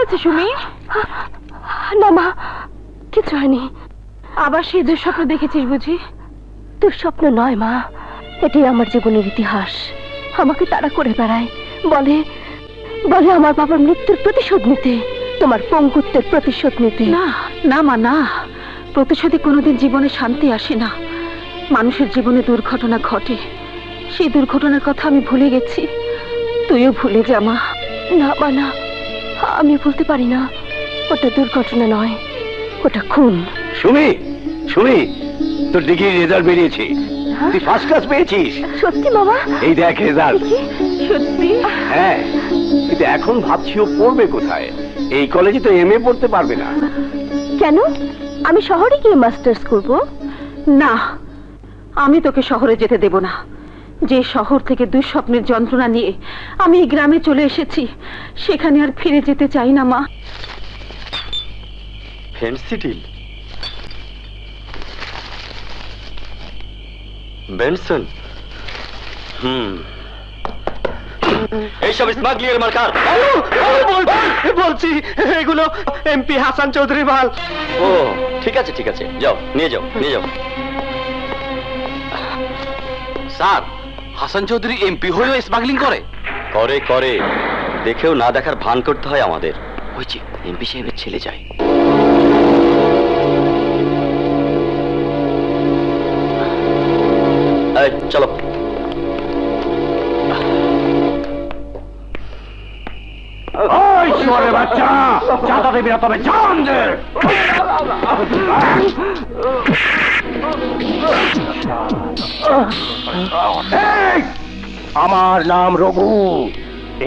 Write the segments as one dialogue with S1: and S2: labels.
S1: হয়েছে সুমি?
S2: না মা, কিছু হয়নি।
S1: আবার সেই দুঃস্বপ্ন দেখেছিস বুঝি?
S2: দুঃস্বপ্ন নয় মা, এটি আমার জীবনের ইতিহাস। আমাকে তাড়া করে বেড়ায়, বলে বলে আমার বাবার মৃত্যুর প্রতিশোধ নিতে, তোমার পঙ্গুত্বের প্রতিশোধ নিতে।
S1: না না মা, না, প্রতিশোধে কোনোদিন জীবনে শান্তি আসে না। মানুষের জীবনে দুর্ঘটনা ঘটে, সেই দুর্ঘটনার কথা আমি ভুলে গেছি, তুইও ভুলে যা মা।
S2: না মা না, আমি বলতে পারি না। ওটা দুর্ঘটনা নয়, ওটা খুন।
S3: সুমি, সুমি, তোর ডিগ্রির রেজাল্ট বেরিয়েছে, তুই ফার্স্ট ক্লাস পেয়েছিস।
S2: সত্যি বাবা?
S3: এই দেখ রেজাল্ট।
S1: সত্যি?
S3: হ্যাঁ, কিন্তু এখন ভাবছি ও পড়বে কোথায়? এই কলেজে তো এমএ পড়তে পারবে না।
S2: কেন? আমি শহরে গিয়ে মাস্টার্স করব।
S1: না, আমি তোকে শহরে যেতে দেব না। যে শহর থেকে দুঃস্বপ্নের যন্ত্রণা নিয়ে আমি এই গ্রামে চলে এসেছি, সেখানে আর ফিরে যেতে চাই না মা।
S3: ফেন্সিডিল, বেনসন, এইসব স্মাগলিং এর মার্কার।
S4: বলছি এগুলো এমপি হাসান চৌধুরী মাল।
S3: ও ঠিক আছে ঠিক আছে, যাও নিয়ে যাও নিয়ে যাও।
S4: স্যার, হাসান চৌধুরী এমপি হয়েও স্মাগলিং করে?
S3: করে করে, দেখেও না দেখার ভান করতে হয় আমাদের। ওই যে এমপি সাহেবের ছেলে যায়। এই চলো।
S4: ঈশ্বরের বাচ্চা, চাঁদা দেবী না, তবে জান দে। আমার নাম রঘু।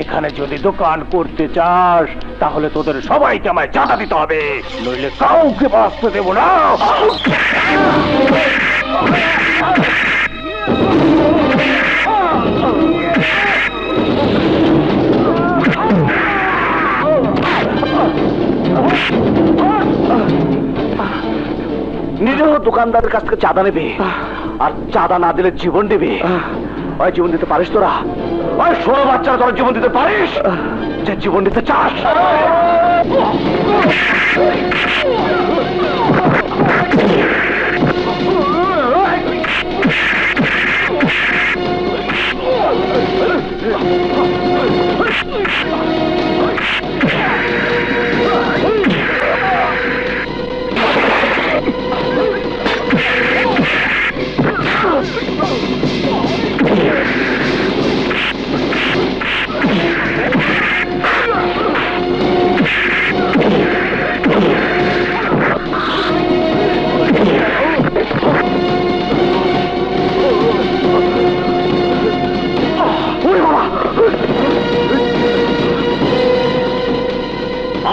S4: এখানে যদি দোকান করতে চাস তাহলে তোদের সবাইকে আমায় চাঁদা দিতে হবে, নইলে কাউকে বাঁচতে দেব না।
S3: নিজেও দোকানদারের কাছ থেকে চাঁদা নেবে, আর চাঁদা না দিলে জীবন দেবে। ওই জীবন দিতে পারিস তোরা? ওই 16 বাচ্চারা তোরা জীবন দিতে পারিস? যে জীবন দিতে চাস?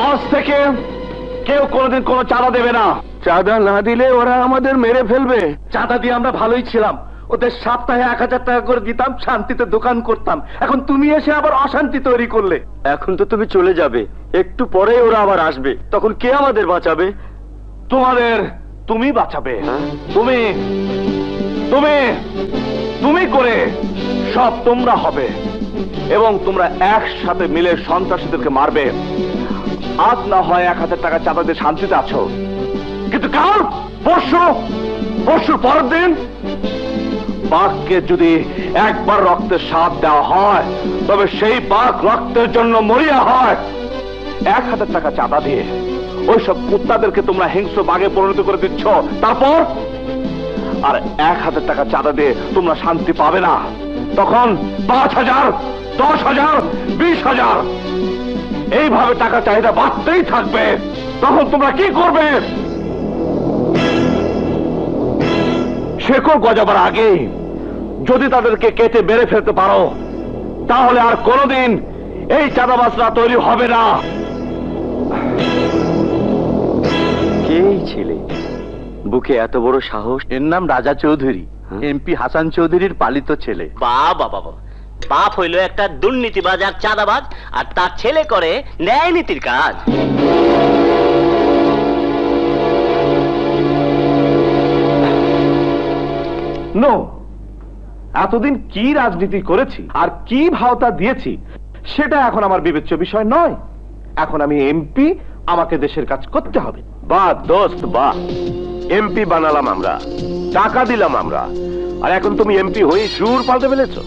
S3: আজ থেকে কেউ কোনোদিন কোনো চাঁদা দেবে না। চাঁদা না দিলে ওরা আমাদের মেরে ফেলবে।
S4: চাঁদা দিয়ে আমরা ভালোই ছিলাম, ওদের সপ্তাহে 1000 টাকা করে দিতাম, শান্তিতে দোকান করতাম। এখন তুমি এসে আবার অশান্তি তৈরি করলে।
S3: এখন তো তুমি চলে যাবে, একটু পরেই ওরা আবার আসবে, তখন কে আমাদের বাঁচাবে?
S4: তোমাদের তুমি বাঁচাবে। তুমি তুমি তুমি করে সব তোমরা হবে, এবং তোমরা একসাথে মিলে সন্ত্রাসীদেরকে মারবে। আজ না হয় 1000 টাকা চাঁদা দিয়ে শান্তিতে আছো, কিন্তু কাল পরশুর পরের দিন বাঘকে যদি একবার রক্তের স্বাদ দেওয়া হয়, তবে সেই বাঘ রক্তের জন্য মরিয়া হয়। 1000 টাকা চাঁদা দিয়ে ওইসব কুত্তাদেরকে তোমরা হিংস্র বাঘে পরিণত করে দিচ্ছ, তারপর আর 1000 টাকা চাঁদা দিয়ে তোমরা শান্তি পাবে না। তখন 5000, 10,000, 20,000 এইভাবে টাকা চাহিদা বাড়তেই থাকবে। তখন তোমরা কি করবে? শেকড় গজাবার আগে যদি তাদেরকে কেটে মেরে ফেলতে পারো, তাহলে আর কোনোদিন এই চাঁদাবাজরা তৈরি হবে না।
S3: কে ছেলে, বুকে এত বড় সাহস?
S4: এর নাম রাজা চৌধুরী, এমপি হাসান চৌধুরীর পালিত ছেলে।
S5: বাবা বাবা, বাপ হইল একটা দুর্নীতিবাজ আর চাঁদাবাজ, আর তার ছেলে করে ন্যায় নীতির কাজ।
S4: নো, এতদিন কি রাজনীতি করেছি আর কি ভাওতা দিয়েছি সেটা এখন আমার বিবেচ্য বিষয় নয়। এখন আমি এমপি, আমাকে দেশের কাজ করতে হবে।
S3: বাহ দোস্ত বাহ, এমপি বানালাম আমরা, টাকা দিলাম আমরা, আর এখন তুমি এমপি হয়ে সুর পাল্টে ফেলেছো।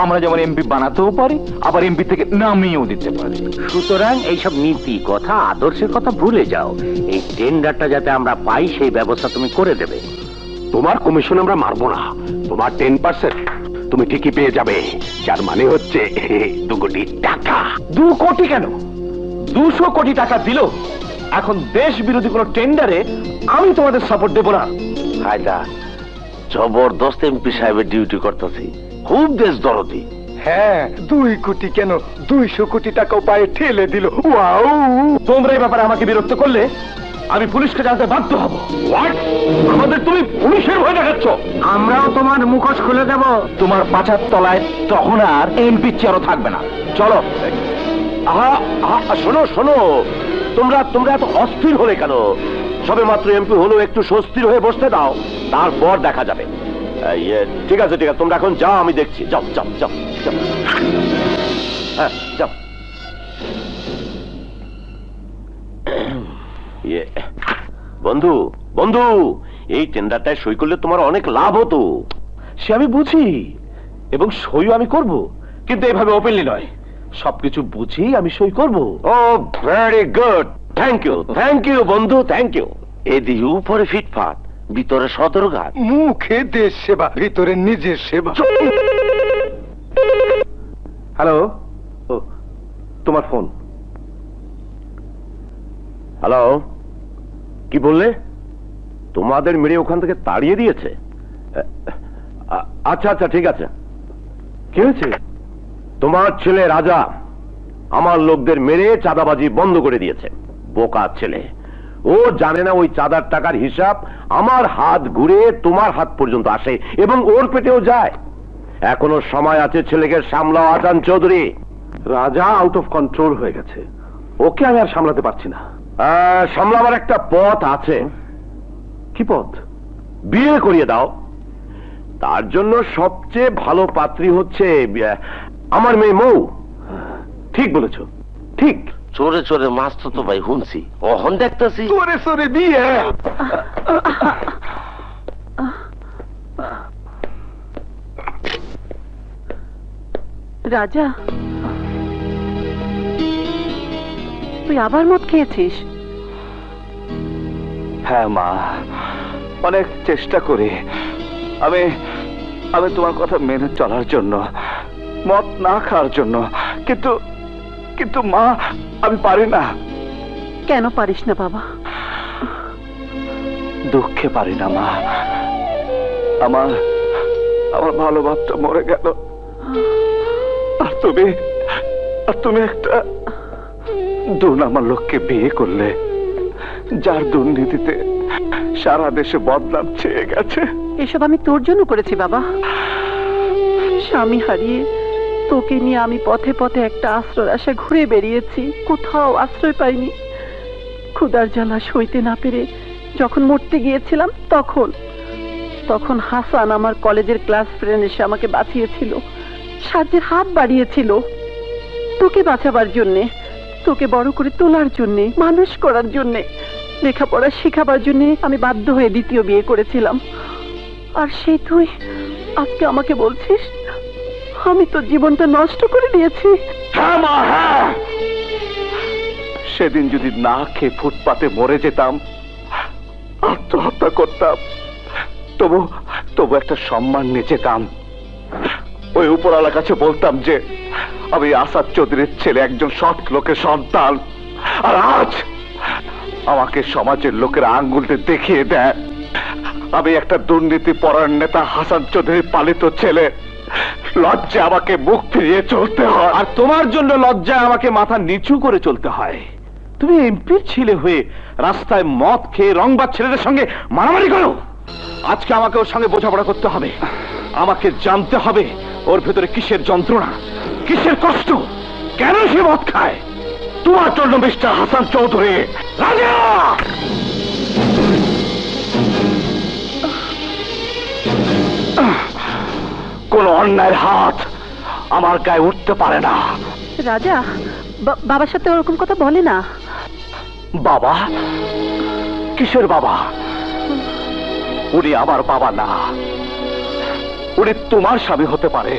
S4: আমরা যেমন এমপি বানাতেও পারি, আবার এমপি থেকে নামিয়েও দিতে পারি।
S5: সুতরাং এইসব নীতি কথা, আদর্শের কথা ভুলে যাও। এই টেন্ডারটা যাতে আমরা পাই সেই ব্যবস্থা তুমি করে দেবে।
S3: তোমার কমিশন আমরা মারবো না, তোমার 10% তুমি ঠিকই পেয়ে যাবে, যার মানে হচ্ছে 2 কোটি টাকা।
S4: 2 কোটি কেন, 200 কোটি টাকা দিল। এখন দেশ বিরোধী কোন টেন্ডারে আমি তোমাদের সাপোর্ট দেব না।
S3: হায়দা জবরদস্ত এমপি সাহেবের ডিউটি করতেছি, খুব দেশ দরদি।
S4: হ্যাঁ, 2 কোটি কেন, 200 কোটি টাকাও পায়ে ঠেলে দিল। ওয়াও! তোমরা এই ব্যাপারে আমাকে বিরক্ত করলে আমি পুলিশকে জানাতে বাধ্য হব।
S3: হোয়াট? আমাদের তুমি পুলিশের ভয় দেখাচ্ছ?
S4: আমরাও তোমার মুখোশ খুলে দেব। তোমার পাছার তলায় তখন আর এমপি চেয়ারও থাকবে না। চলো।
S3: আহা আহা, শোনো শোনো, তোমরা এত অস্থির হলে কেন? সবে মাত্র এমপি হলো, একটু স্বস্তির হয়ে বসতে দাও, তারপর দেখা যাবে। ঠিক আছে ঠিক আছে, তোমরা এখন যাও, আমি দেখছি। যাও যাও যাও যাও। হ্যাঁ যাও। বন্ধু বন্ধু, এই টেন্ডারটায় সই করলে তোমার অনেক লাভ হতো।
S4: সে আমি বুঝি, এবং সইও আমি করব, কিন্তু এভাবে ওপেনলি নয়। সবকিছু বুঝি আমি সই করব।
S3: ও ভেরি গুড, থ্যাংক ইউ বন্ধু, থ্যাংক ইউ। এদিকে উপরে ফিটফাট, ভিতরে সদরঘাট।
S4: মুখে দেশ সেবা, ভিতরে নিজের সেবা। হ্যালো, ও তোমার ফোন।
S3: হ্যালো, কি বললে? তোমাদের মেরে ওখান থেকে তাড়িয়ে দিয়েছে? আচ্ছা আচ্ছা ঠিক আছে।
S4: কি হয়েছে?
S3: তোমার ছেলে রাজা আমার লোকদের মেরে চাঁদাবাজি বন্ধ করে দিয়েছে। বোকা ছেলে, ও জানে না ওই চাঁদার টাকার হিসাব আমার হাত ঘুরে তোমার হাত পর্যন্ত আসে এবং ওর পেটেও যায়। এখনো সময় আছে, ছেলেকে সামলাও আজান চৌধুরী।
S4: রাজা আউট অফ কন্ট্রোল হয়ে গেছে, ওকে আমি আর সামলাতে পারছি না।
S3: সামলাবার একটা পথ আছে।
S4: কি পথ?
S3: বিয়ে করিয়ে দাও। তার জন্য সবচেয়ে ভালো পাত্রী হচ্ছে আমার মেয়ে মৌ।
S4: ঠিক বলেছো, ঠিক।
S3: চোরে চোরে মাছ তো ভাই শুনছি, অহন দেখতেছি।
S4: চোরে চোরে বিয়ে?
S1: রাজা, তুই আবার মদ খেয়েছিস?
S4: হ্যাঁ মা, অনেক চেষ্টা করি আমি আমি তোমার কথা মেনে চলার জন্য, মদ না খাওয়ার জন্য, কিন্তু কিন্তু মা আমি পারি না।
S1: কেন পারিস না বাবা?
S4: দুঃখে পারি না মা। আমার আমার ভালো বাপটা মরে গেল, আর তুমি একটা দুর্নামার লোককে বিয়ে করলে, যার দুর্নীতিতে সারা দেশে বদনাম ছেয়ে গেছে।
S1: এসব আমি তোর জন্য করেছি বাবা। স্বামী হারিয়ে তোকে নিয়ে আমি পথে পথে একটা আশ্রয় আশা ঘুরে বেরিয়েছি, কোথাও আশ্রয় পাইনি। ক্ষুধার জ্বালা সইতে না পেরে যখন মরতে গিয়েছিলাম, তখন হাসান আমার কলেজের ক্লাস ফ্রেন্ড এসে আমাকে বাঁচিয়েছিল, সাহায্যের হাত বাড়িয়েছিল তোকে বাঁচাবার জন্যে, তোকে বড় করে তোলার জন্যে, মানুষ করার জন্যে, লেখাপড়া শেখাবার জন্যে আমি বাধ্য হয়ে দ্বিতীয় বিয়ে করেছিলাম। আর সেই তুই আজকে আমাকে বলছিস আমি তোর জীবনটা নষ্ট করে দিয়েছি?
S4: হ্যাঁ মা, হ্যাঁ। সেদিন যদি না খেয়ে ফুটপাতে মরে যেতাম, আত্মহত্যা করতাম, তবু একটা সম্মান নিয়ে যেতাম। ওই উপরওয়ালার কাছে বলতাম যে আমি আসাদ চৌধুরীর ছেলে, একজন সৎ লোকের সন্তান। আর আজ আমাকে সমাজের লোকেরা আঙ্গুলতে দেখিয়ে দেয় আমি একটা দুর্নীতি পরায়ণ নেতা হাসান চৌধুরীর পালিত ছেলে। লজ্জা আমাকে মুখ ফিরিয়ে চলতে হয়, আর তোমার জন্য লজ্জায় আমাকে মাথা নিচু করে চলতে হয়। তুমি এমপির ছেলে হয়ে রাস্তায় মদ খেয়ে রংবাজ ছেলেদের সঙ্গে মারামারি করো। আজকে আমাকে ওর সঙ্গে বোঝাপড়া করতে হবে। আমাকে জানতে হবে ওর ভেতরে কিসের যন্ত্রণা, কিসের কষ্ট, কেন সে মদ খায়। তোমার জন্য মিস্টার হাসান চৌধুরী। রাজা! কোন অন্যায়ের হাত আমার গায়ে উঠতে পারে না।
S1: রাজা, বাবার সাথে ওরকম কথা বলে না।
S3: বাবা? কিসের বাবা? উনি আমার বাবা না। উনি তোমার স্বামী হতে পারে,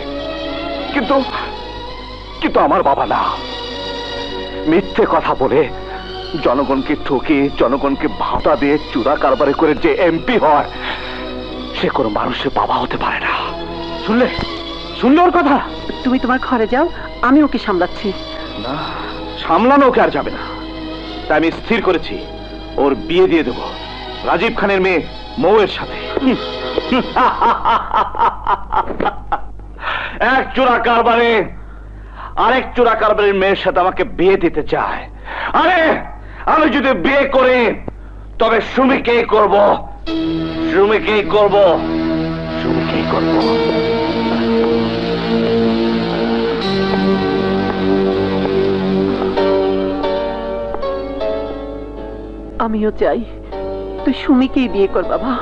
S3: কিন্তু কিন্তু আমার বাবা না। মিথ্যে কথা বলে, জনগণকে ঠকিয়ে, জনগণকে ভাতা দিয়ে চুরা কারবারে করে যে এমপি হয়, সে কোনো মানুষের বাবা হতে পারে না। শুনলে ওর কথা?
S1: তুমি তোমার ঘরে যাও, আমি ওকে সামলাচ্ছি।
S3: না, সামলানো ওকে আর যাবে না। তাই আমি স্থির করেছি, ওর বিয়ে দিয়ে দেব রাজীব খানের মেয়ে মৌয়ের সাথে। এক চোরা কারবারে আরেক চোরা কারবারের মেয়ের সাথে আমাকে বিয়ে দিতে চায়। আরে আমি যদি বিয়ে করি তবে সুমিকেই করব, সুমিকেই করব, সুমিকেই করব।
S1: আমিও চাই তুই সুমিকেই বিয়ে কর বাবা।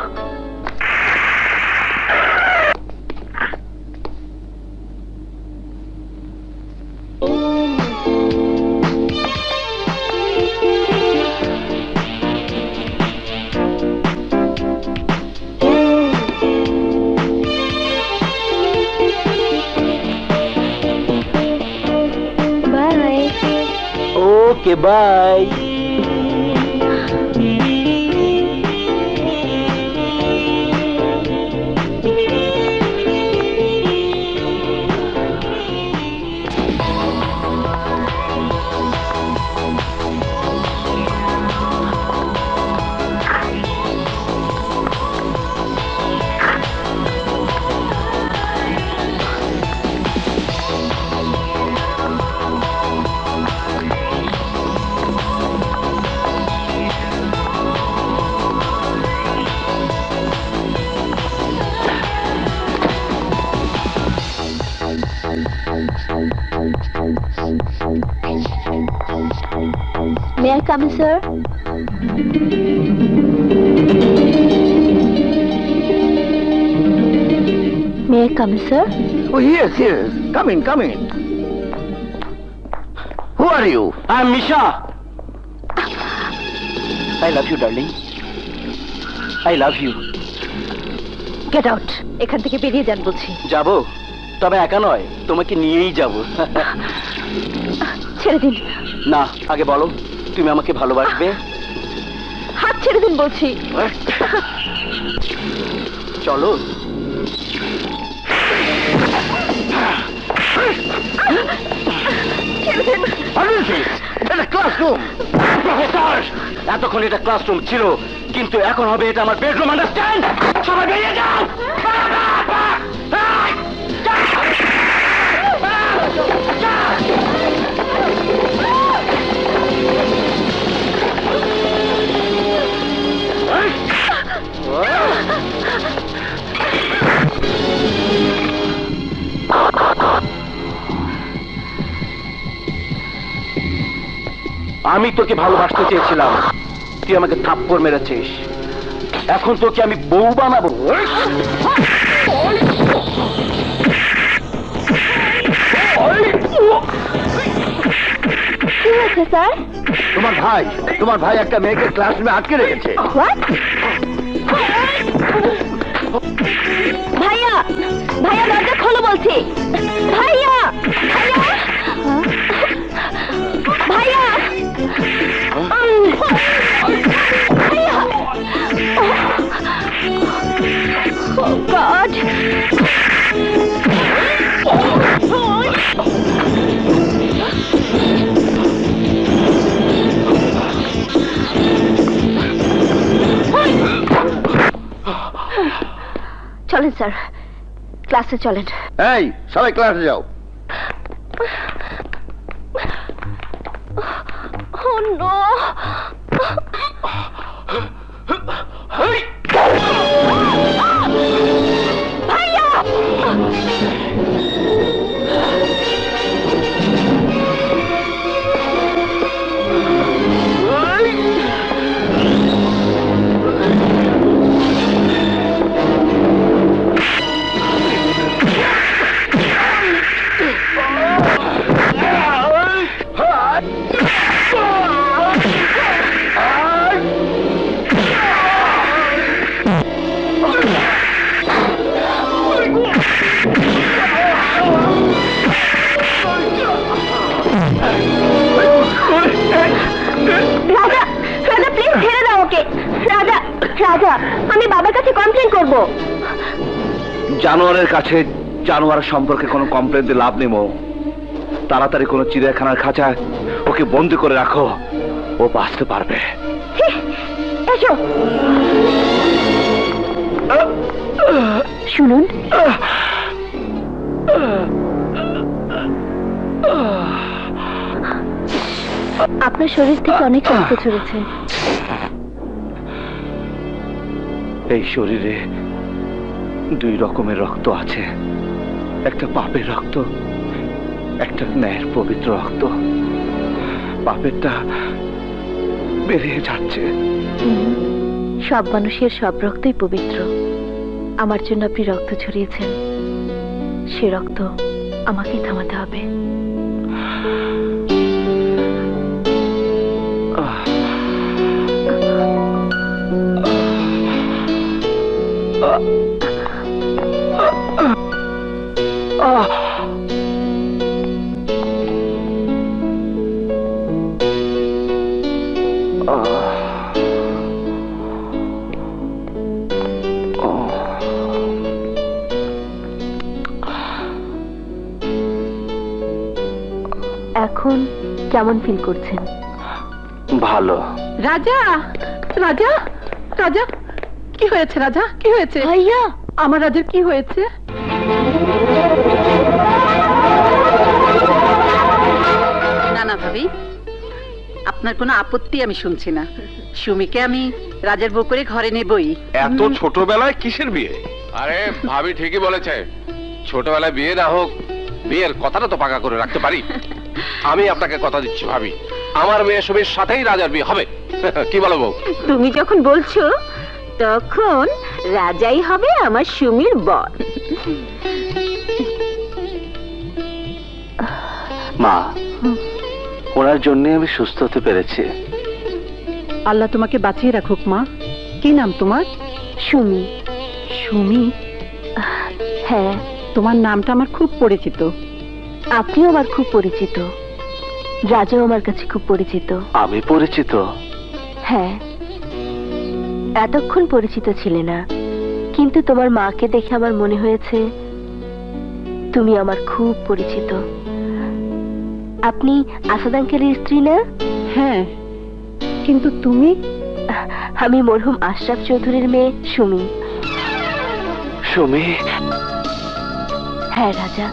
S2: Bye.
S5: Okay bye.
S2: May I come in, sir? May I come in, sir?
S3: Oh, yes, yes. Come in, come in. Who are you?
S5: I'm Misha. I love you, darling. I love you.
S2: Get out. এখান থেকে বেরিয়ে যান বলছি।
S5: যাব, তবে একা নয়, তোমাকে নিয়েই যাব।
S2: ছেড়ে দিন।
S5: না, আগে বলো তুমি আমাকে ভালোবাসবে?
S2: হাত ছেড়ে দিন বলছি।
S5: চলো।
S3: এটা ক্লাসরুম।
S5: প্রফেসর, এতক্ষণ এটা ক্লাসরুম ছিল, কিন্তু এখন হবে এটা আমার বেডরুম। আন্ডারস্ট্যান্ড? সবাই বেরিয়ে যাও। আমি তোকে ভালোবাসতে চেয়েছিলাম, তুই আমাকে থাপ্পড় মেরেছিস। এখন তোকে আমি বউ বানাবো।
S2: কি হয়েছে স্যার?
S3: তোমার ভাই একটা মেয়েকে ক্লাসরুমে আটকে রেখেছে।
S2: What? ভাইয়া, ভাইয়া দরজা খোলো বলছি। ভাইয়া, ভাইয়া, ভাইয়া, ভাইয়া। Oh God! চলেন স্যার, ক্লাসে চলেন।
S3: এই, সবাই ক্লাসে যাও।
S2: Oh no! ভাইয়া! আমি বাবার কাছে কমপ্লেন করব।
S3: জানোয়ারের কাছে জানোয়ার সম্পর্কে কোনো কমপ্লেন দিয়ে লাভ নেই মৌ। তাড়াতাড়ি কোনো চিড়িয়াখানার খাঁচায় ওকে বন্দি করে রাখো, ও বাঁচতে পারবে।
S2: এসো। শুনুন, আপনার শরীর থেকে অনেক রক্ত ঝরেছে।
S3: এই শরীরে দুই রকমের রক্ত আছে, একটা পাপের রক্ত, একটা ন্যায়ের পবিত্র রক্ত। পাপেরটা বেরিয়ে যাচ্ছে।
S2: সব মানুষের সব রক্তই পবিত্র। আমার জন্য আপনি রক্ত ঝরিয়েছেন, সে রক্ত আমাকেই থামাতে হবে। এখন কেমন ফিল করছেন?
S3: ভালো।
S1: রাজা, রাজা, রাজা, কি হয়েছে রাজা, কি হয়েছে?
S2: ভাইয়া,
S1: আমার রাজার কি হয়েছে?
S6: না না ভাবি, আপনার কোনো আপত্তি আমি শুনছি না। সুমিকে আমি রাজার বউ করে ঘরে নেবই।
S4: এত ছোটবেলায় কিসের বিয়ে?
S5: আরে ভাবি ঠিকই বলেছে, ছোটবেলায় বিয়ে না হোক, বিয়ের কথাটা তো পাকা করে রাখতে পারি। আমি আপনাকে কথা দিচ্ছি ভাবি, আমার মেয়ে সুমির সাথেই রাজার বিয়ে হবে। কি বলো বউ?
S2: তুমি যখন বলছো তখন রাজাই হবে আমার সুমির বর।
S3: মা, ওনার জন্য আমি সুস্থ হতে পেরেছি।
S1: আল্লাহ তোমাকে বাঁচিয়ে রাখুক মা। কি নাম তোমার?
S2: সুমি।
S1: সুমি?
S2: হ্যাঁ,
S1: তোমার নামটা আমার খুব পরিচিত।
S2: আপনিও আমার খুব পরিচিত, রাজাও আমার কাছে খুব পরিচিত।
S3: আমি পরিচিত?
S2: হ্যাঁ, এতক্ষণ পরিচিত ছিলে না, কিন্তু তোমার মাকে দেখে আমার মনে হয়েছে তুমি আমার খুব পরিচিত। আপনি আসাদ আঙ্কেলের স্ত্রী না?
S1: হ্যাঁ, কিন্তু তুমি?
S2: আমি মরহুম আশরাফ চৌধুরীর মেয়ে সুমি।
S3: সুমি?
S2: হ্যাঁ রাজা।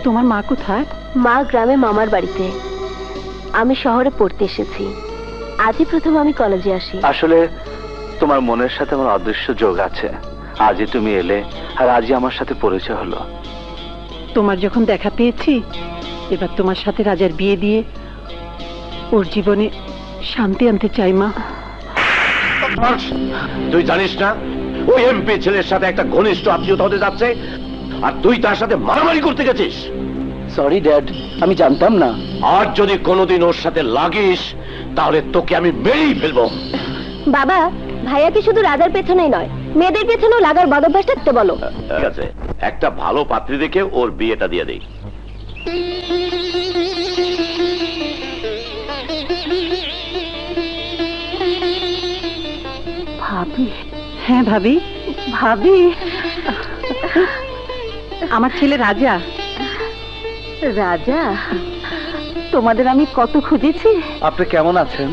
S1: তোমার মা কোথায়?
S2: মা গ্রামে মামার বাড়িতে, আমি শহরে পড়তে এসেছি। আজই প্রথম আমি কলেজে আসি।
S3: আসলে তোমার মনের সাথে আমার অদৃশ্য যোগ আছে। আজই তুমি এলে, আর আজই আমার সাথে পরিচয় হলো।
S1: তোমার যখন দেখা পেয়েছি, এবার তোমার সাথে রাজার বিয়ে দিয়ে ওর জীবনে শান্তি আনতে চাই মা।
S4: তুই জানিস না ওই এমপি ছেলের সাথে একটা ঘনিষ্ঠ আত্মীয়তা হতে যাচ্ছে, আর তুই তার সাথে মারামারি করতে গেছিস?
S3: সরি ড্যাড, আমি জানতাম না।
S4: আর যদি কোনোদিন ওর সাথে লাগিস তাহলে তোকে আমি মেরেই ফেলবো।
S2: বাবা, ভাইয়াকে শুধু রাজার পেছনেই নয়, মেয়েদের পেছনেও লাগার বদভ্যাস থাকতে বলো।
S4: ঠিক আছে, একটা ভালো পাত্রী দেখে ওর বিয়েটা দিয়ে দেই।
S1: ভাবি? হ্যাঁ ভাবি। ভাবি, আমার ছেলে রাজা।
S2: রাজা,
S1: তোমাদের আমি কত খুঁজেছি।
S3: আপনি কেমন আছেন?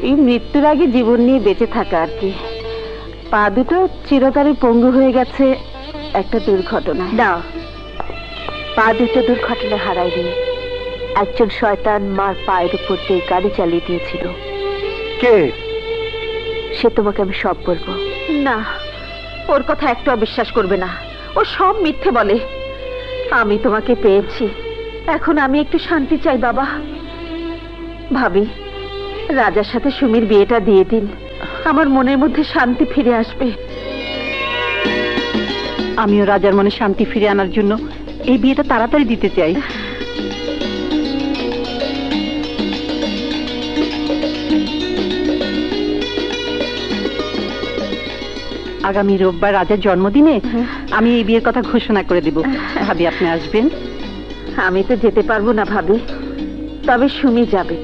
S1: এই মৃত্যুর আগে জীবন নিয়ে বেঁচে থাকা আর কি। পা দুটো চিরতরে পঙ্গু হয়ে গেছে একটা দুর্ঘটনা।
S2: না, পা দুটো দুর্ঘটনা হারায়নি। একজন শয়তান মার পায়ের উপর দিয়ে গাড়ি চালিয়ে দিয়েছিল।
S3: কে?
S2: সে তোমাকে আমি সব বলবো।
S1: না, ওর কথা একটু অবিশ্বাস করবে না, ও সব মিথ্যে বলে। আমি তোমাকে পেয়েছি, এখন আমি একটু শান্তি চাই বাবা। ভাবি, রাজার সাথে সুমির বিয়েটা দিয়ে দিন, আমার মনের মধ্যে শান্তি ফিরে আসবে। আমিও রাজার মনে শান্তি ফিরে আনার জন্য এই বিয়েটা তাড়াতাড়ি দিতে চাই। আগামী রোববার রাজার জন্মদিনে আমি এই বিয়ের কথা ঘোষণা করে দেব। ভাবি, আপনি আসবেন? আমি তো যেতে পারবো না ভাবি, তবে সুমি যাবে।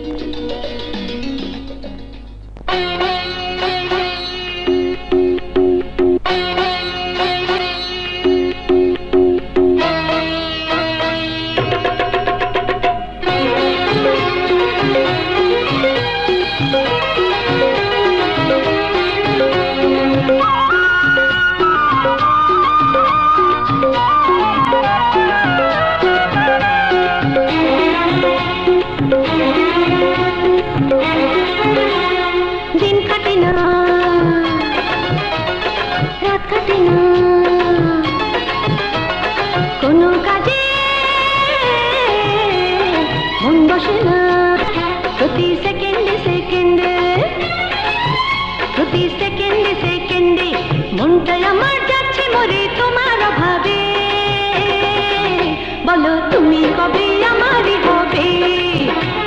S2: দিন কাটে না, রাত কাটে না, কোনো কাজে মন বসে না। প্রতি সেকেন্ডে সেকেন্ডে, প্রতি সেকেন্ডে সেকেন্ডে মনটাই আমার যাচ্ছে মরে তোমার অভাবে। বলো তুমি কবে আমারই হবে,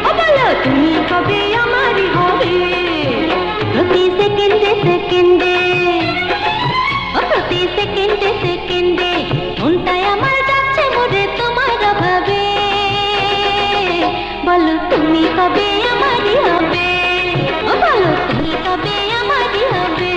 S2: ও বলো তুমি কবে আমারই হবে। প্রতি সেকেন্ডে সেকেন্ডে, ও প্রতি সেকেন্ডে সেকেন্ডে মনটাই আমার যাচ্ছে মরে তোমার অভাবে। বলো তুমি কবে আমারই হবে, ও বলো তুমি কবে আমারই হবে।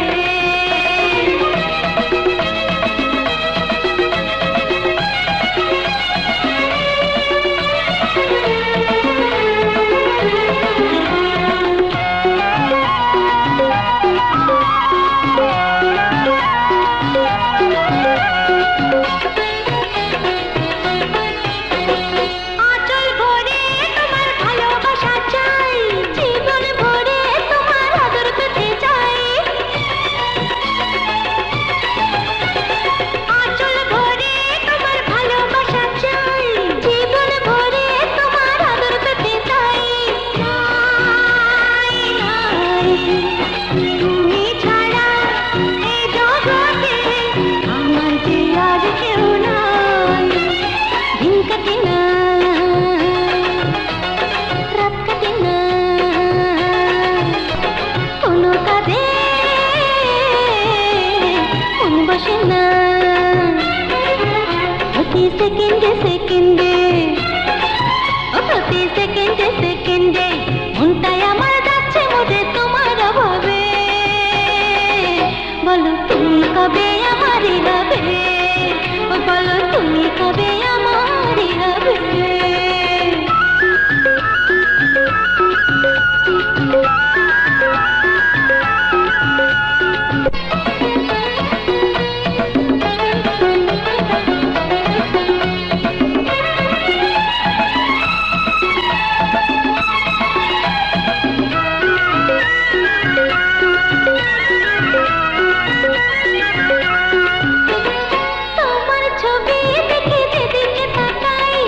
S2: আঁচল ভরে তোমার ভালোবাসা চাই, জীবন ভরে তোমার আদর পেতে চাই। আঁচল ভরে তোমার ভালোবাসা চাই, জীবন ভরে তোমার আদর পেতে চাই। তুমি ছাড়া এই জগতে আমার যে আর কেউ নাই। দিন কাটে না, রাত কাটে না, কোনো কাজে মন বসে না। প্রতি সেকেন্ডে সেকেন্ডে, ও প্রতি সেকেন্ডে সেকেন্ডে মনটাই আমার যাচ্ছে মরে তোমার অভাবে। বলো তুমি কবে আমারই হবে, ও বলো তুমি কবে আমারই হবে। তোমার ছবি দেখে যেদিকে তাকাই,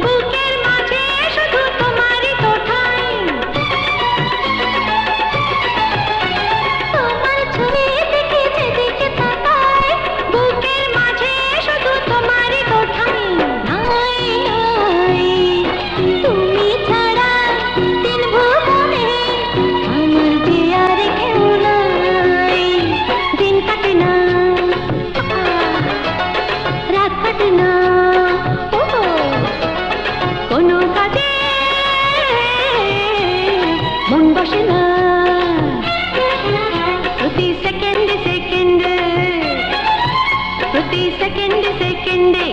S2: বুকের মাঝে শুধু তোমারই তো ঠাঁই। তোমার ছবি দেখে যেদিকে তাকাই, বুকের মাঝে শুধু তোমারই তো ঠাঁই। নাই নাই তুমি ছাড়া দিন ভুবনে আমার যে আর কেউ নাই। দিন কাটে না, রাত কাটে না, ও কোনো কাজে মন বসে না। প্রতি সেকেন্ডে সেকেন্ডে, প্রতি সেকেন্ডে সেকেন্ডে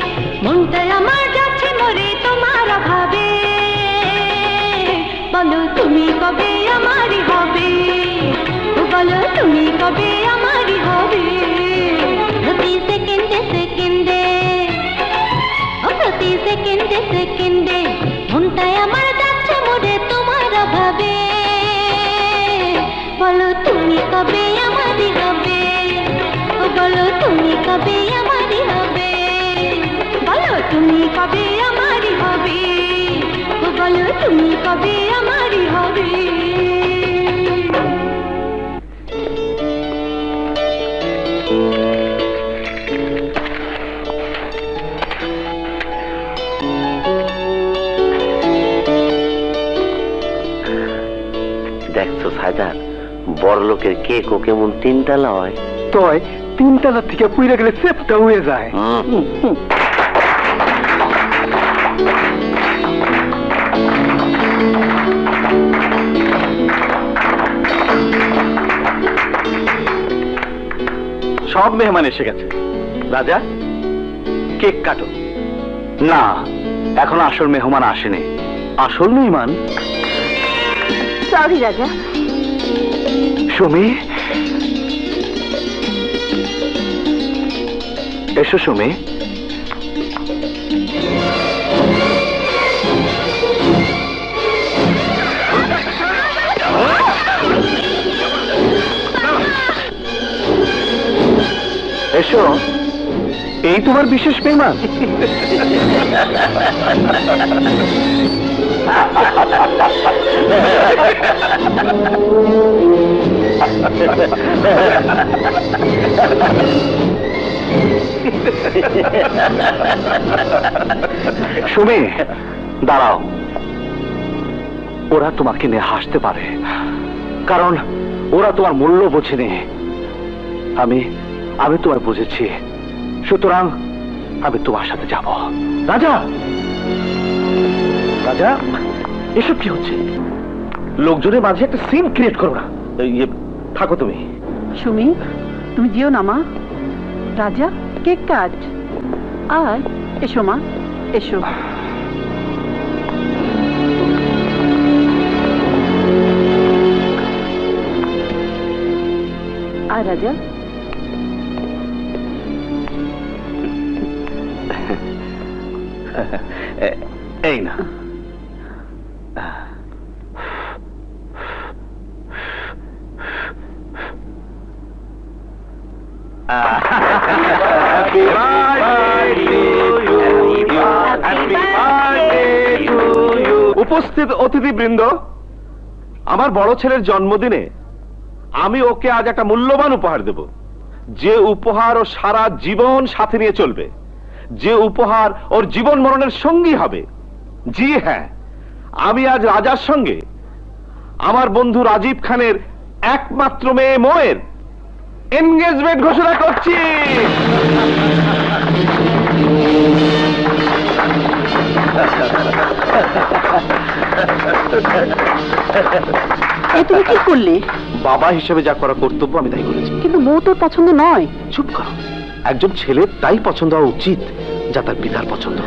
S2: মনটাই আমার যাচ্ছে মরে তোমার অভাবে। বলো তুমি কবে আমারই হবে, ও বলো তুমি কবে আমারই হবে। প্রতি সেকেন্ডে সেকেন্ডে, ও প্রতি সেকেন্ডে সেকেন্ডে মনটাই আমার যাচ্ছে মরে তোমার অভাবে। বলো তুমি কবে আমারই হবে, ও বলো তুমি কবে আমারই হবে। বলো তুমি কবে আমারই হবে, ও বলো তুমি কবে আমারই হবে।
S3: দেখছো সাইদার, বড় লোকের কেক ও কেমন তিনতলা হয়।
S7: তয় তিনতলা থেকে পুইরা গেলে সেপটা হয়ে যায়।
S3: সব মেহমান এসে গেছে। রাজা, কেক কাটো। না, এখন আসল মেহমান আসেনি। আসল মেহমান
S2: সরি রাজা,
S3: সুমি, এসো সুমি। এসো, এই তোমার বিশেষ মেহমান। সুমি, দাঁড়াও। ওরা তোমাকে নিয়ে হাসতে পারে, কারণ ওরা তোমার মূল্য বোঝেনি। আমি আমি তোমার বুঝেছি, সুতরাং আমি তোমার সাথে যাব। রাজা, রাজা, এসব কি হচ্ছে? লোকজনের মাঝে একটা সিন ক্রিয়েট করো না। থাকো তুমি।
S6: সুমি, তুমি যেও না মা। রাজা, কেক কাট। আর এসো মা, এসো। আর রাজা,
S3: এই না,
S4: উপস্থিত অতিথিবৃন্দ, আমার বড় ছেলের জন্মদিনে আমি ওকে আজ একটা মূল্যবান উপহার দেব, যে উপহার ও সারা জীবন সাথে নিয়ে চলবে, যে উপহার ওর জীবন মরণের সঙ্গী হবে। জি হ্যাঁ, আমি আজ রাজার সঙ্গে আমার বন্ধু রাজীব খানের একমাত্র মেয়ে মোয়ের এনগেজমেন্ট ঘোষণা করছি।
S6: এই তুমি কি করলে?
S3: বাবা হিসেবে যা করা কর্তব্য আমি তাই করেছি।
S6: কিন্তু বউ তোর পছন্দ নয়।
S3: চুপ করো। একজন ছেলের তাই পছন্দ হওয়া উচিত যা তার পিতার পছন্দ।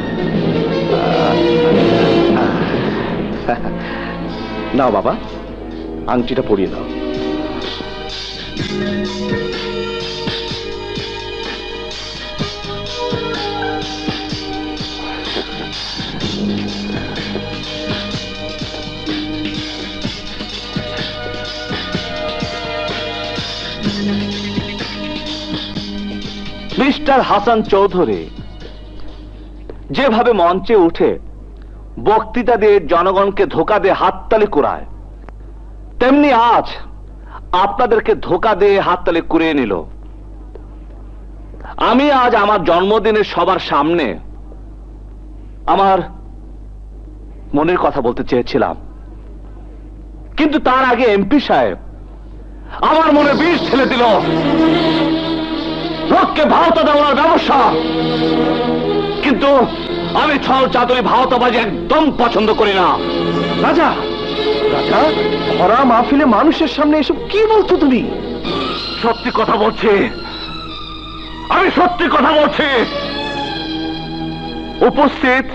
S3: নাও বাবা, আংটিটা পরিয়ে দাও। মিস্টার হাসান চৌধুরী যেভাবে মঞ্চে উঠে বক্তৃতা দিয়ে জনগণকে ধোঁকা দিয়ে হাততালি কুড়ায়, তেমনি আজ আপনাদেরকে ধোঁকা দিয়ে হাততালি কুড়িয়ে নিল। আমি আজ আমার জন্মদিনে সবার সামনে আমার মনের কথা বলতে চেয়েছিলাম, কিন্তু তার আগে এমপি সাহেব আমার মনে বিষ ঢেলে দিল। লোককে ভাওতা দেওয়ার ব্যবসা, কিন্তু আমি ছল চাতুরি ভাওতাবাজি একদম পছন্দ করি না। রাজা, রাজা, ভরা মাহফিলে মানুষের সামনে এসব কি বলছো তুমি? সত্যি কথা বলছি, আমি সত্যি কথা বলছি। উপস্থিত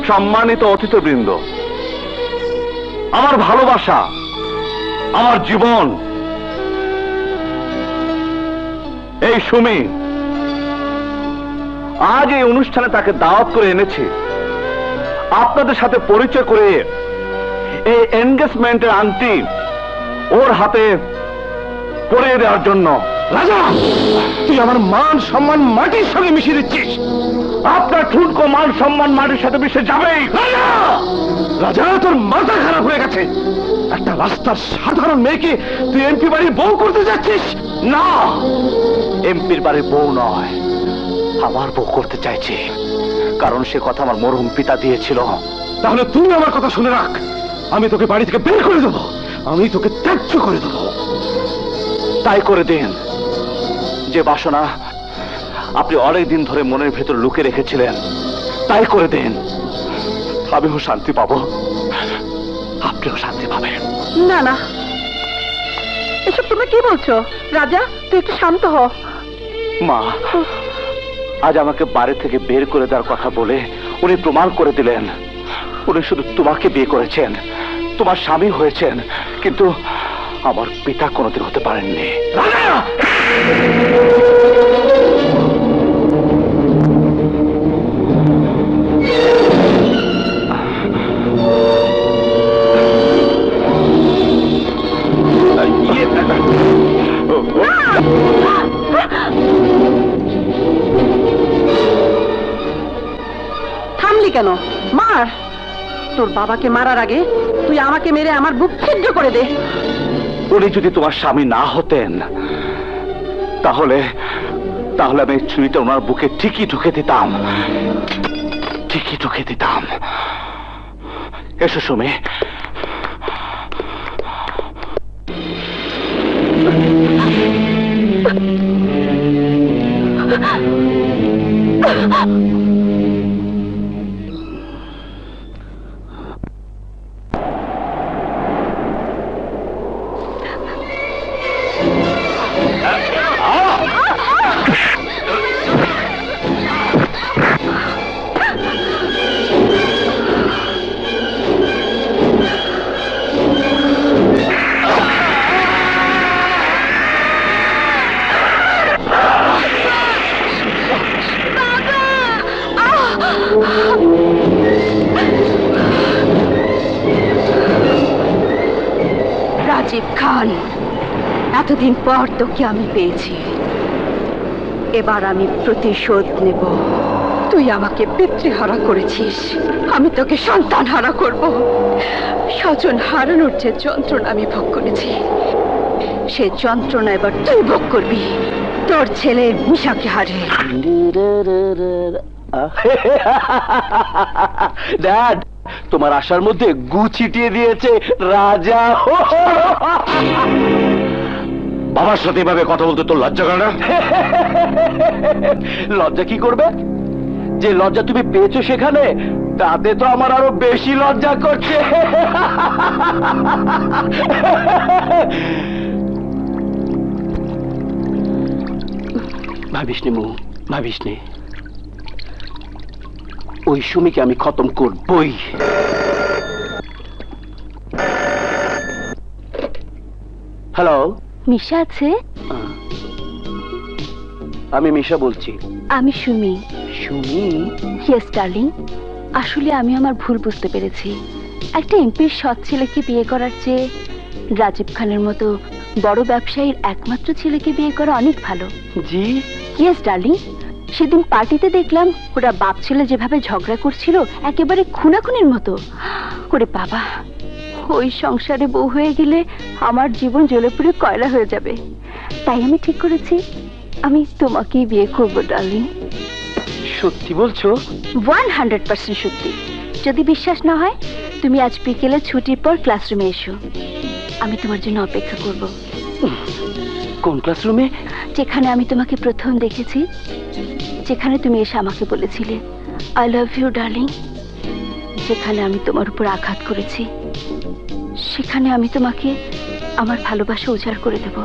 S3: সম্মানিত অতিথিবৃন্দ, আমার ভালোবাসা, আমার জীবন এই সুমি, আজ এই অনুষ্ঠানে তাকে দাওয়াত করে এনেছি আপনাদের সাথে পরিচয় করে এই এনগেজমেন্টের আংটি ওর হাতে পরিয়ে দেওয়ার জন্য। রাজা, তুই আমার মান সম্মান মাটির সঙ্গে মিশিয়ে দিচ্ছিস। আপনার ঠুনকো মান সম্মান মাটির সাথে মিশে যাবেই। রাজা, রাজা, তোর মাথা খারাপ হয়ে গেছে। একটা রাস্তার সাধারণ মেয়েকে তুই এমপি বাড়ির বউ করতে যাচ্ছিস? না, এমপির বাড়ির বউ নয়, আমার বউ করতে চাইছি, কারণ সে কথা আমার মরহুম পিতা দিয়েছিল। তাহলে তুই আমার কথা শুনে রাখ, আমি তোকে বাড়ি থেকে বের করে দেবো, আমি তোকে ত্যায্য করে দেবো। তাই করে দিন। যে বাসনা আপনি অনেক দিন ধরে মনের ভেতর লুকিয়ে রেখেছিলেন, তাই করে দিন। আমিও শান্তি পাবো, আপনিও শান্তি পাবেন।
S6: না না, এসব তুমি কি বলছো? রাজা, তুই একটু শান্ত হ।
S3: মা, আজ আমাকে বাড়ি থেকে বের করে দেওয়ার কথা বলে উনি প্রমাণ করে দিলেন উনি শুধু তোমাকে বিয়ে করেছেন, তোমার স্বামী হয়েছেন, কিন্তু আমার পিতা কোনোদিন হতে পারেননি।
S1: কেন? মার! তোর বাবাকে মারার আগে তুই আমাকে মেরে আমার বুক ছিদ্র করে দে।
S3: উনি যদি তোমার স্বামী না হতেন তাহলে তাহলে আমি ছুরিটা ওনার বুকে ঠিকই ঢুকে দিতাম, ঠিকই ঢুকে দিতাম। এসো সুমি।
S2: রাজীব খান, এতদিন পর তোকে আমি পেয়েছি, এবার আমি প্রতিশোধ নেব। তুই আমাকে পিতৃহারা করেছিস, আমি তোকে সন্তান হারা করব। স্বজন হারানোর যে যন্ত্রণা আমি ভোগ করেছি, সে যন্ত্রণা এবার তুই ভোগ করবি, তোর ছেলে মিশাকে হারিয়ে।
S3: ড্যাড, তোমার আশার মধ্যে গু ছিটিয়ে দিয়েছে রাজা। বাবার সাথে এভাবে কথা বলতে তোর লজ্জা করে না? লজ্জা কি করবে? যে লজ্জা তুমি পেয়েছো সেখানে, তাতে তো আমার আরো বেশি লজ্জা করছে। ভাবিস নি মু, ভাবিস নি, ওই সুমিকে আমি খতম করবই। হ্যালো,
S2: মিশা আছে?
S3: আমি মিশা বলছি।
S2: আমি সুমি।
S3: সুমি?
S2: ইয়েস ডার্লিং, আসলে আমি আমার ভুল বুঝতে পেরেছি। একটা এমপির সৎ ছেলেকে বিয়ে করার চেয়ে রাজীব খানের মতো বড় ব্যবসায়ীর একমাত্র ছেলেকে বিয়ে করা অনেক ভালো।
S3: জি?
S2: ইয়েস ডার্লিং, সেদিন পার্টিতে দেখলাম ওরা বাপ ছেলে যেভাবে ঝগড়া করছিল, একেবারে খুনাখুনির মতো। ওরে বাবা, ওই সংসারে বউ হয়ে গেলে আমার জীবন জ্বলে পুড়ে কয়লা হয়ে যাবে। তাই আমি ঠিক করেছি আমি তোমাকেই বিয়ে করবো ডার্লিং।
S3: সত্যি বলছো?
S2: 100% সত্যি। যদি বিশ্বাস না হয় তুমি আজ বিকেলে ছুটির পর ক্লাসরুমে এসো, আমি তোমার জন্য অপেক্ষা করব।
S3: কোন ক্লাসরুমে?
S2: যেখানে আমি তোমাকে প্রথম দেখেছি, যেখানে তুমি এসে আমাকে বলেছিলে আই লাভ ইউ ডার্লিং, যেখানে আমি তোমার উপর আঘাত করেছি, সেখানে আমি তোমাকে আমার ভালোবাসা উজাড় করে দেব।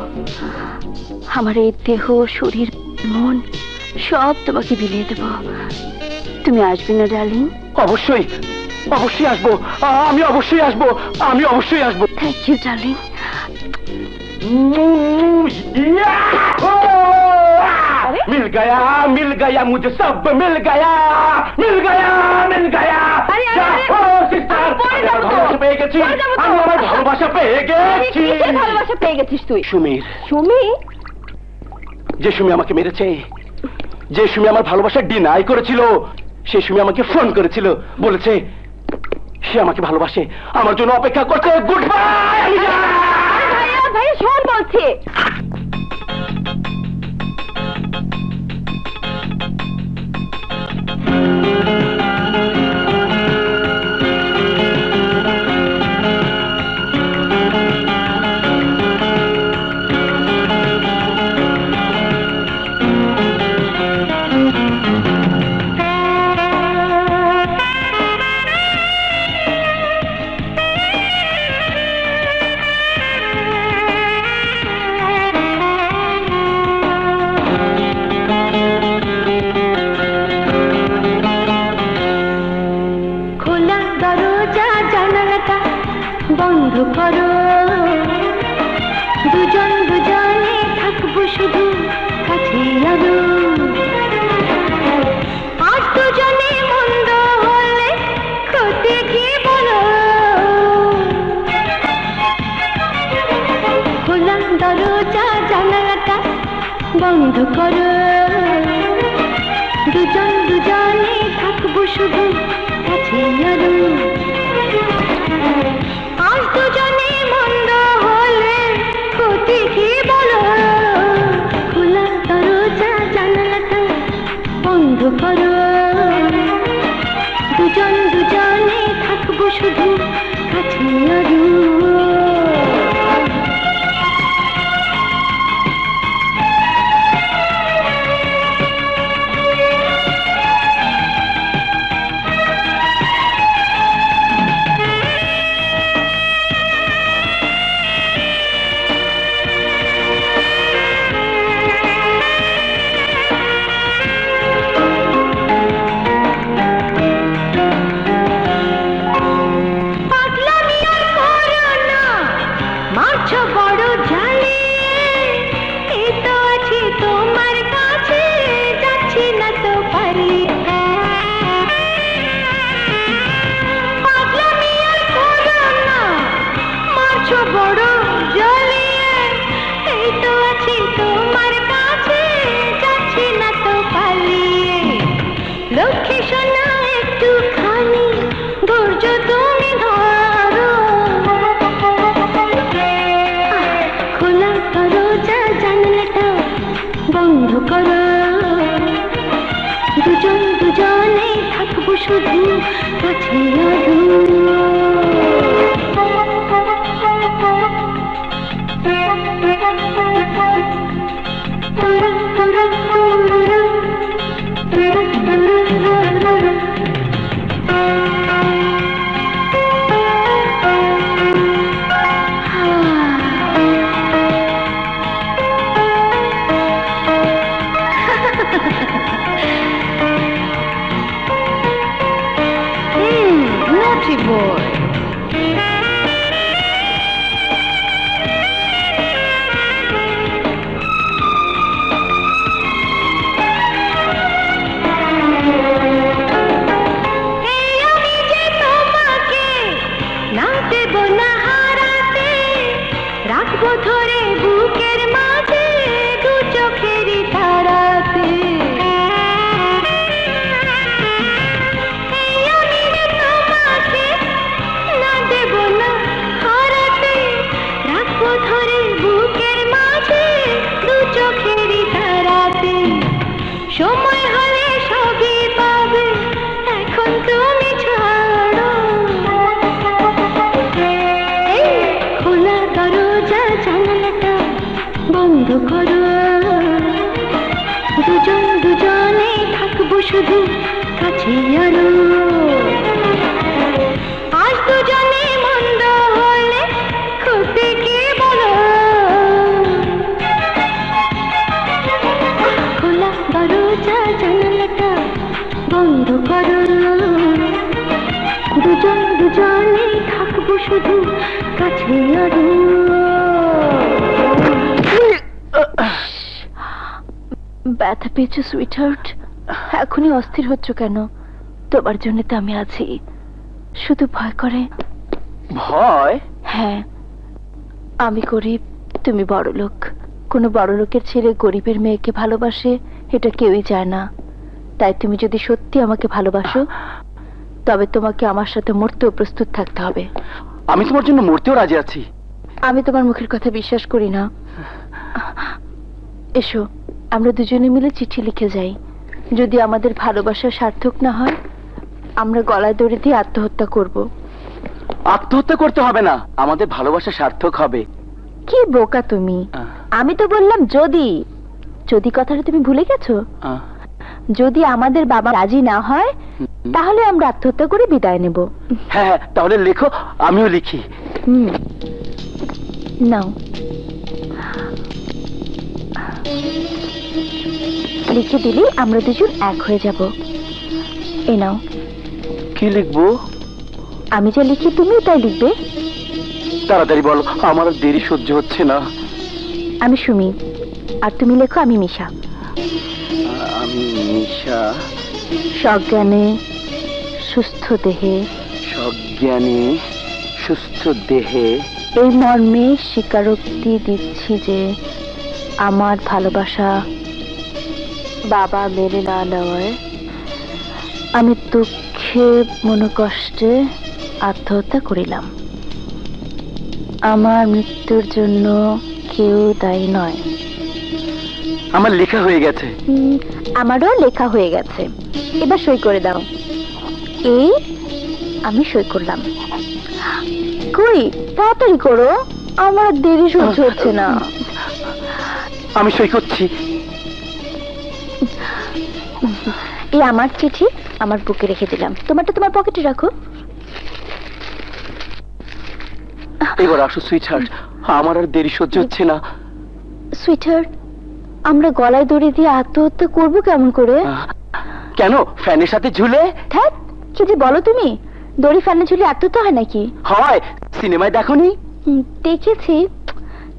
S2: আমার এই দেহ, শরীর, মন সব তোমাকে বিলিয়ে দেব। তুমি আসবে না ডার্লিং?
S3: অবশ্যই, অবশ্যই আসবো। আমি অবশ্যই আসবো, আমি অবশ্যই আসবো।
S2: Thank you darling.
S3: मिल गया, मिल गया, मुझे सब मिल गया, मिल गया, मिल गया। ভালোবাসা পেয়ে গেছি, আমি আমার ভালোবাসা পেয়ে গেছি।
S2: ভালোবাসা পেয়ে গেছিস তুই?
S3: সুমির।
S2: সুমি?
S3: যে সুমি আমাকে মেরেছে, যে সুমি আমার ভালোবাসা ডিনাই করেছিল, সে সুমি আমাকে ফোন করেছিল, বলেছে সে আমাকে ভালোবাসে, আমার জন্য অপেক্ষা করছে। গুড বাই, আমি যাই।
S2: ভাইয়া ভাইয়া শোন বলছি। বন্ধ করো, দুজন দুজনে থাকবো শুধু কাছে আলো। আজ দুজনে মন্দ হলে ক্ষতি কি বলো? খোলা দরজা জানালাটা বন্ধ করো, দুজন দুজনে থাকবো শুধু কাছে আরো আজ দুজনে মন্দ হলে ক্ষতি কি বলো খোলা দরজা জানালাটা বন্ধ করো দুজন দুজনে থাকবো শুধু কাছে আরো লক্ষ্মী সোনা একটু খানি ধৈর্য তুমি ধরো খোলা দরজা জানলাটা বন্ধ করো দুজন দুজনে থাকবো শুধু কাছে আরো naughty boy. রাখবো ধরে বুকের মাঝে দু চোখেরই তারাতে আমি যে তোমাকে না দেব না হারাতে রাখবো ধরে বুকের মাঝে দু চোখেরই তারাতে সময় হলে সবই পাবে এখন তুমি ছাড়ো খোলা দরজা জানালাটা বন্ধ করো দুজন দুজনে থাকবো শুধু কাছে আরো আজ দুজনে মন্দ হলে ক্ষতি কি বলো খোলা দরজা জানালাটা বন্ধ করো দুজন দুজনে থাকবো শুধু কাছে আরো ব্যথা পেয়েছো সুইটহার্ট এখনই অস্থির হচ্ছ কেন তোমার জন্য তো আমি আছি শুধু ভয় করে
S3: ভয়?
S2: হ্যাঁ আমি গরিব তুমি বড় লোক কোনো বড় লোকের ছেলে গরিবের মেয়েকে ভালোবাসে এটা কেউই চায় না তাই তুমি যদি সত্যি আমাকে ভালোবাসো তবে তোমাকে আমার সাথে মরতেও প্রস্তুত থাকতে হবে
S3: আমি তোমার জন্য মরতেও রাজি আছি
S2: আমি তোমার মুখের কথা বিশ্বাস করি না এসো আমরা দুজনে মিলে চিঠি লিখে যাই যদি আমাদের ভালোবাসা সার্থক না হয় আমরা গলায় দড়ি দিয়ে আত্মহত্যা করব
S3: আত্মহত্যা করতে হবে না আমাদের ভালোবাসা সার্থক হবে
S2: কি বোকা তুমি আমি তো বললাম যদি যদি কথাটা তুমি ভুলে গেছো যদি আমাদের বাবা রাজি না হয় তাহলে আমরা আত্মহত্যা করে বিদায় নেব
S3: হ্যাঁ হ্যাঁ তাহলে লেখো আমিও লিখি
S2: নাও লিখে দিলে আমরা দুজন এক হয়ে যাব এই নাও
S3: কি লিখবো
S2: আমি যা লিখি তুমিও তাই লিখবে
S3: তাড়াতাড়ি বলো আমার আর দেরি সহ্য হচ্ছে না
S2: আমি সুমি আর তুমি লেখো আমি মিশা
S3: আমি মিশা
S2: সজ্ঞানে সুস্থ দেহে
S3: সজ্ঞানে সুস্থ দেহে
S2: এই মর্মে স্বীকারোক্তি দিচ্ছি যে আমার ভালোবাসা বাবা মেনে না নেওয়ায় আমি দুঃখে মনোকষ্টে আত্মহত্যা করিলাম। আমার মৃত্যুর জন্য কেউ দায়ী নয়।
S7: আমার লেখা হয়ে গেছে।
S2: আমারও লেখা হয়ে গেছে, এবার সই করে দাও। এই আমি সই করলাম। কই তাড়াতাড়ি করো, আমার দেরি সহ্য হচ্ছে না।
S7: আমি সই করছি।
S2: এই আমার চিঠি আমার বুকে রেখে দিলাম, তোমারটা তোমার পকেটে রাখো।
S7: এবার আসো সুইটহার্ট, আমার আর দেরি সহ্য হচ্ছে না।
S2: সুইটহার্ট, আমরা গলায় দড়ি দিয়ে আত্মহত্যা করবো কেমন করে?
S7: কেন, ফ্যানের সাথে ঝুলে?
S2: ধ্যাৎ, কি যে বলো তুমি, দড়ি ফ্যানে ঝুলে আত্মহত্যা হয় নাকি?
S7: হয়, সিনেমায় দেখোনি?
S2: দেখেছি,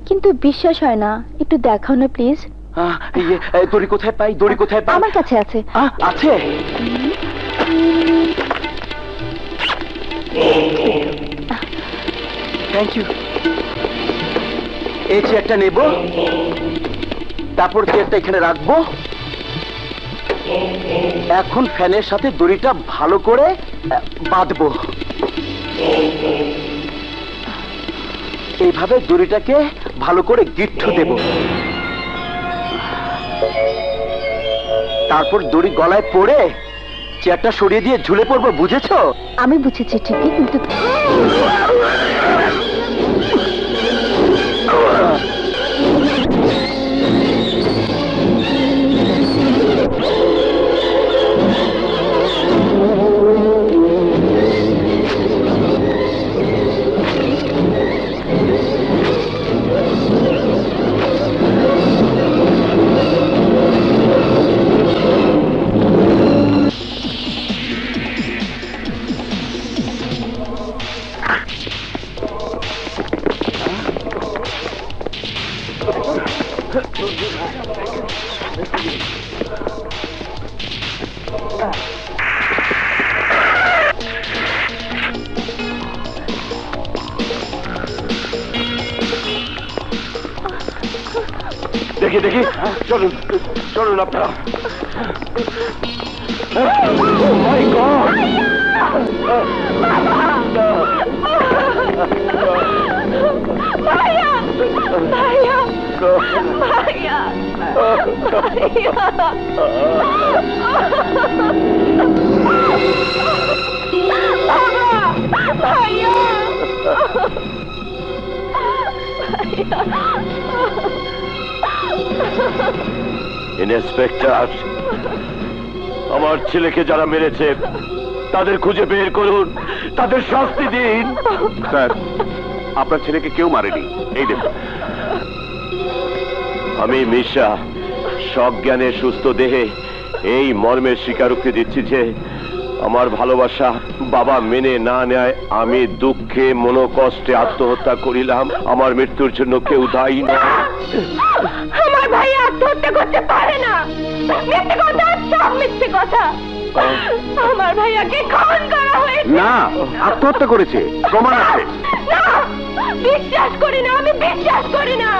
S2: কিন্তু বিশ্বাস হয় না। একটু দেখাও না প্লিজ।
S7: দড়ি কোথায় পাই, দড়ি কোথায় পাই?
S2: আমার কাছে আছে।
S7: আছে? Thank you. এই চেয়ারটা নেব, তারপর চেয়ারটা এখানে রাখবো। এখন ফ্যানের সাথে দড়িটা ভালো করে বাঁধবো। এইভাবে দড়িটাকে ভালো করে গিট্টু দেব। তারপর দড়ি গলায় পড়ে চেয়ারটা সরিয়ে দিয়ে ঝুলে পড়বো, বুঝেছো?
S2: আমি বুঝেছি ঠিকই, কিন্তু
S3: দেখি দেখি, চলুন চলুন আপনারা। মাই গড! ইন্সপেক্টর, আমার ছেলেকে যারা মেরেছে তাদের খুঁজে বের করুন, তাদের শাস্তি দিন।
S4: স্যার, আপনার ছেলেকে কেউ মারেনি, এই দেখুন।
S3: আমি মিশা সজ্ঞানে সুস্থ দেহে এই মর্মের স্বীকারোক্তি দিচ্ছি যে আমার ভালোবাসা বাবা মেনে না নেয় আমি দুঃখে মনোকষ্টে আত্মহত্যা করিলাম। আমার মৃত্যুর জন্য কেউ দায়ী নয়।
S2: আমার ভাই আত্মহত্যা করতে পারে না। মিথ্যে কথা, সব মিথ্যে কথা। আমার ভাইয়াকে খুন করা হয়েছে।
S4: না, আত্মহত্যা করেছে, প্রমাণ আছে।
S2: না, বিশ্বাস করি না, আমি বিশ্বাস করি না।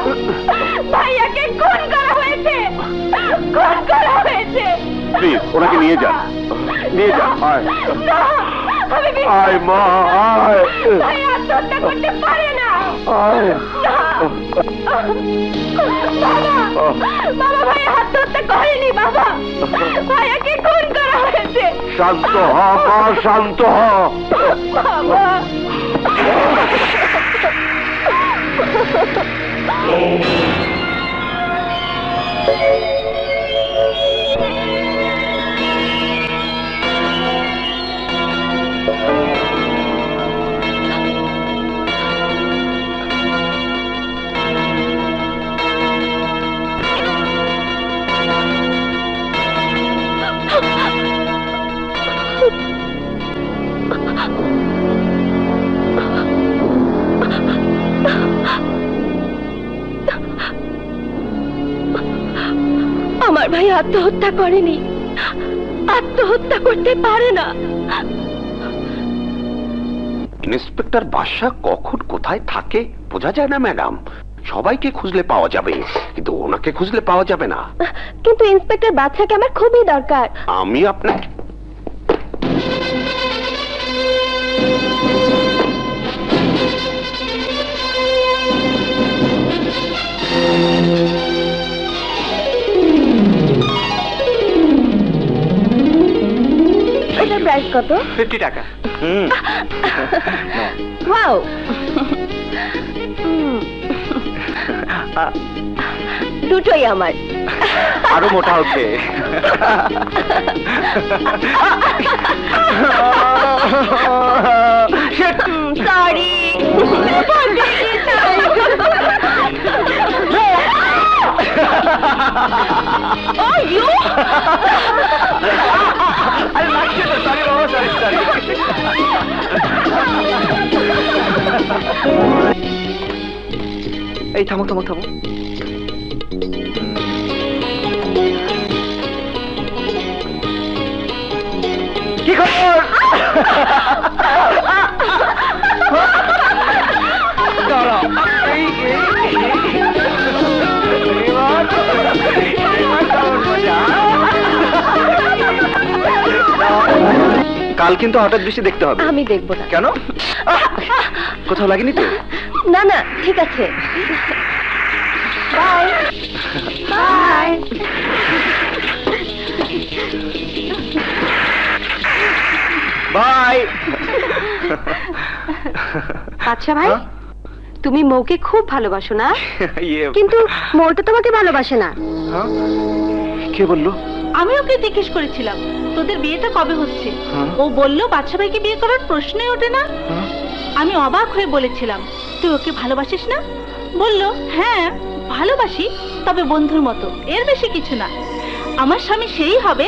S2: ভাইয়াকে খুন করা হয়েছে, খুন করা হয়েছে।
S4: প্লিজ ওনাকে নিয়ে যান, নিয়ে যান। আয়
S2: না, আমি
S3: আয় মা, আয়
S2: ভাই আত্মহত্যা করতে পারে না।
S3: আয়।
S2: বাবা, বাবা ভাই আত্মহত্যা করেনি। বাবা, ভাইয়াকে খুন করা হয়েছে।
S3: শান্ত হ মা, শান্ত হ।
S2: বাবা, আমার ভাই আত্মহত্যা করেনি, আত্মহত্যা করতে পারে না।
S4: ইন্সপেক্টর বাদশা কখন কোথায় থাকে বোঝা যায় না ম্যাডাম।
S5: সবাইকে খুঁজলে পাওয়া যাবে, কিন্তু ওনাকে খুঁজলে পাওয়া যাবে না।
S2: কিন্তু ইন্সপেক্টর বাদশাকে আমার খুবই দরকার।
S5: আমি আপনাকে
S2: এটার প্রাইস কত?
S7: 50 টাকা।
S2: ওয়াও, দুটোই আমার।
S7: আরো মোটা হচ্ছে।
S2: সরি। Oh, you?
S7: এই থামো থামো থামো। কি খবর? দাঁড়াও। কাল কিন্তু হঠাৎ বৃষ্টি দেখতে হবে।
S2: আমি দেখবো না।
S7: কেন? কোথাও লাগেনি তো?
S2: না না, ঠিক আছে। Bye bye.
S7: বাই।
S2: আচ্ছা ভাই, তুমি মৌকে খুব ভালোবাসো না?
S7: ইয়ে,
S2: কিন্তু মৌটা তোমাকে ভালোবাসে না।
S7: হ্যাঁ? কে বললো?
S6: আমি ওকে জিজ্ঞেস করেছিলাম তোদের বিয়েটা কবে হচ্ছে।
S7: হ্যাঁ?
S6: ও বলল বাদশা ভাইকে বিয়ে করার প্রশ্নই ওঠে না।
S7: হ্যাঁ?
S6: আমি অবাক হয়ে বলেছিলাম তুই ওকে ভালোবাসিস না? বলল হ্যাঁ ভালোবাসি, তবে বন্ধুর মতো, এর বেশি কিছু না। আমার স্বামী সেই হবে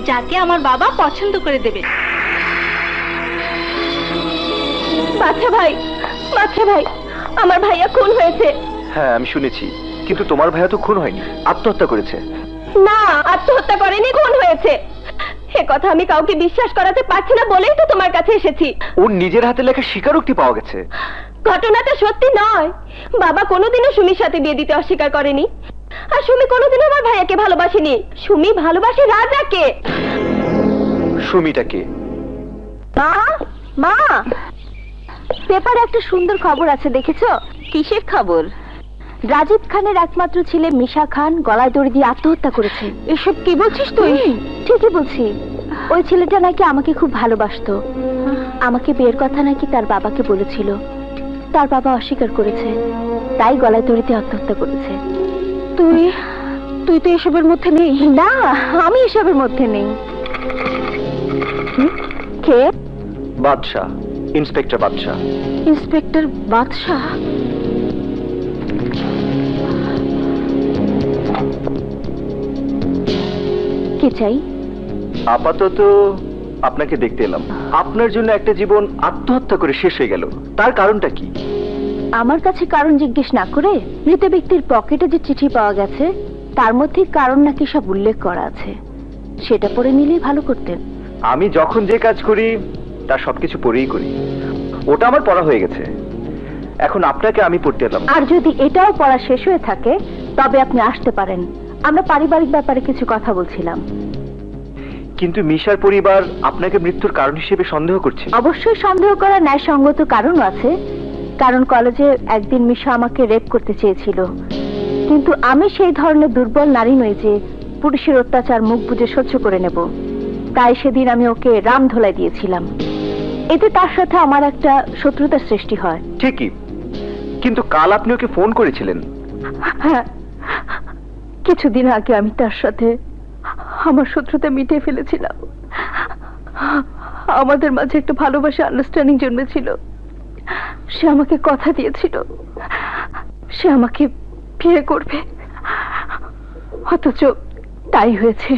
S6: যাকে আমার বাবা পছন্দ করে দেবে।
S2: বাচ্চা ভাই, বাচ্চা ভাই, আমার ভাইয়া খুন হয়েছে।
S7: হ্যাঁ আমি শুনেছি, কিন্তু তোমার ভাইয়া তো খুন হয়নি, আত্মহত্যা করেছে।
S2: না, আত্মহত্যা করেনি, খুন হয়েছে। এ কথা আমি কাউকে বিশ্বাস করাতে পারছি না বলেই তো তোমার কাছে এসেছি।
S7: ওর নিজের হাতে লেখা স্বীকারোক্তি পাওয়া গেছে।
S2: ঘটনাটা সত্যি নয়। বাবা কোনোদিনও সুমির সাথে বিয়ে দিতে অস্বীকার করেনি, আর সুমি কোনোদিনও আমার ভাইয়াকে ভালোবাসেনি। সুমি ভালোবাসে রাজাকে।
S7: সুমিটাকে?
S2: মা, মা, পেপারে একটা সুন্দর খবর আছে, দেখেছো? কিসের খবর? রাজীব খানের একমাত্র ছেলে মিশা খান গলায় দড়ি দিয়ে আত্মহত্যা করেছে। এসব কি বলছিস তুই? ঠিকই বলছি। ওই ছেলেটা নাকি আমাকে খুব ভালোবাসতো। আমাকে বিয়ের কথা নাকি তার বাবাকে বলেছিল। তার বাবা অস্বীকার করেছে, তাই গলায় দড়ি দিয়ে আত্মহত্যা করেছে। তুই তুই তো এসবের মধ্যে নেই। না, আমি এসবের মধ্যে নেই। কে?
S7: বাদশা, ইন্সপেক্টর বাদশা।
S2: ইন্সপেক্টর বাদশাহ? কে চাই?
S7: আপাতত আপনাকে দেখতে এলাম। আপনার জন্য একটা জীবন আত্মহত্যা করে শেষ হয়ে গেল, তার কারণটা কি?
S2: আমার কাছে কারণ জিজ্ঞেস না করে মৃত ব্যক্তির পকেটে যে চিঠি পাওয়া গেছে তার মধ্যে কারণ নাকি সব উল্লেখ করা আছে, সেটা পড়ে নিলেই ভালো করতেন।
S7: আমি যখন যে কাজ করি তার সবকিছু পড়েই করি। ওটা আমার পড়া হয়ে গেছে, এখন আপনাকে আমি পড়তে এলাম।
S2: আর যদি এটাও পড়া শেষ হয়ে থাকে তবে আপনি আসতে পারেন, আমরা পারিবারিক ব্যাপারে কিছু কথা বলছিলাম।
S7: কিন্তু মিশার পরিবার আপনাকে মৃত্যুর কারণ হিসেবে সন্দেহ করছে।
S2: অবশ্যই সন্দেহ করা ন্যায়সঙ্গত কারণও আছে, কারণ কলেজে একদিন মিশা আমাকে রেপ করতে চেয়েছিল। কিন্তু আমি সেই ধরনের দুর্বল নারী নই যে পুরুষের অত্যাচার মুখ বুজে সহ্য করে নেব। তাই সেদিন আমি ওকে রাম ধোলাই দিয়েছিলাম। এতে তার সাথে আমার একটা শত্রুতার সৃষ্টি হয়।
S7: ঠিকই, কিন্তু কাল আপনি ওকে ফোন করেছিলেন।
S2: হ্যাঁ, কিছুদিন আগে আমি তার সাথে আমার শত্রুতা মিটিয়ে ফেলেছিলাম। আমাদের মাঝে একটা ভালোবাসা, আন্ডারস্ট্যান্ডিং জন্মেছিল। সে আমাকে কথা দিয়েছিল সে আমাকে বিয়ে করবে, অথচ তাই হয়েছে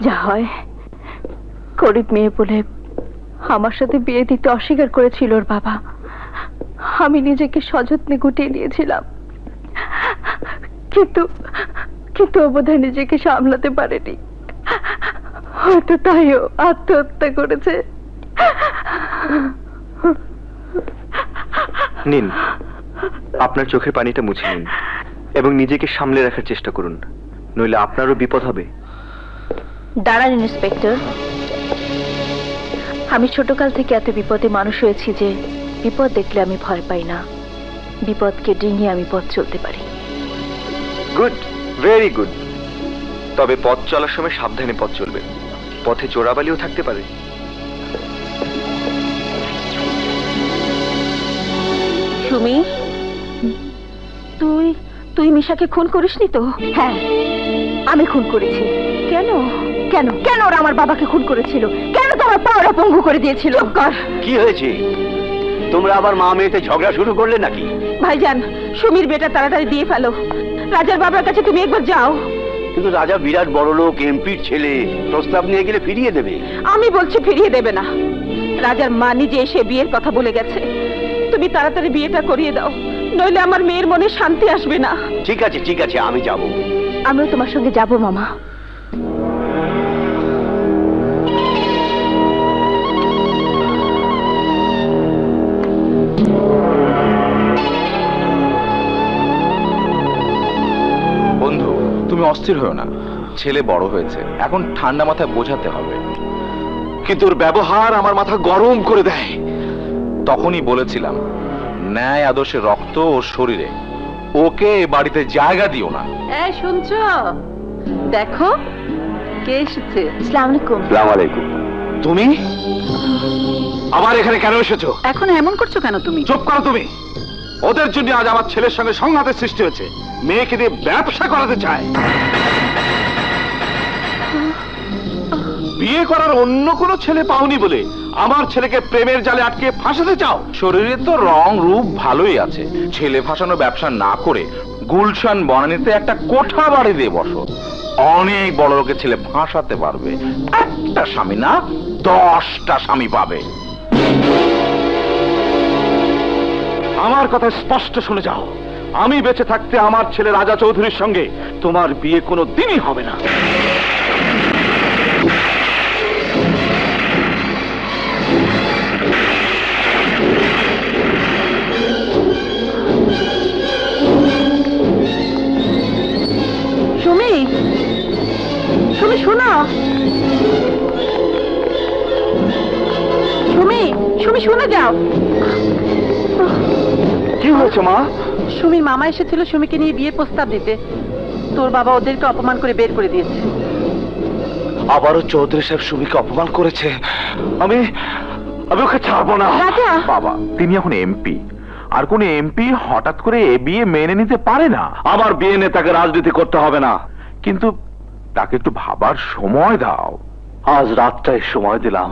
S2: যা হয়। গরিব মেয়ে বলে আমার সাথে বিয়ে দিতে অস্বীকার করেছিল ওর বাবা। আমি নিজেকে সযত্নে গুটিয়ে নিয়েছিলাম, কিন্তু কিন্তু ও বোধহয় নিজেকে সামলাতে পারেনি। হয়তো তাইও আত্মহত্যা করেছে।
S7: নিন আপনার চোখের পানিটা মুছে নিন এবং নিজেকে সামলে রাখার চেষ্টা করুন, নইলে আপনারও বিপদ হবে।
S2: দাঁড়ান ইন্সপেক্টর, আমি ছোটকাল থেকে এত বিপদে মানুষ হয়েছি যে বিপদ দেখলে আমি ভয় পাই না, বিপদকে ডিঙিয়ে আমি পথ চলতে পারি।
S7: Good, very good. তবে পথ চলার সময় সাবধানে পথ চলবেন, পথে চোরাবালিও থাকতে পারে।
S2: সুমি, তুই তুই মিশাকে খুন করিসনি তো? হ্যাঁ, আমি খুন করেছি। কেন কেন কেন ওরা আমার বাবাকে খুন করেছিল? কেন তোমার পাওয়ার পঙ্গু করে দিয়েছিল? কর।
S3: কি হয়েছে? তোমরা আবার মা মেয়েতে ঝগড়া শুরু করলে নাকি?
S2: ভাইজান, সুমির বেটা তাড়াতাড়ি দিয়ে ফেলো। রাজার বাবার কাছে তুমি একবার যাও।
S3: কিন্তু রাজা বিরাট বড় লোক, এমপির ছেলে, প্রস্তাব নিয়ে গেলে ফিরিয়ে দেবে।
S2: আমি বলছি ফিরিয়ে দেবে না। রাজার মা নিজে এসে বিয়ের কথা বলে গেছে। তুমি তাড়াতাড়ি বিয়েটা করিয়ে দাও, নইলে আমার মেয়ের মনে শান্তি আসবে না।
S3: ঠিক আছে ঠিক আছে, আমি যাব।
S2: আমিও তোমার সঙ্গে যাব মামা।
S4: বন্ধু, তুমি অস্থির হও না, ছেলে বড় হয়েছে, এখন ঠান্ডা মাথায় বোঝাতে হবে। কিন্তু ওর ব্যবহার আমার মাথা গরম করে দেয়। তখনই বলেছিলাম, ন্যায় আদর্শের রক্ত ওর শরীরে, ওকে এ বাড়িতে জায়গা দিও না।
S1: এই শুনছো? দেখো কে এসেছে।
S2: আসসালামু আলাইকুম।
S3: আসসালামু আলাইকুম।
S4: তুমি আবার এখানে কেন এসেছো?
S1: এখন এমন করছো কেন তুমি?
S4: চুপ করো তুমি। ওদের জন্য আজ আমার ছেলের সঙ্গে সংঘাতের সৃষ্টি হয়েছে। মেয়েকে দিয়ে ব্যবসা করাতে চায়। বিয়ে করার অন্য কোনো ছেলে পাওনি বলে আমার ছেলেকে প্রেমের জালে আটকে ফাঁসাতে চাও? শরীরে তো রং রূপ ভালোই আছে, ছেলে ফাঁসানো ব্যবসা না করে গুলশান বনানীতে একটা কোঠা বাড়ি দিয়ে বসো, অনেক বড় লোকের ছেলে ফাঁসাতে পারবে। একটা স্বামী না, 10টা স্বামী পাবে। আমার কথা স্পষ্ট শুনে যাও, আমি বেঁচে থাকতে আমার ছেলে রাজা চৌধুরীর সঙ্গে তোমার বিয়ে কোনো দিনই হবে না।
S2: সুমি, সুমি শোনো। সুমি, সুমি শুনে যাও।
S4: কি হয়েছে মা?
S1: সুমির মামা এসেছিল সুমিকে নিয়ে বিয়ে প্রস্তাব দিতে। তোর বাবা ওদেরকে অপমান করে বের করে দিয়েছে।
S4: আবারও চৌধুরী সাহেব সুমিকে অপমান করেছে। আমি আমি ওকে ছাড়বো না।
S2: রাজা!
S4: বাবা, তিনি এখন এমপি, আর কোন এমপি হঠাৎ করে এ বিয়ে মেনে নিতে পারে না। আমার বিয়ে নিয়ে তাকে রাজনীতি করতে হবে না, কিন্তু তাকে একটু ভাবার সময় দাও।
S3: আজ রাতটাই সময় দিলাম,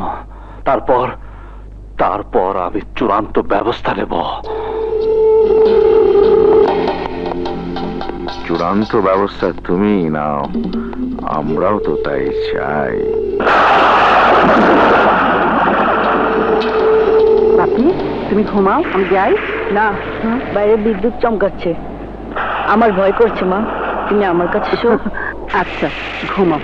S3: তারপর আমি চূড়ান্ত ব্যবস্থা নেব।
S4: চূড়ান্ত ব্যবস্থা তুমি নাও, আমরাও তো তাই চাই।
S1: বাপি, তুমি ঘুমাও, আমি যাই।
S2: না, বাইরে বিদ্যুৎ চমকাচ্ছে, আমার ভয় করছে মা। তুমি আমার কাছে এসো।
S1: আচ্ছা, ঘুমাও।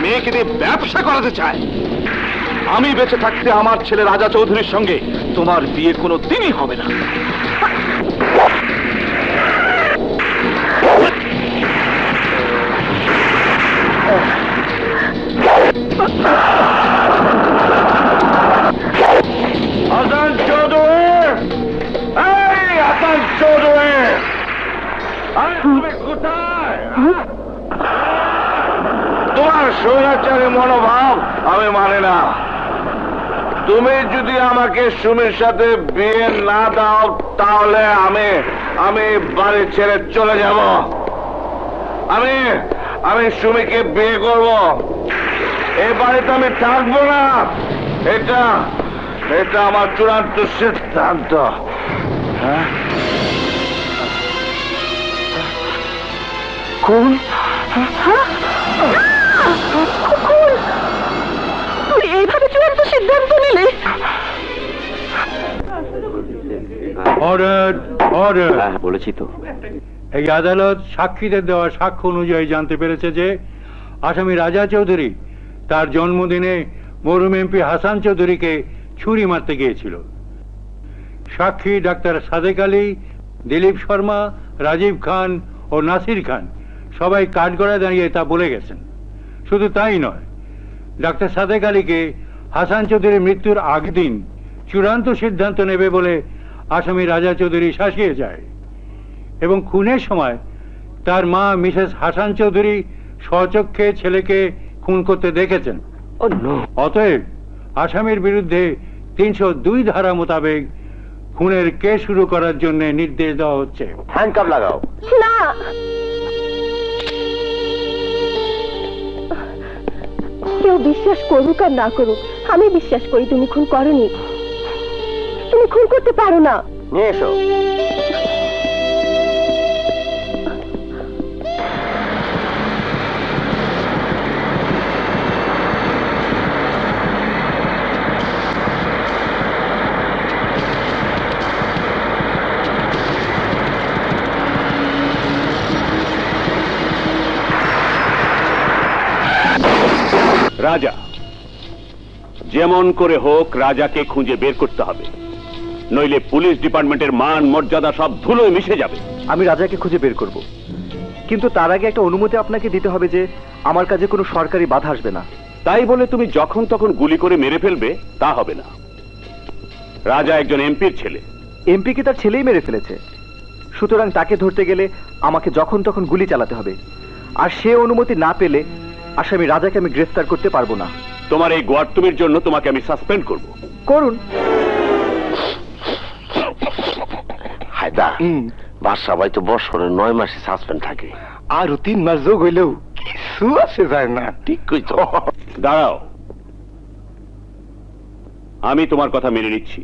S4: মেয়েকে দিয়ে ব্যবসা করাতে চায়। আমি বেঁচে থাকতে আমার ছেলে রাজা চৌধুরীর সঙ্গে তোমার বিয়ে কোনো দিনই হবে না। হাসান চৌধুরী, এই হাসান চৌধুরী, আরে তুমি কোথায়? তোমার স্বৈরাচারী মনোভাব আমি মানে না। তুমি যদি আমাকে সুমির সাথে বিয়ে না দাও, তাহলে আমি বাড়ি ছেড়ে চলে যাব। আমি সুমিকে বিয়ে করব। এ বাড়িতে আমি থাকবো না। এটা এটা আমার চূড়ান্ত সিদ্ধান্ত। হ্যাঁ, কোন
S2: তুই এইভাবে চূড়ান্ত সিদ্ধান্ত নিলে?
S8: Order order.
S3: হ্যাঁ, বলেছি তো।
S8: এই আদালত সাক্ষীদের দেওয়া সাক্ষ্য অনুযায়ী জানতে পেরেছে যে আসামি রাজা চৌধুরী তার জন্মদিনে মরহুম এমপি হাসান চৌধুরীকে ছুরি মারতে গিয়েছিল। সাক্ষী ডাক্তার সাদেক আলী, দিলীপ শর্মা, রাজীব খান ও নাসির খান সবাই কাঠগড়ায় দাঁড়িয়ে তা বলে গেছেন। শুধু তাই নয়, ডাক্তার সাদেক আলীকে হাসান চৌধুরীর মৃত্যুর আগের দিন চূড়ান্ত সিদ্ধান্ত নেবে বলে আসামি রাজা চৌধুরী শাসিয়ে যায় এবং খুনের সময় তার মা মিসেস হাসান চৌধুরী স্বচক্ষে ছেলেকে খুন করতে দেখেছেন। অতএব আসামির বিরুদ্ধে 302 ধারা মোতাবেক খুনের কেস শুরু করার জন্য নির্দেশ দেওয়া হচ্ছে।
S3: হ্যান্ডকাপ লাগাও।
S2: না, কেউ বিশ্বাস করুক আর না করুক, আমি বিশ্বাস করি তুমি খুন করনি। তুমি খুন করতে পারো না।
S3: নিয়ে এসো।
S4: রাজা, যেমন করে হোক রাজাকে খুঁজে বের করতে হবে, নইলে পুলিশ ডিপার্টমেন্টের মান মর্যাদা সব ধুলোয় মিশে যাবে।
S7: আমি রাজাকে খুঁজে বের করব, কিন্তু তার আগে একটা অনুমতি আপনাকে দিতে হবে যে আমার কাজে কোনো সরকারি বাধা আসবে না।
S4: তাই বলে তুমি যখন তখন গুলি করে মেরে ফেলবে তা হবে না। রাজা একজন এমপির ছেলে।
S7: এমপিকে তার ছেলেই মেরে ফেলেছে, সুতরাং তাকে ধরতে গেলে আমাকে যখন তখন গুলি চালাতে হবে, আর সে অনুমতি না পেলে আসামি রাজাকে আমি গ্রেফতার করতে পারবো না।
S4: তোমার এই গোয়ার্তুমির জন্য তোমাকে আমি সাসপেন্ড করব।
S7: করুন।
S3: হায়দা, বাদশা ভাই তো বছরের 9 মাসে সাসপেন্ড থাকে।
S9: আরো 3 মাস যোগ হইলেও কিছু আসে যায় না।
S3: ঠিক কইছো।
S4: দাঁড়াও, আমি তোমার কথা মেনে নিচ্ছি,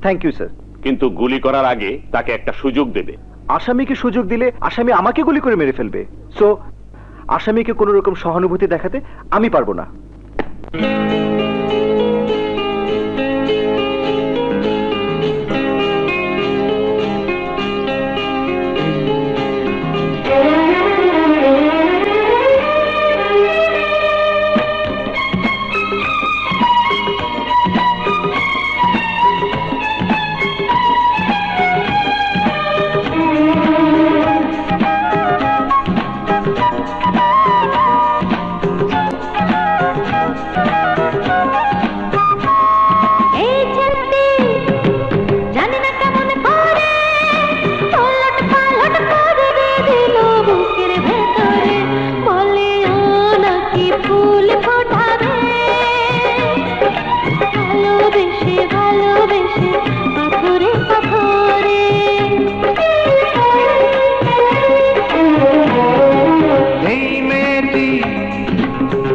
S7: থ্যাংক ইউ স্যার।
S4: কিন্তু গুলি করার আগে তাকে একটা সুযোগ দেবে।
S7: আসামিকে সুযোগ দিলে আসামি আমাকে গুলি করে মেরে ফেলবে, সো আসামিকে কোনো রকম সহানুভূতি দেখাতে আমি পারবো না।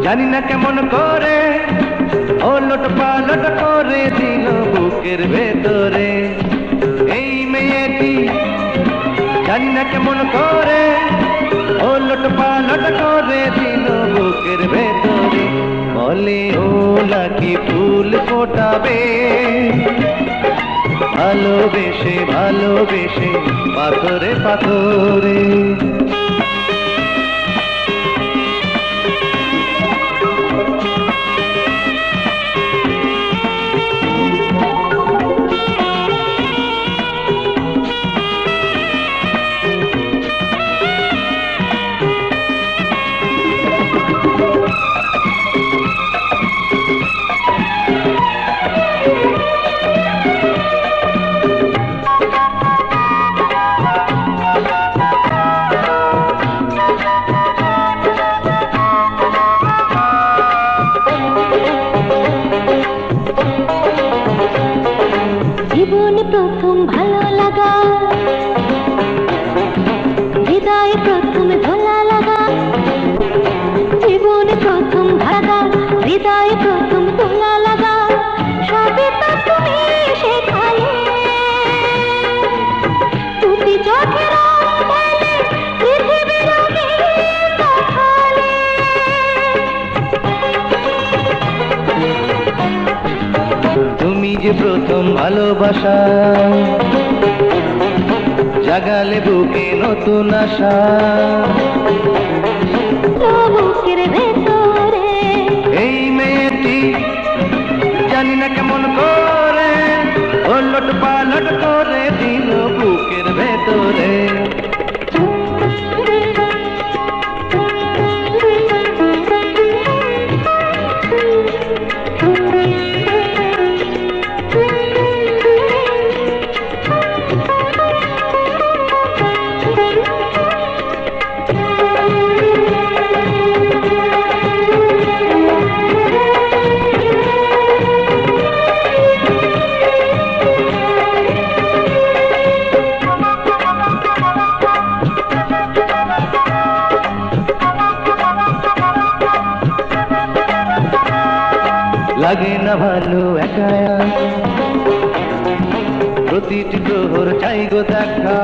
S9: জানি না কেমন করে ওলট পালট করে দিল বুকের ভেতরে। এই মেয়েটি জানি না কেমন করে ওলট পালট করে দিল বুকের ভেতরে। বলে ও নাকি ফুল ফোটাবে, ভালোবেসে ভালোবেসে পাথরে পাথরে।
S2: হৃদয়ে প্রথম তোলা লাগা সবে তো তুমি শেখালে দুটি চোখের আড়ালে পৃথিবীর রঙিন দেখালে
S10: তুমি যে প্রথম ভালোবাসা জাগালে বুকে নতুন আশা
S2: বুকের ভেতরে
S10: এই মেয়েটি জানি না কেমন করে ওলট পালট করে দিল বুকের ভেতরে লাগে না ভালো একা প্রতিটি প্রহর চাই গো দেখা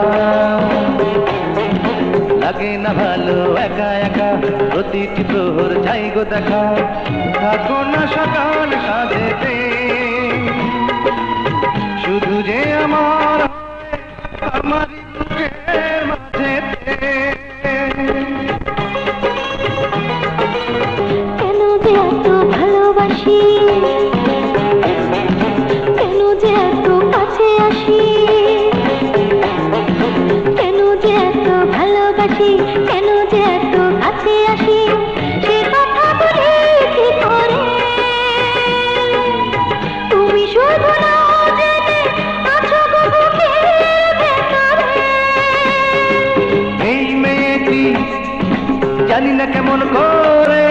S10: লাগে না ভালো একা একা প্রতিটি প্রহর চাই গো দেখা থাকো না সকাল সাজেতে শুধু যে আমার আমারই বুকের মাঝেতে
S2: কেন যে এত ভালোবাসি কেন যে এত কাছে আসি কেন যে এত ভালোবাসি কেন যে এত কাছে আসি সে কথা বলে কি করে তুমি শুধু না জেনে আছো গো বুকের ভেতরে
S10: এই মেয়েটি জানি না কেমন করে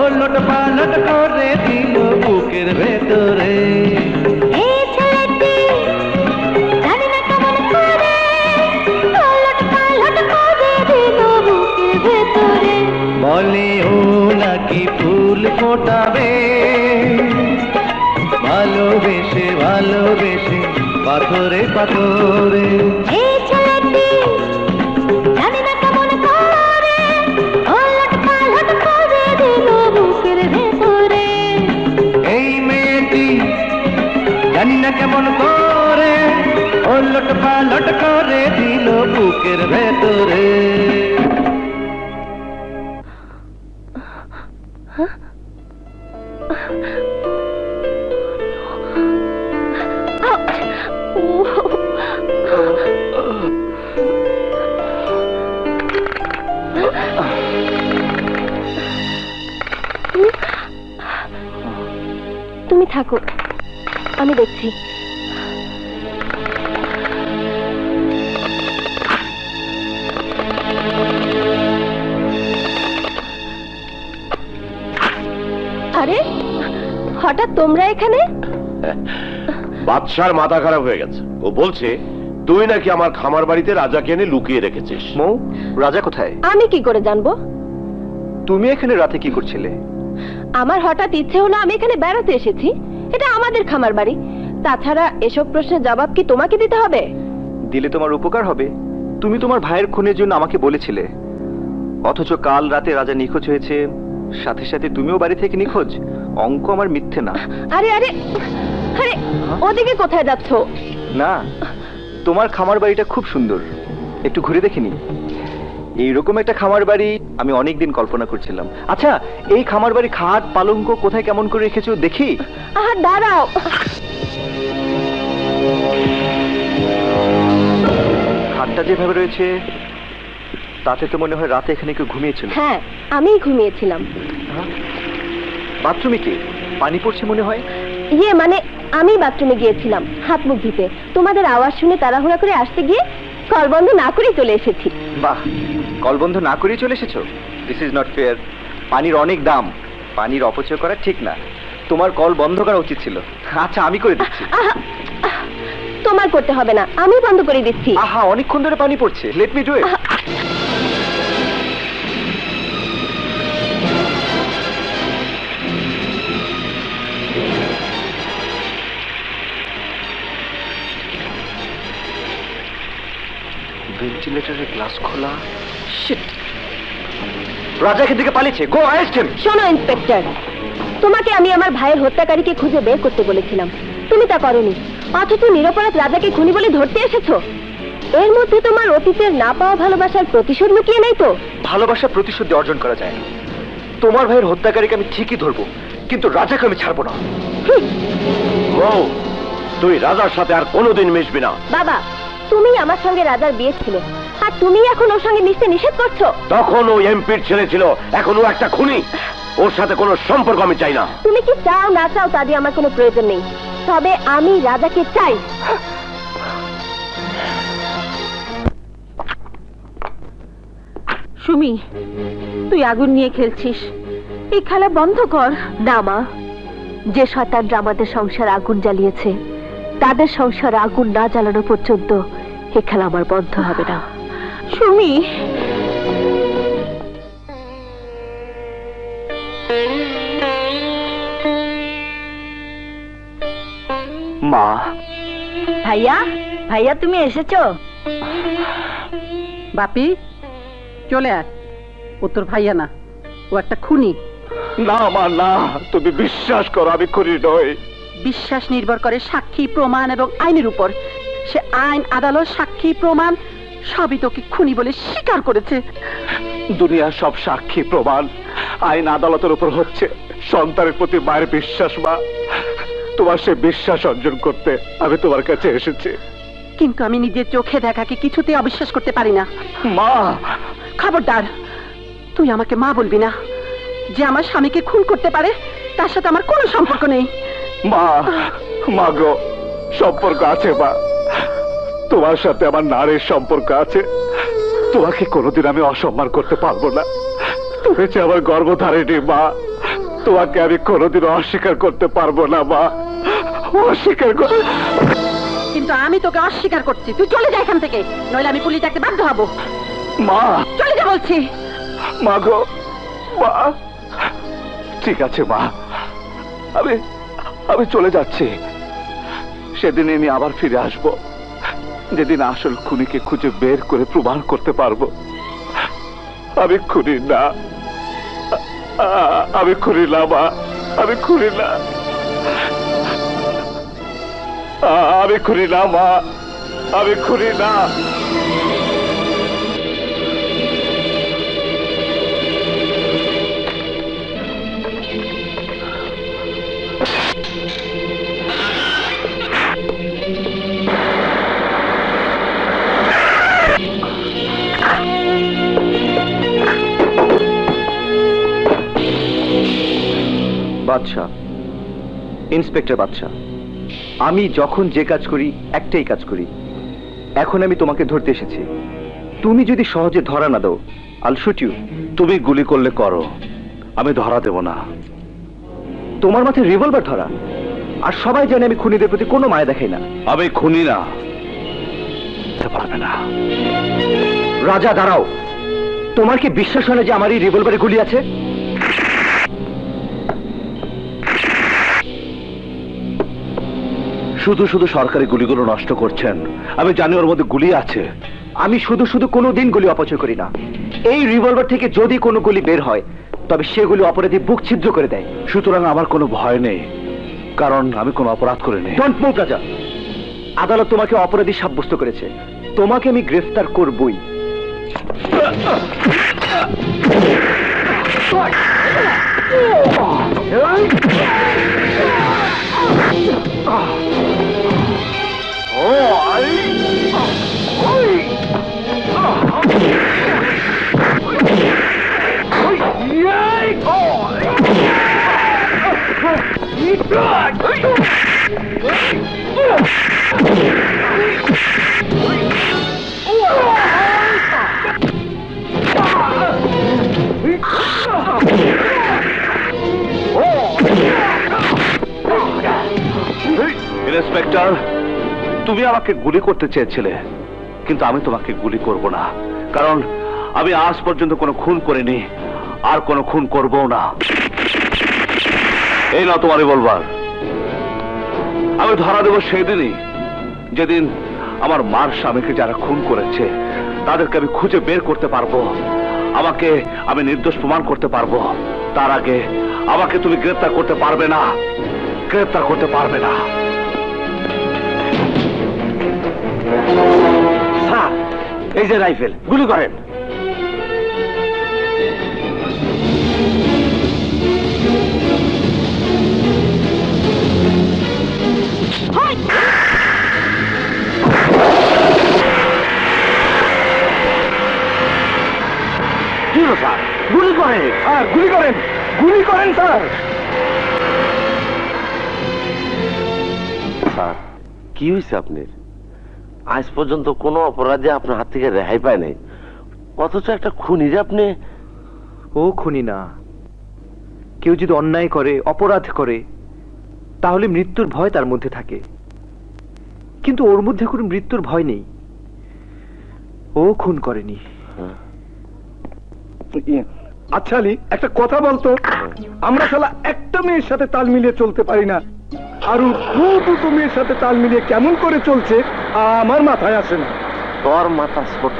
S10: ওলট পালট করে দিল বুকের ভেতরে
S2: এই ছেলেটি জানি না কেমন করে ওলট পালট করে দিল বুকের ভেতরে
S10: বলে ও নাকি ফুল ফোটাবে ভালোবেসে ভালোবেসে পাথরে পাথরে
S2: এই ছেলেটি জানি না কেমন করে ওলট পালট করে দিল বুকের ভেতরে
S10: এই মেয়েটি জানি না কেমন করে ওলট পালট করে দিল বুকের ভেতরে
S2: তুমি থাকো আমি দেখছি আরে হঠাৎ তোমরা এখানে
S5: বাদশার মাথা খারাপ হয়ে গেছে ও বলছে তুই নাকি আমার খামার বাড়িতে রাজাকে এনে লুকিয়ে রেখেছিস
S7: মৌ, রাজা কোথায়?
S2: আমি কি করে জানবো
S7: তুমি এখানে রাতে কি করছিলে?
S2: আমার হঠাৎ ইচ্ছে হলো আমি এখানে বেড়াতে এসেছি এটা আমাদের খামার বাড়ি তাছাড়া এসব প্রশ্নের জবাব কি তোমাকে দিতে হবে
S7: দিলে তোমার উপকার হবে। তুমি তোমার ভাইয়ের খুনের জন্য আমাকে বলেছিলে, অথচ কাল রাতে রাজা নিখোঁজ হয়েছে, সাথে সাথে তুমিও বাড়ি থেকে নিখোঁজ। অঙ্ক আমার মিথ্যে না।
S2: আরে আরে আরে ওদিকে কোথায় যাচ্ছ?
S7: না, তোমার খামার বাড়িটা খুব সুন্দর, একটু ঘুরে দেখিনি। এইরকম একটা খামার বাড়ি আমি অনেকদিন কল্পনা করছিলাম। আচ্ছা, এই খামার বাড়ি খাট পালঙ্ক কোথায় কেমন করে রেখেছো দেখি।
S2: আহা দাঁড়াও,
S7: খাটটা যেভাবে রয়েছে তাতে তো মনে হয় রাতে এখানে কেউ ঘুমিয়েছিল।
S2: হ্যাঁ আমিই ঘুমিয়েছিলাম।
S7: বাথরুমে কি পানি পড়ছে মনে হয়?
S2: ইয়ে মানে আমি বাথরুমে গিয়েছিলাম হাত মুখ ধুতে, তোমাদের আওয়াজ শুনে তাড়াহুড়া করে আসতে গিয়ে কল বন্ধ না করেই চলে এসেছি।
S7: বাহ, কল বন্ধ না করেই চলে এসেছো? This is not fair. পানির অনেক দাম, পানির অপচয় করা ঠিক না। তোমার কল বন্ধ করা উচিত ছিল। আচ্ছা, আমি করে দিচ্ছি।
S2: আহা, আহ, তোমার করতে হবে না, আমি বন্ধ করে দিচ্ছি।
S7: আহা, অনেকক্ষণ ধরে পানি পড়ছে, লেট মি ডু ইট। ভেন্টিলেটরের গ্লাস খোলা। শিট, রাজা এখান থেকে পালিয়েছে। Go arrest him.
S2: শোনো ইন্সপেক্টর, তোমাকে আমি আমার ভাইয়ের হত্যাকারীকে খুঁজে বের করতে বলেছিলাম, তুমি তা করনি। অথচ নিরপরাধ রাজাকে খুনি বলে ধরতে এসেছো। এর মধ্যে তোমার অতীতের না পাওয়া ভালোবাসার প্রতিশোধ লুকিয়ে নেই তো?
S7: ভালোবাসা প্রতিশোধ দিয়ে অর্জন করা যায় না। তোমার ভাইয়ের হত্যাকারীকে আমি ঠিকই ধরবো, কিন্তু রাজাকে আমি ছাড়বো না।
S3: বউ, তুই রাজার সাথে আর কোনোদিন মিশবি না।
S2: বাবা, তুমি আমার সঙ্গে রাজার বিয়ে ছিল, আর তুমি এখন ওর সঙ্গে মিশতে নিষেধ করছো।
S3: তখন ও এমপির ছেলে ছিল, এখন ও একটা খুনি। ওর সাথে কোনো সম্পর্ক আমি চাই না।
S2: তুমি কি চাও না চাও তা দিয়ে আমার কোনো প্রয়োজন নেই, তবে আমি রাজাকে চাই। সুমি, তুই আগুন নিয়ে খেলছিস, এই খেলা বন্ধ কর। না মা, যে শয়তানরা আমাদের সংসার আগুন জ্বালিয়েছে, তাদের সংসার আগুন না জ্বালানো পর্যন্ত এই খেলা আমার বন্ধ হবে না। সুমি,
S7: মা।
S2: ভাইয়া, ভাইয়া তুমি এসেছো?
S1: বাপি, চলে আয়। ও তোর ভাইয়া না, ও একটা খুনি।
S3: না মা, না, তুমি বিশ্বাস করো আমি খুনি নই।
S1: বিশ্বাস নির্ভর করে সাক্ষী, প্রমাণ এবং আইনের উপর। সে আইন, আদালত, সাক্ষী, প্রমাণ সবই তোকে খুনি বলে স্বীকার করেছে।
S3: দুনিয়ার সব সাক্ষী, প্রমাণ, আইন আদালতের উপর হচ্ছে সন্তানের প্রতি মায়ের বিশ্বাস। মা, তোমার সে বিশ্বাস অর্জন করতে আমি তোমার কাছে এসেছি।
S1: কিন্তু আমি নিজের চোখে দেখাকে কিছুতেই অবিশ্বাস করতে পারি না।
S3: মা,
S1: খবরদার, তুই আমাকে মা বলবি না। যে আমার স্বামীকে খুন করতে পারে তার সাথে আমার কোনো সম্পর্ক নেই।
S3: মা, মা গো, সম্পর্ক আছে মা। তোমার সাথে আমার নারীর সম্পর্ক আছে। তোমাকে কোনোদিন আমি অসম্মান করতে পারবো না। তুমি যে আমার গর্ভধারিণী মা, তোমাকে আমি কোনোদিন অস্বীকার করতে পারবো না মা, অস্বীকার কর।
S1: কিন্তু আমি তোকে অস্বীকার করছি। তুই চলে যা এখান থেকে, নইলে আমি পুলিশ ডাকতে বাধ্য হব।
S3: মা,
S1: চলে যা বলছি।
S3: মা গো, মা, ঠিক আছে মা, আমি চলে যাচ্ছি। সেদিন আমি আবার ফিরে আসব, যেদিন আসল খুনিকে খুঁজে বের করে প্রমাণ করতে পারবো আমি খুনি না। আমি খুনি না মা, আমি খুনি না। আমি খুনি না মা, আমি খুনি না।
S7: বাদশাহ, ইন্সপেক্টর বাদশাহ, আমি যখন যে কাজ করি একটাই কাজ করি। এখন আমি তোমাকে ধরতে এসেছি। তুমি যদি সহজে ধরা না দাও, আল শুট ইউ।
S3: তুমি গুলি করলে করো, আমি ধরা দেব না।
S7: তোমার মাথায় রিভলভার ধরা, আর সবাই জানে আমি খুনিদের প্রতি কোনো মায়া দেখাই না।
S3: আমি খুনি না, পারবে না।
S7: রাজা দাঁড়াও, তোমার কি বিশ্বাস হয় না যে আমার এই রিভলভারে গুলি আছে?
S3: শুধু শুধু সরকারি গুলিগুলো নষ্ট করছেন। আমি জানি ওর মধ্যে গুলি আছে।
S7: আমি শুধু শুধু কোনোদিন গুলি অপচয় করি না। এই রিভলভার থেকে যদি কোনো গুলি বের হয়, তবে সেগুলি অপরাধী বুক ছিদ্র করে দেয়।
S3: সুতরাং আমার কোনো ভয় নেই, কারণ আমি কোনো অপরাধ করিনি।
S7: ডোন্ট মুভ রাজা। আদালত তোমাকে অপরাধী সাব্যস্ত করেছে, তোমাকে আমি গ্রেফতার করবই।
S3: ইন্সপেক্টর, তুমি আমাকে গুলি করতে চেয়েছিলে, কিন্তু আমি তোমাকে গুলি করব না, কারণ আমি আজ পর্যন্ত কোনো খুন করিনি, আর কোনো খুন করবো না। এই না তোমার রিভলভার। আমি ধরা দেব সেদিনই, যেদিন আমার মার স্বামীকে যারা খুন করেছে তাদেরকে আমি খুঁজে বের করতে পারবো, আমাকে আমি নির্দোষ প্রমাণ করতে পারবো। তার আগে আমাকে তুমি গ্রেফতার করতে পারবে না, গ্রেফতার করতে পারবে না। স্যার, এই যে রাইফেল, গুলি করেন। কি হলো স্যার? গুলি করেন স্যার, গুলি করেন, গুলি করেন স্যার।
S4: স্যার, কি হয়েছে আপনার? আজ পর্যন্ত কোনো অপরাধে আপনার হাত থেকে রেহাই পায় নাই, অথচ একটা খুনি যে আপনি।
S7: ও খুনি না। কেউ যদি অন্যায় করে, অপরাধ করে, তাহলে মৃত্যুর ভয় তার মধ্যে থাকে, কিন্তু ওর মধ্যে কোনো মৃত্যুর ভয় নেই। ও খুন করেনি।
S9: আচ্ছা আলী, একটা কথা বলতো, আমরা শালা একটা মেয়ের সাথে তাল মিলিয়ে চলতে পারি না, আর দুটো মেয়ের সাথে তাল মিলিয়ে কেমন করে চলছে আমার মাথায় আসে না।
S4: তোর মাথা ছোট,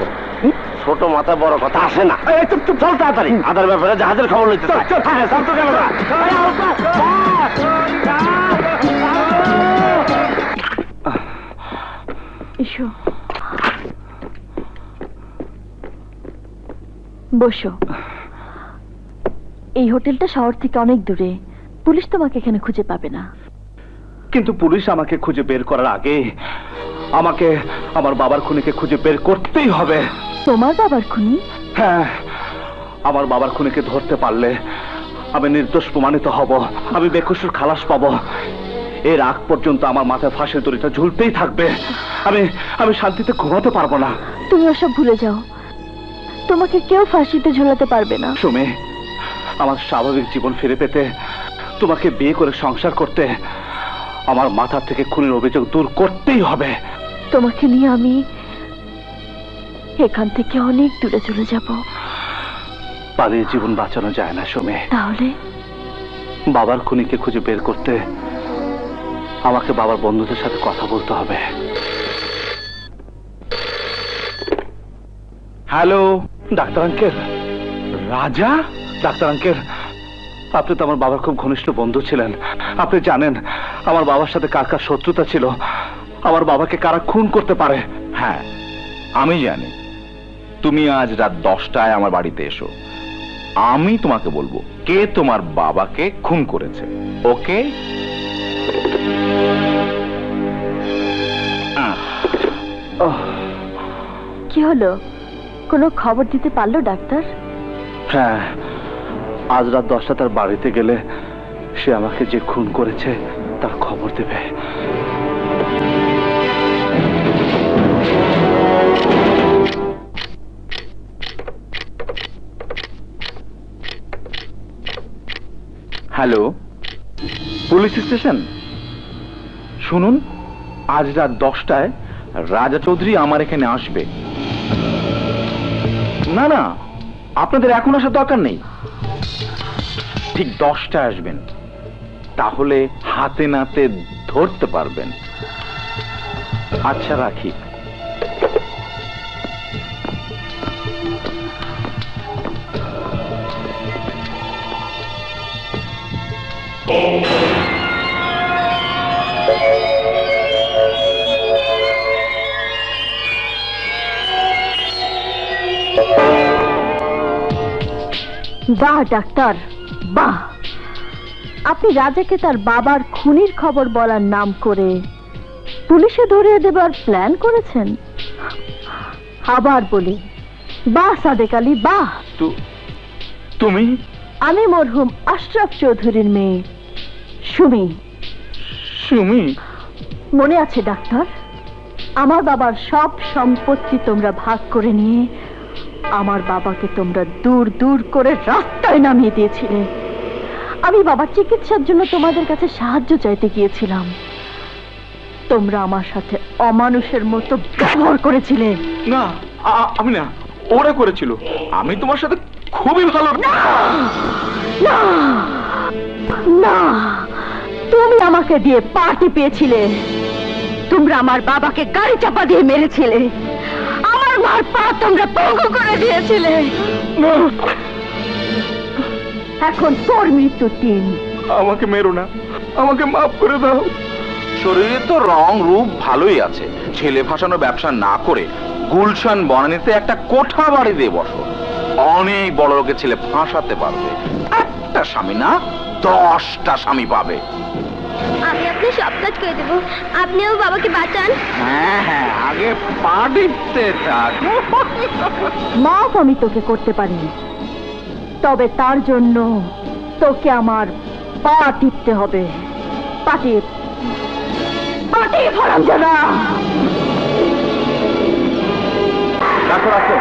S4: ছোট মাথা বড় কথা আসে না।
S9: এই চুপ চুপ,
S4: চল তাড়াতাড়ি, আদার ব্যাপারে জাহাজের খবর লইতে চাই।
S9: চল, চল।
S4: হ্যাঁ, চল তো ক্যামেরা।
S2: এসো, বসো। এই হোটেলটা শহর থেকে অনেক দূরে, পুলিশ তোমাকে এখানে খুঁজে পাবে না।
S3: কিন্তু পুলিশ আমাকে খুঁজে বের করার আগে আমাকে আমার বাবার খুনিকে খুঁজে বের করতেই হবে।
S2: তোমার বাবার খুনি?
S3: হ্যাঁ, আমার বাবার খুনিকে ধরতে পারলে আমি নির্দোষ প্রমাণিত হব, আমি বেকসুর খালাস পাবো। এর আগ পর্যন্ত আমার মাথায় ফাঁসের দড়িটা ঝুলতেই থাকবে, আমি আমি শান্তিতে ঘুমাতে পারবো না।
S2: তুমি ওসব ভুলে যাও, তোমাকে কেউ ফাঁসিতে ঝোলাতে পারবে না।
S3: সুমি, আমার স্বাভাবিক জীবন ফিরে পেতে, তোমাকে বিয়ে করে সংসার করতে, আমার মাথা থেকে খুনের অভিযোগ দূর করতেই হবে।
S2: তোমাকে নিয়ে আমি এখান থেকে অনেক দূরে চলে যাব।
S3: পালিয়ে জীবন বাঁচানো যায় না সুমি।
S2: তাহলে
S3: বাবার খুনিকে খুঁজে বের করতে আমাকে বাবার বন্ধুদের সাথে কথা বলতে হবে। Hello, doctor uncle. রাজা? ডাক্তার আঙ্কেল, আপনি তো আমার বাবার খুব ঘনিষ্ঠ বন্ধু ছিলেন, আপনি জানেন আমার বাবার সাথে কার কার শত্রুতা ছিল, আমার বাবাকে কারা খুন করতে পারে।
S11: হ্যাঁ, আমি জানি। তুমি আজ রাত 10টায় আমার বাড়িতে এসো, আমি তোমাকে বলবো কে তোমার বাবাকে খুন করেছে। ওকে?
S2: কি হলো, কোনো খবর দিতে পারলো ডাক্তার?
S3: হ্যাঁ, আজ রাত 10টা তার বাড়িতে গেলে সে আমাকে যে খুন করেছে তার খবর দেবে।
S11: Hello, police station. শুনুন, আজ রাত 10টায় রাজা চৌধুরী আমার এখানে আসবে। না না, আপনাদের এখন আসার দরকার নেই, ঠিক 10টায় আসবেন, তাহলে হাতে নাতে ধরতে পারবেন। আচ্ছা, রাখি।
S2: বাহ ডাক্তার, বাহ! আপনি রাজাকে তার বাবার খুনির খবর বলার নাম করে পুলিশে ধরিয়ে দেবার প্ল্যান করেছেন। আবার বলি, বাহ সাদেক আলী, বাহ!
S11: তুমি?
S2: আমি মরহুম আশরাফ চৌধুরীর মেয়ে সুমি।
S11: সুমি?
S2: মনে আছে ডাক্তার? আমার বাবার সব সম্পত্তি তোমরা ভাগ করে নিয়ে আমার বাবাকে তোমরা দূর দূর করে রাস্তায় নামিয়ে দিয়েছিলে। আমি বাবার চিকিৎসার জন্য তোমাদের কাছে সাহায্য চাইতে গিয়েছিলাম, তোমরা আমার সাথে অমানুষের মতো ব্যবহার করেছিলে।
S11: না, আমি না, ওরা করেছিল। আমি তোমার সাথে খুবই ভালো।
S2: না না, তুমি আমাকে দিয়ে পার্টি পেয়েছিলে, তোমরা আমার বাবাকে গাড়ি চাপা দিয়ে মেরেছিলে, আমার মার পা তোমরা পঙ্গু করে দিয়েছিলে। এখন তোর মৃত্যুর দিন।
S9: আমাকে মেরো না, আমাকে মাফ করে দাও।
S11: শরীরে তো রং রূপ ভালোই আছে, ছেলে ভাসানো ব্যবসা না করে গুলশান বনানীতে একটা কোঠা বাড়ি দিয়ে বসো, অনেক বড় লোকের ছেলে ফাঁসাতে পারবে। একটা স্বামী না 10টা স্বামী পাবে।
S2: আমি আপনি সব কাজ করে দেবো, আপনিও বাবাকে বাঁচান।
S11: হ্যাঁ হ্যাঁ, আগে পা টিপতে থাক।
S2: মাফ আমি তোকে করতে পারি, তবে তার জন্য তোকে আমার পা টিপতে হবে। পা টিপ, পা টিপ হারামজাদা।
S9: রাখো রাখো,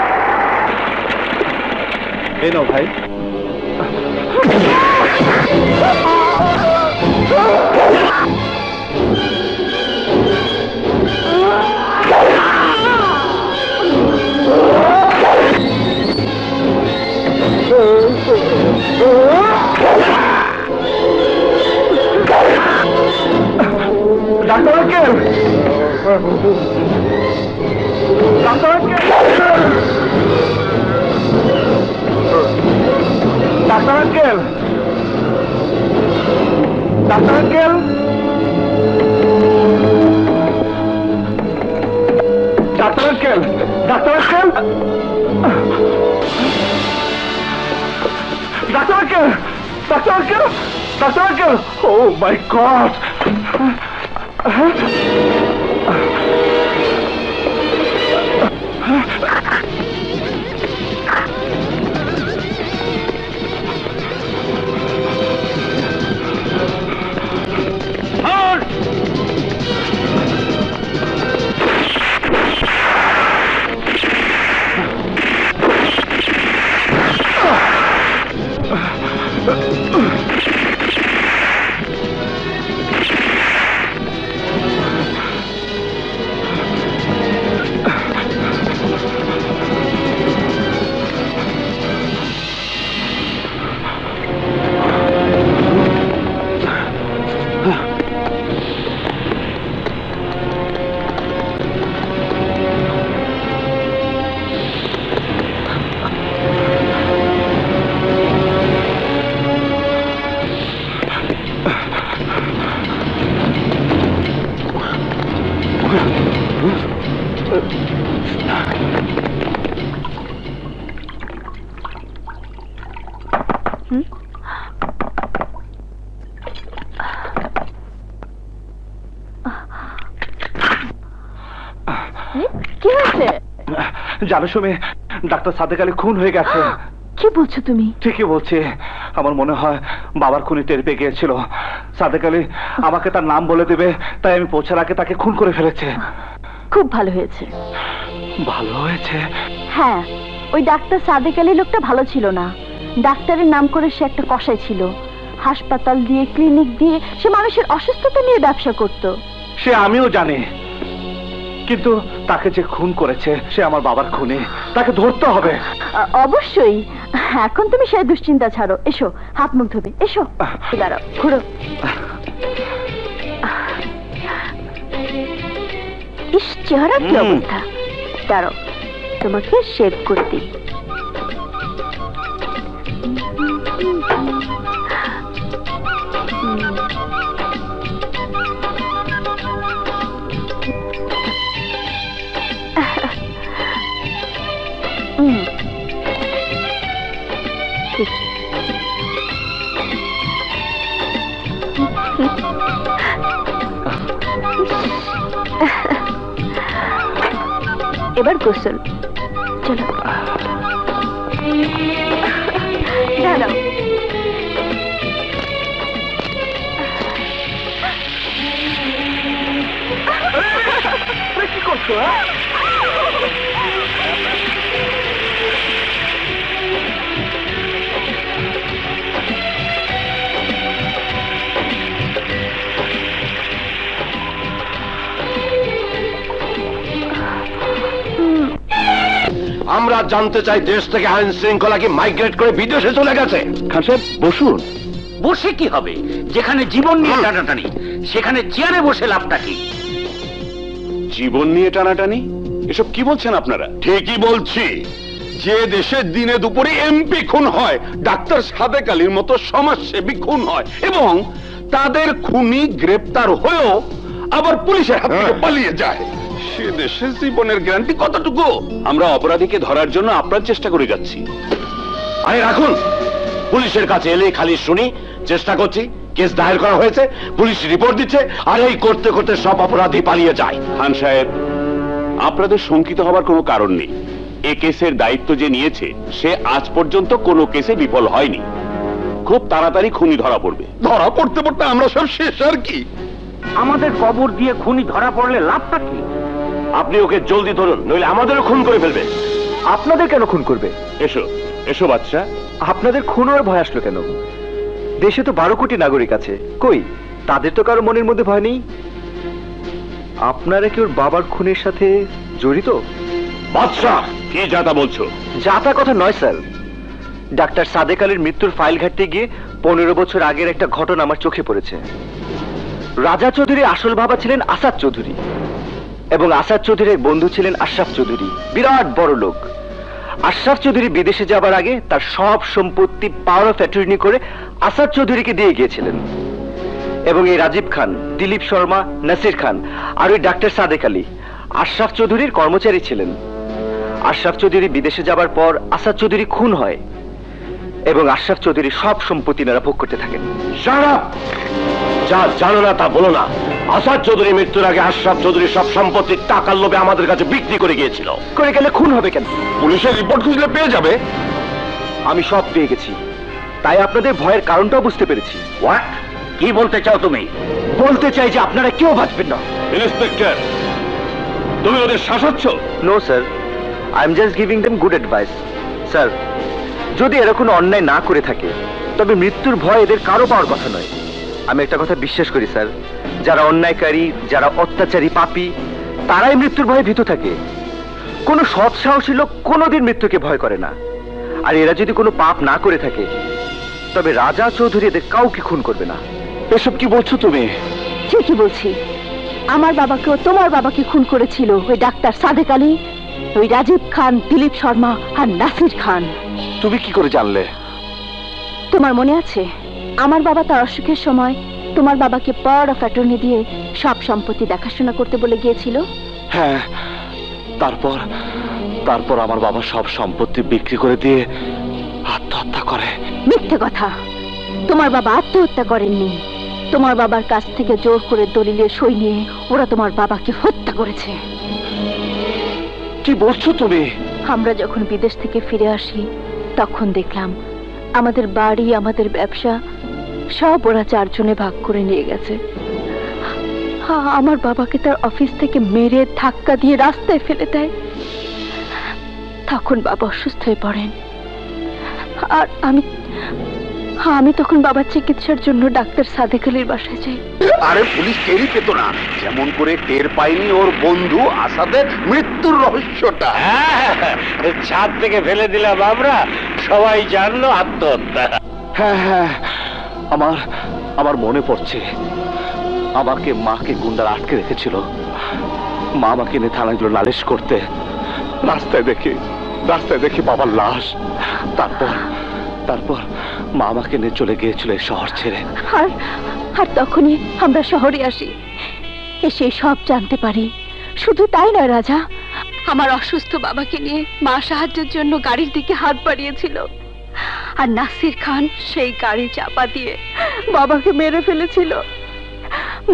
S9: এই নাও ভাই। Doctor uncle, doctor uncle, doctor uncle, doctor uncle, doctor uncle, doctor uncle, doctor uncle, doctor uncle, doctor uncle, oh my god!
S2: কি হয়েছে?
S9: জানো সুমি, ডাক্তার সাদেক আলী খুন হয়ে গেছে।
S2: কি বলছো তুমি?
S9: ঠিকই বলছি, আমার মনে হয় বাবার খুনি টের পেয়ে গিয়েছিল। সাদেক আলী আমাকে তার নাম বলে দেবে, তাই আমি পৌঁছার আগে তাকে খুন করে ফেলেছে।
S2: খুব ভালো হয়েছে।
S9: ভালো হয়েছে?
S2: হ্যাঁ, ওই ডাক্তার সাদেক আলী লোকটা ভালো ছিল না। ডাক্তারের নাম করে সে একটা কসাই ছিল। হাসপাতাল দিয়ে, ক্লিনিক দিয়ে সে মানুষের অসুস্থতা নিয়ে ব্যবসা করত।
S9: সে আমিও জানি, কিন্তু তাকে যে খুন করেছে সে আমার বাবার খুনি, তাকে ধরতে হবে।
S2: অবশ্যই। এখন তুমি সেই দুশ্চিন্তা ছাড়ো, এসো হাত মুখ ধোবে, এসো। দাঁড়াও, ঘুরো। ইস, চেহারা কি অবস্থা। দাঁড়াও, তোমাকে শেভ করে দিই। ঠিক। এবার গোসল। চলো, দাঁড়াও।
S9: কি করছো?
S5: আমরা জানতে চাই, দেশ থেকে আইন শৃঙ্খলা কি মাইগ্রেট করে বিদেশে চলে গেছে?
S3: খান সাহেব বসুন।
S12: বসে কি হবে? যেখানে জীবন নিয়ে টানাটানি, সেখানে চেয়ারে বসে লাভটা কি?
S5: জীবন নিয়ে টানাটানি?
S4: এসব কি বলছেন আপনারা? ঠিকই বলছি। যে দেশে দিনে দুপুরে এমপি খুন হয়, ডাক্তার সাদেক আলীর মতো সমাজসেবী খুন হয়, এবং তাদের খুনি গ্রেপ্তার হয়েও আবার পুলিশের হাত থেকে পালিয়ে যায়, সে দেশের জীবনের গ্যারান্টি কতটুকু? আমরা অপরাধীকে ধরার জন্য আপ্রাণ চেষ্টা করে যাচ্ছি।
S3: আরে রাখুন, পুলিশের কাছে এলেই খালি শুনি চেষ্টা করছি, কেস দায়ের করা হয়েছে, পুলিশ রিপোর্ট দিচ্ছে, আর এই করতে করতে সব অপরাধী পালিয়ে যায়।
S4: খান সাহেব, আপনাদের শঙ্কিত হবার কোনো কারণ নেই। এ কেসের দায়িত্ব যে নিয়েছে সে আজ পর্যন্ত কোনো কেসে বিফল হয়নি। খুব তাড়াতাড়ি খুনি ধরা পড়বে। ধরা পড়তে পড়তে আমরা সব শেষ আর কি।
S12: আমাদের কবর দিয়ে খুনি ধরা পড়লে লাভটা কি?
S3: আপনি ওকে জলদি ধরুন, নইলে আমাদেরও খুন করে ফেলবে।
S7: আপনাদের কেন খুন করবে?
S4: এসো এসো বাচ্চা।
S7: আপনাদের খুন হওয়ার ভয় আসলো কেন? দেশে তো 12 কোটি নাগরিক আছে, কই তাদের তো কারো মনের মধ্যে ভয় নেই? আপনারা কি ওর বাবার খুনের সাথে জড়িত?
S4: বাদশাহ, কি যাতা বলছো?
S7: যাতা কথা নয় স্যার, ডাক্তার সাদেক আলীর মৃত্যুর ফাইল ঘাটতে গিয়ে 15 বছর আগের একটা ঘটনা আমার চোখে পড়েছে। রাজা চৌধুরীর আসল বাবা ছিলেন আসাদ চৌধুরী, এবং আসাদ চৌধুরীর এক বন্ধু ছিলেন আশরাফ চৌধুরী, বিরাট বড় লোক। আশরাফ চৌধুরী বিদেশে যাবার আগে তার সব সম্পত্তি পাওয়ার অফ অ্যাটর্নি করে আসাদ চৌধুরীকে দিয়ে গিয়েছিলেন, এবং এই রাজীব খান, দিলীপ শর্মা, নাসির খান আর ওই ডাক্তার সাদেক আলী আশরাফ চৌধুরীর কর্মচারী ছিলেন। আশরাফ চৌধুরী বিদেশে যাবার পর আসাদ চৌধুরী খুন হয়, এবং আশরাফ চৌধুরী সব সম্পত্তি নারা ভোগ করতে থাকেন।
S3: যা জানো না তা বলো না। আসাদ চৌধুরী মৃত্যুর আগে আশরাফ চৌধুরী সব সম্পত্তির টাকার লোভে আমাদের কাছে বিক্রি করে গিয়েছিল।
S7: করে গেলে খুন হবে কেন?
S4: পুলিশের রিপোর্ট খুঁজলে পেয়ে যাবে।
S7: আমি সব পেয়ে গেছি, তাই আপনাদের ভয়ের কারণটাও বুঝতে পেরেছি।
S12: হোয়াট? কি বলতে চাও তুমি?
S7: বলতে চাই যে আপনারা কেউ বাঁচবেন না।
S4: ইন্সপেক্টর, তুমি ওদের শাসাচ্ছ?
S7: No sir, I am just giving them good advice. Sir, যদি এরা কোনো অন্যায় না করে থাকে তবে মৃত্যুর ভয় এদের কারো পাওয়ার কথা নয়। আমি একটা কথা বিশ্বাস করি স্যার, যারা অন্যায়কারী, যারা অত্যাচারী, পাপী, তারাই মৃত্যুর ভয়ে ভীত থাকে। কোনো সৎ সাহসী লোক কোনোদিন মৃত্যুকে ভয় করে না। আর এরা যদি কোনো পাপ না করে থাকে তবে রাজা চৌধুরী এদের কাউকে খুন করবে না।
S3: এসব কি বলছো তুমি?
S2: ঠিকই বলছি, আমার বাবাকেও তোমার বাবাকে খুন করেছিল ওই ডাক্তার সাদেক আলী, ওই রাজীব খান, দিলীপ শর্মা আর নাসির খান।
S3: তুমি কি করে জানলে?
S2: তোমার মনে আছে আমার বাবা তার অসুখের সময় তোমার বাবাকে পাওয়ার অফ অ্যাটর্নি দিয়ে সব সম্পত্তি দেখাশোনা করতে বলে গিয়েছিল?
S3: হ্যাঁ, তারপর আমার বাবা সব সম্পত্তি বিক্রি করে দিয়ে আত্মহত্যা করে।
S2: মিথ্যে কথা, তোমার বাবা আত্মহত্যা করেননি। তোমার বাবার কাছ থেকে জোর করে দলিলের সই নিয়ে ওরা তোমার বাবাকে হত্যা করেছে।
S3: কি বলছো তুমি?
S2: আমরা যখন বিদেশ থেকে ফিরে আসি তখন দেখলাম আমাদের বাড়ি, আমাদের ব্যবসা সব ওরা 4 জনে ভাগ করে নিয়ে গেছে। আমার বাবাকে তার অফিস থেকে মেরে ধাক্কা দিয়ে রাস্তায় ফেলে দেয়। তখন বাবা অসুস্থ হয়ে পড়েন, আর আমি তখন বাবার চিকিৎসার জন্য ডাক্তার সাদেক আলীর বাসায় যাই।
S4: আরে পুলিশ টেরই পেত না, যেমন করে টের পায়নি ওর বন্ধু আসাদের মৃত্যুর রহস্যটা।
S12: ছাদ থেকে ফেলে দিলাম আমরা, সবাই জানলো আত্মহত্যা।
S3: হ্যাঁ, আমার মনে পড়ছে, আমাকে মাকে গুন্ডারা আটকে রেখেছিল। মা আমাকে নিয়ে থানায় গেল নালিশ করতে। রাস্তায় দেখি বাবার লাশ। তারপর মা আমাকে নিয়ে চলে গিয়েছিল এই শহর ছেড়ে।
S2: আর তখনই আমরা শহরে আসি, এসে সব জানতে পারি। শুধু তাই নয় রাজা, আমার অসুস্থ বাবাকে নিয়ে মা সাহায্যের জন্য গাড়ির দিকে হাত বাড়িয়েছিল, আর নাসির খান সেই গাড়ি চাপা দিয়ে বাবাকে মেরে ফেলেছিল।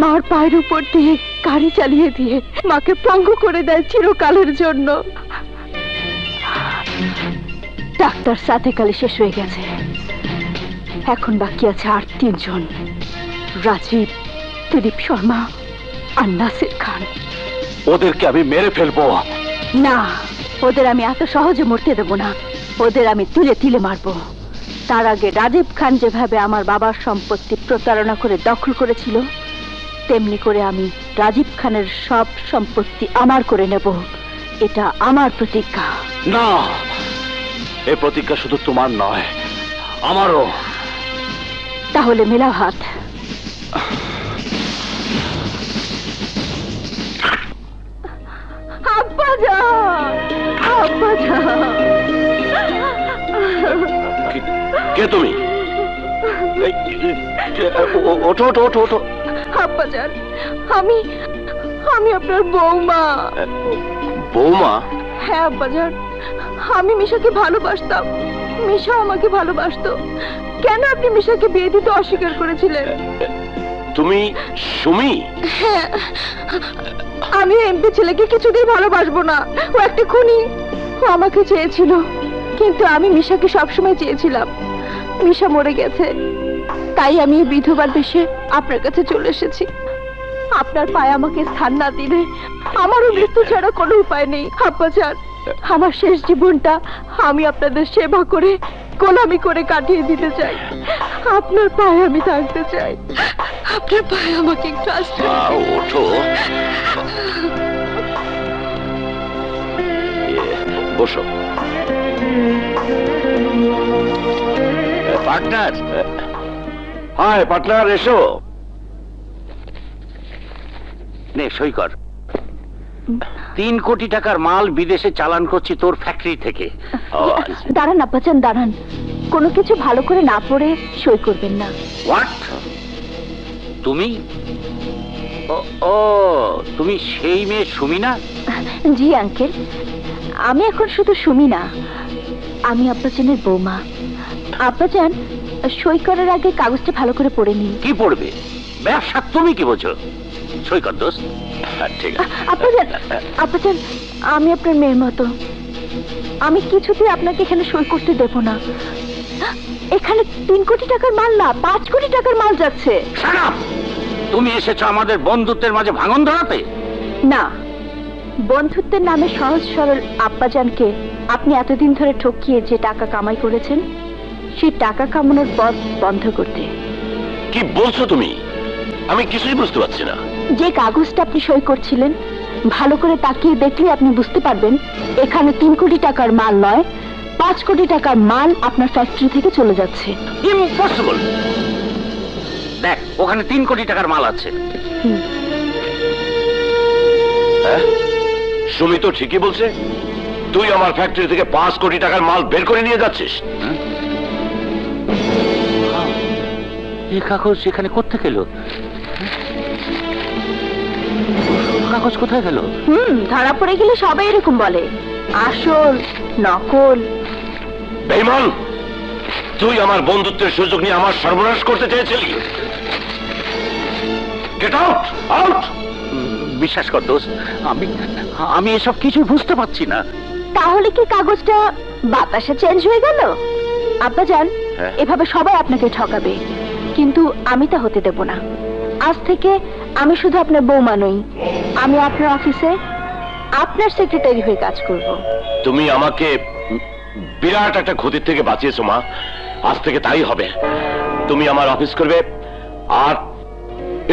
S2: মার পায়ের উপর দিয়ে গাড়ি চালিয়ে দিয়ে মাকে পঙ্গু করে দেয় চিরকালের জন্য। ডাক্তার সাদেক আলী শেষ হয়ে গেছে, এখন বাকি আছে আর 3 জন, রাজীব, দিলীপ শর্মা আর নাসির খান।
S3: ওদেরকে আমি মেরে ফেলবো?
S2: না, ওদের আমি এত সহজে মরতে দেবো না। ওদের আমি তিলে তিলে মারবো। তার আগে রাজীব খান যেভাবে আমার বাবার সম্পত্তি প্রতারণা করে দখল করেছিল, তেমনি করে আমি রাজীব খানের সব সম্পত্তি আমার করে নেব। এটা আমার প্রতিজ্ঞা।
S3: না, এই প্রতিজ্ঞা শুধু তোমার নয়, আমারও।
S2: তাহলে মেলাও হাত। আব্বাজান! আব্বাজান,
S5: কে তুমি?
S3: ওঠো ওঠো ওঠো ওঠো।
S2: আব্বাজান, আমি আমি আপনার বৌমা।
S5: বৌমা?
S2: হ্যাঁ আব্বাজান, আমি মিশাকে ভালোবাসতাম, মিশা আমাকে ভালোবাসতো। কেন আপনি মিশাকে বিয়ে দিতে অস্বীকার করেছিলেন?
S5: তুমি সুমি?
S2: হ্যাঁ, আমি এমপি ছেলেকে কিছুতেই ভালোবাসবো না। ও একটা খুনি। ও আমাকে চেয়েছিল, কিন্তু আমি মিশাকে সবসময় চেয়েছিলাম। মিশা মরে গেছে, তাই আমি এই বিধবার বেশে আপনার কাছে চলে এসেছি। আপনার পায়ে আমাকে স্থান না দিলে আমারও মৃত্যু ছাড়া কোনো উপায় নেই। আব্বাজান, আমার শেষ জীবনটা আমি আপনাদের সেবা করে গোলামি করে কাটিয়ে দিতে চাই। আপনার পায়ে আমি থাকতে চাই। আপনার পায়ে আমাকে একটু আশ্রয় দিন।
S5: ওঠো, বসো।
S3: পার্টনার, হাই পার্টনার, এসো। নে সই কর। 3 কোটি টাকার মাল বিদেশে চালান করছি তোর ফ্যাক্টরি থেকে।
S2: দাঁড়ান আব্বাজান, দাঁড়ান। কোনো কিছু ভালো করে না পড়ে সই করবেন না।
S3: হোয়াট? তুমি? ও তুমি সেই মেয়ে সুমি না?
S2: জি আঙ্কেল, আমি এখন শুধু সুমি না, আমি আব্বাজানের বৌমা। আব্বাজান, সই করার আগে কাগজটা ভালো করে পড়ে নিন।
S3: কি পড়বে? ব্যবসা তুমি কি বোঝো? সই কর দোস্ত। ঠিক আছে।
S2: আব্বাজান, আব্বাজান, আমি আপনার মেয়ের মতো। আমি কিছুতেই আপনাকে এখানে সই করতে দেব না। এখানে 3 কোটি টাকার মাল না, 5 কোটি টাকার মাল যাচ্ছে।
S3: Shut up! তুমি এসেছো আমাদের বন্ধুত্বের মাঝে ভাঙন ধরাতে?
S2: না, বন্ধুত্বের নামে সহজ সরল আব্বাজানকে আপনি এতদিন ধরে ঠকিয়ে যে টাকা কামাই করেছেন, সেই টাকা কামানোর পথ বন্ধ করতে।
S5: কি বলছো তুমি? আমি কিছুই বুঝতে পারছি না।
S2: যে কাগজটা আপনি সই করছিলেন, ভালো করে তাকিয়ে দেখলে আপনি বুঝতে পারবেন এখানে 3 কোটি টাকার মাল নয়, 5 কোটি টাকার মাল আপনার ফ্যাক্টরি থেকে চলে যাচ্ছে।
S3: ইম্পসিবল। দেখ, ওখানে 3 কোটি টাকার মাল আছে।
S5: সুমি তো ঠিকই বলছে। তুই আমার ফ্যাক্টরি থেকে 5 কোটি টাকার মাল বের করে নিয়ে যাচ্ছিস।
S3: এই কাগজ এখানে কোত্থেকে এলো? কাগজ কোথায় গেল?
S2: ধরা পড়ে গেলে সবাই এরকম বলে, আসল নকল।
S5: বেঈমান, তুই আমার বন্ধুত্বের সুযোগ নিয়ে আমার সর্বনাশ করতে চেয়েছিলি। Get out, out.
S3: বিশ্বাস কর দোস্ত, আমি এসব কিছু বুঝতে পারছি না।
S2: তাহলে কি কাগজটা বাতাসে চেঞ্জ হয়ে গেল? আব্বাজান,
S5: হ্যাঁ।
S2: এভাবে সবাই আপনাকে ঠকাবে, কিন্তু আমি তা হতে দেব না। আজ থেকে আমি শুধু আপনার বৌমা নই, আমি আপনার অফিসে আপনার সেক্রেটারি হয়ে কাজ করব।
S5: তুমি আমাকে বিরাট একটা ক্ষতির থেকে বাঁচিয়েছো মা। আজ থেকে তাই হবে। তুমি আমার অফিস করবে, আর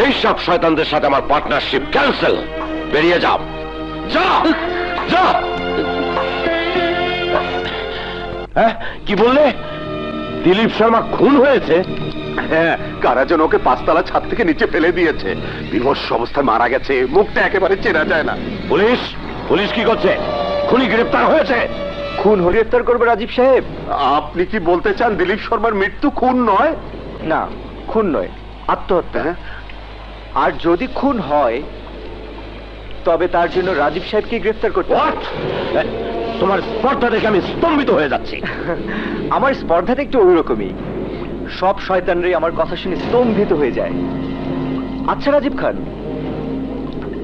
S5: এই সব শয়তানদের সাথে আমার পার্টনারশিপ ক্যান্সেল। বেরিয়ে যাও, যা যা। হ্যাঁ, কি বললে? দিলীপ শর্মা খুন হয়েছে?
S11: হ্যাঁ, কারা যেন ওকে 5 তলা ছাদ থেকে নিচে ফেলে দিয়েছে। বিভৎস অবস্থায় মারা গেছে, মুখটা একেবারে চেনা যায় না।
S5: পুলিশ পুলিশ কি করছে? খুনি গ্রেফতার হয়েছে।
S7: খুন গ্রেফতার করবে রাজীব সাহেব?
S11: আপনি কি বলতে চান দিলীপ শর্মার মৃত্যু খুন নয়?
S7: না, খুন নয়, আত্মহত্যা। আর যদি খুন হয় তবে তার জন্য রাজীব সাহেবকে গ্রেফতার করতে হবে।
S5: What? তোমার স্পর্ধা দেখে আমি স্তম্ভিত হয়ে যাচ্ছি।
S7: আমার স্পর্ধাটা একটু ওইরকমই। সব শয়তানরাই আমার কথা শুনে স্তম্ভিত হয়ে যায়। আচ্ছা রাজীব খান,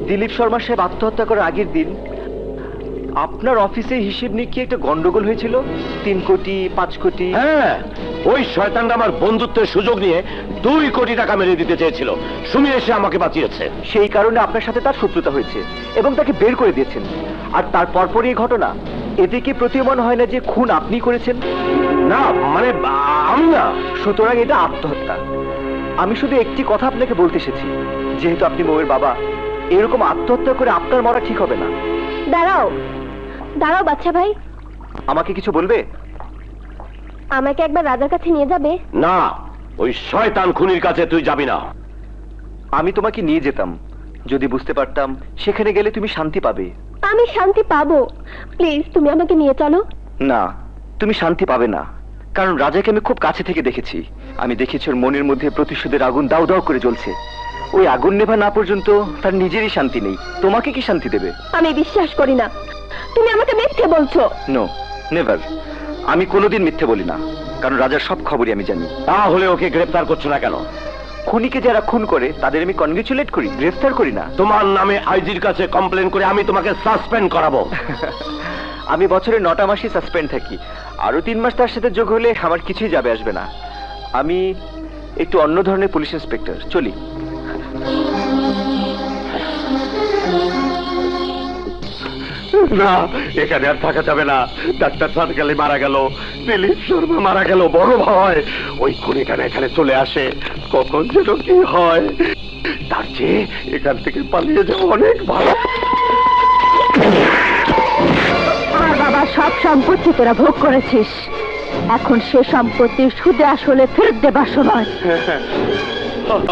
S7: দিলীপ শর্মা সাহেব আত্মহত্যা করার আগের দিন আপনার অফিসে হিসেব নিয়ে একটা গন্ডগোল হয়েছিল, 3 কোটি 5 কোটি।
S5: হ্যাঁ, ওই শয়তানটা আমার বন্ধুত্বের সুযোগ নিয়ে 2 কোটি টাকা মেরে দিতে চেয়েছিল। সুমি এসে আমাকে বাঁচিয়েছে।
S7: সেই কারণে আপনার সাথে তার শত্রুতা হয়েছে এবং তাকে বের করে দিয়েছেন। আর তার পরপরই এই ঘটনা। এতে কি প্রতীয়মান হয় না যে খুন আপনি করেছেন?
S5: না, মানে আমি না।
S7: সুতরাং এটা আত্মহত্যা। আমি শুধু একটি কথা আপনাকে বলতে এসেছি, যেহেতু আপনি বউয়ের বাবা, এরকম আত্মহত্যা করে আপনার মরা ঠিক হবে না।
S2: দাঁড়াও দাঁড়াও বাচ্চা ভাই,
S7: আমাকে কিছু বলবে?
S2: আমাকে একবার রাজার কাছে নিয়ে যাবে?
S5: না, ওই শয়তান খুনির কাছে তুই যাবি না।
S7: আমি তোমাকে নিয়ে যেতাম, যদি বুঝতে পারতাম সেখানে গেলে তুমি শান্তি পাবে।
S2: আমি শান্তি পাবো, প্লিজ তুমি আমাকে নিয়ে চলো।
S7: না, তুমি শান্তি পাবে না, কারণ রাজাকে আমি খুব কাছে থেকে দেখেছি। আমি দেখেছি ওর মনের মধ্যে প্রতিশোধের আগুন দাউ দাউ করে জ্বলছে। ওই আগুন নেভা না পর্যন্ত তার নিজেরই শান্তি নেই, তোমাকে কি শান্তি দেবে?
S2: আমি বিশ্বাস করি না, তুমি আমাকে মিথ্যে বলছো।
S7: No, never. আমি কোনোদিন মিথ্যে বলি না, কারণ রাজার সব খবরই আমি জানি।
S3: তাহলে ওকে গ্রেফতার করছো না কেন?
S7: খুনিকে যারা খুন করে তাদের আমি কনগ্রেচুলেট করি, গ্রেফতার করি না।
S3: তোমার নামে আইজির কাছে কমপ্লেন করে আমি তোমাকে সাসপেন্ড করাবো।
S7: আমি বছরে 9টা মাসই সাসপেন্ড থাকি, আরো 3 মাস তার সাথে যোগ হলে আমার কিছুই যাবে আসবে না। আমি একটু অন্য ধরনের পুলিশ ইন্সপেক্টর, চলি।
S3: না, এখানে আর থাকা যাবে না। ডাক্তার সাদকালি মারা গেল, দিলীপ শর্মা মারা গেল, বড় ভয়। ওই খুনিটা এখানে চলে আসে, কখন যেন কি হয়। তার চেয়ে এখান থেকে পালিয়ে যাওয়া অনেক ভালো।
S2: আমার বাবার সব সম্পত্তি তোরা ভোগ করেছিস, এখন সে সম্পত্তি সুদে আসলে ফেরত দেবার সময়।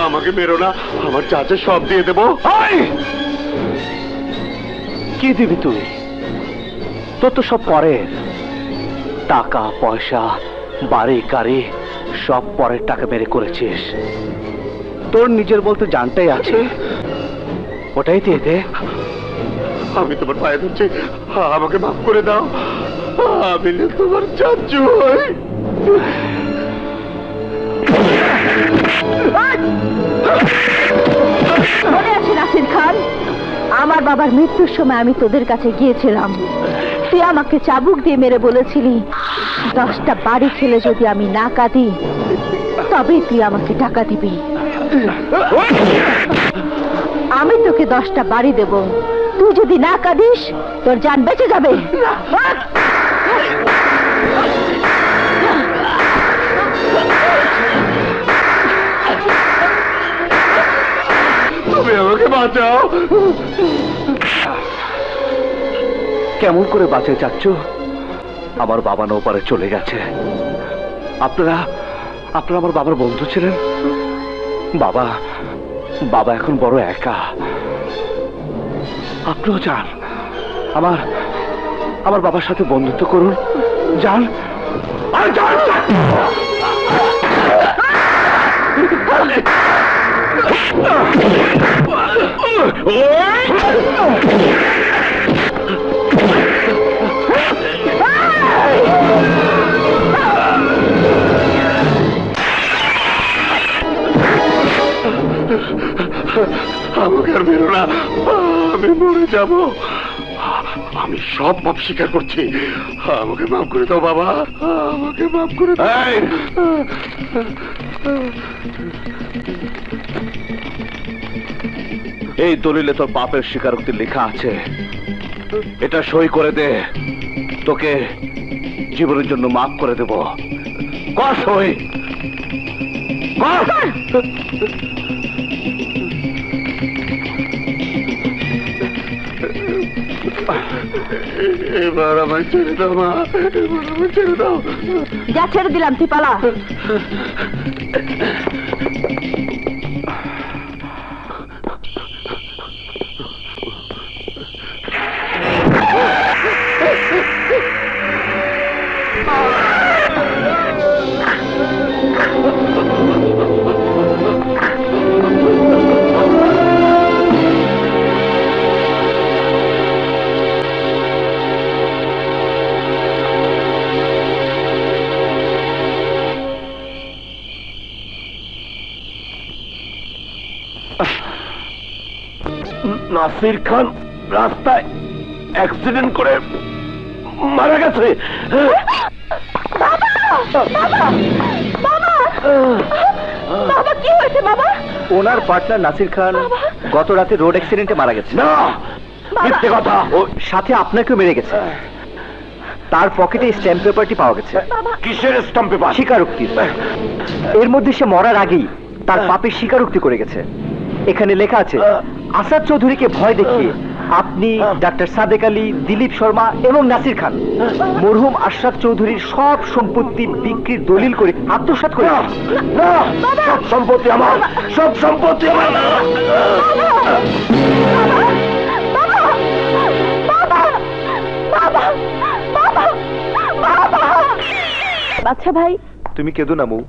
S3: আমাকে মেরো না, আমার চাচা সব দিয়ে দেবো। কি দিবি তুই? তোর তো সব পরের টাকা পয়সা, বাড়ি গাড়ি সব পরের টাকা মেরে করেছিস। তোর নিজের বলতে জানটাই আছে, ওটাই দিয়ে দে। আমি তোমার পায়ে ধরছি, আমাকে মাফ করে দাও। আমি না তোমার চাচু হই।
S2: মনে আছে নাসির খান, আমার বাবার মৃত্যুর সময় আমি তোদের কাছে গিয়েছিলাম, তুই আমাকে চাবুক দিয়ে মেরে বলেছিলি 10টা বাড়ি খেলে যদি আমি না কাঁদি তবে তুই আমাকে টাকা দিবি। আমি তোকে 10টা বাড়ি দেব, তুই যদি না কাঁদিস তোর জান বেঁচে যাবে।
S3: তুমি আমাকে বাঁচাও। কেমন করে বাঁচে চাচ্ছ? আমার বাবা নৌপারে চলে গেছে। আপনারা আমার বাবার বন্ধু ছিলেন। বাবা এখন বড় একা। আপনিও যান, আমার বাবার সাথে বন্ধুত্ব করুন। যান, আর যান। আমাকে আর বেরো না, আমি মরে যাব। আমি সব পাপ স্বীকার করছি, আমাকে মাফ করে দাও বাবা, আমাকে মাফ করে দাও। এই দলিলে তোর পাপের স্বীকারোক্তি লেখা আছে, এটা সই করে দে, তোকে জীবনের জন্য মাফ করে দেব। কর সই, কর। এবার আমায় ছেড়ে দাও মা, এবার আমায় ছেড়ে দাও।
S2: যা, ছেড়ে দিলাম, তুই পালা।
S3: নাসির খান রাস্তায় অ্যাক্সিডেন্ট করে মারা গেছে।
S2: বাবা, কি হয়েছে বাবা?
S7: ওনার পার্টনার নাসির খান গত রাতে রোড অ্যাক্সিডেন্টে মারা গেছে।
S3: না, মিথ্যে কথা।
S7: ও সাথে আপনাকেও মেরে গেছে। তার পকেটে স্ট্যাম্প পেপারটি পাওয়া গেছে।
S3: কিসের স্ট্যাম্প পেপার?
S7: স্বীকারোক্তি। এর মধ্যে সে মরার আগেই তার পাপের স্বীকারোক্তি করে গেছে। এখানে লেখা আছে, আসাদ চৌধুরীকে ভয় দেখিয়ে আপনি, ডাক্তার সাদেক আলী, দিলীপ শর্মা এবং নাসির খান মরহুম আশরাফ চৌধুরীর সব সম্পত্তি বিক্রির দলিল করে আত্মসাৎ করে।
S3: সব সম্পত্তি আমার, সব সম্পত্তি আমার।
S2: আচ্ছা ভাই,
S7: তুমি কেঁদো না মৌ।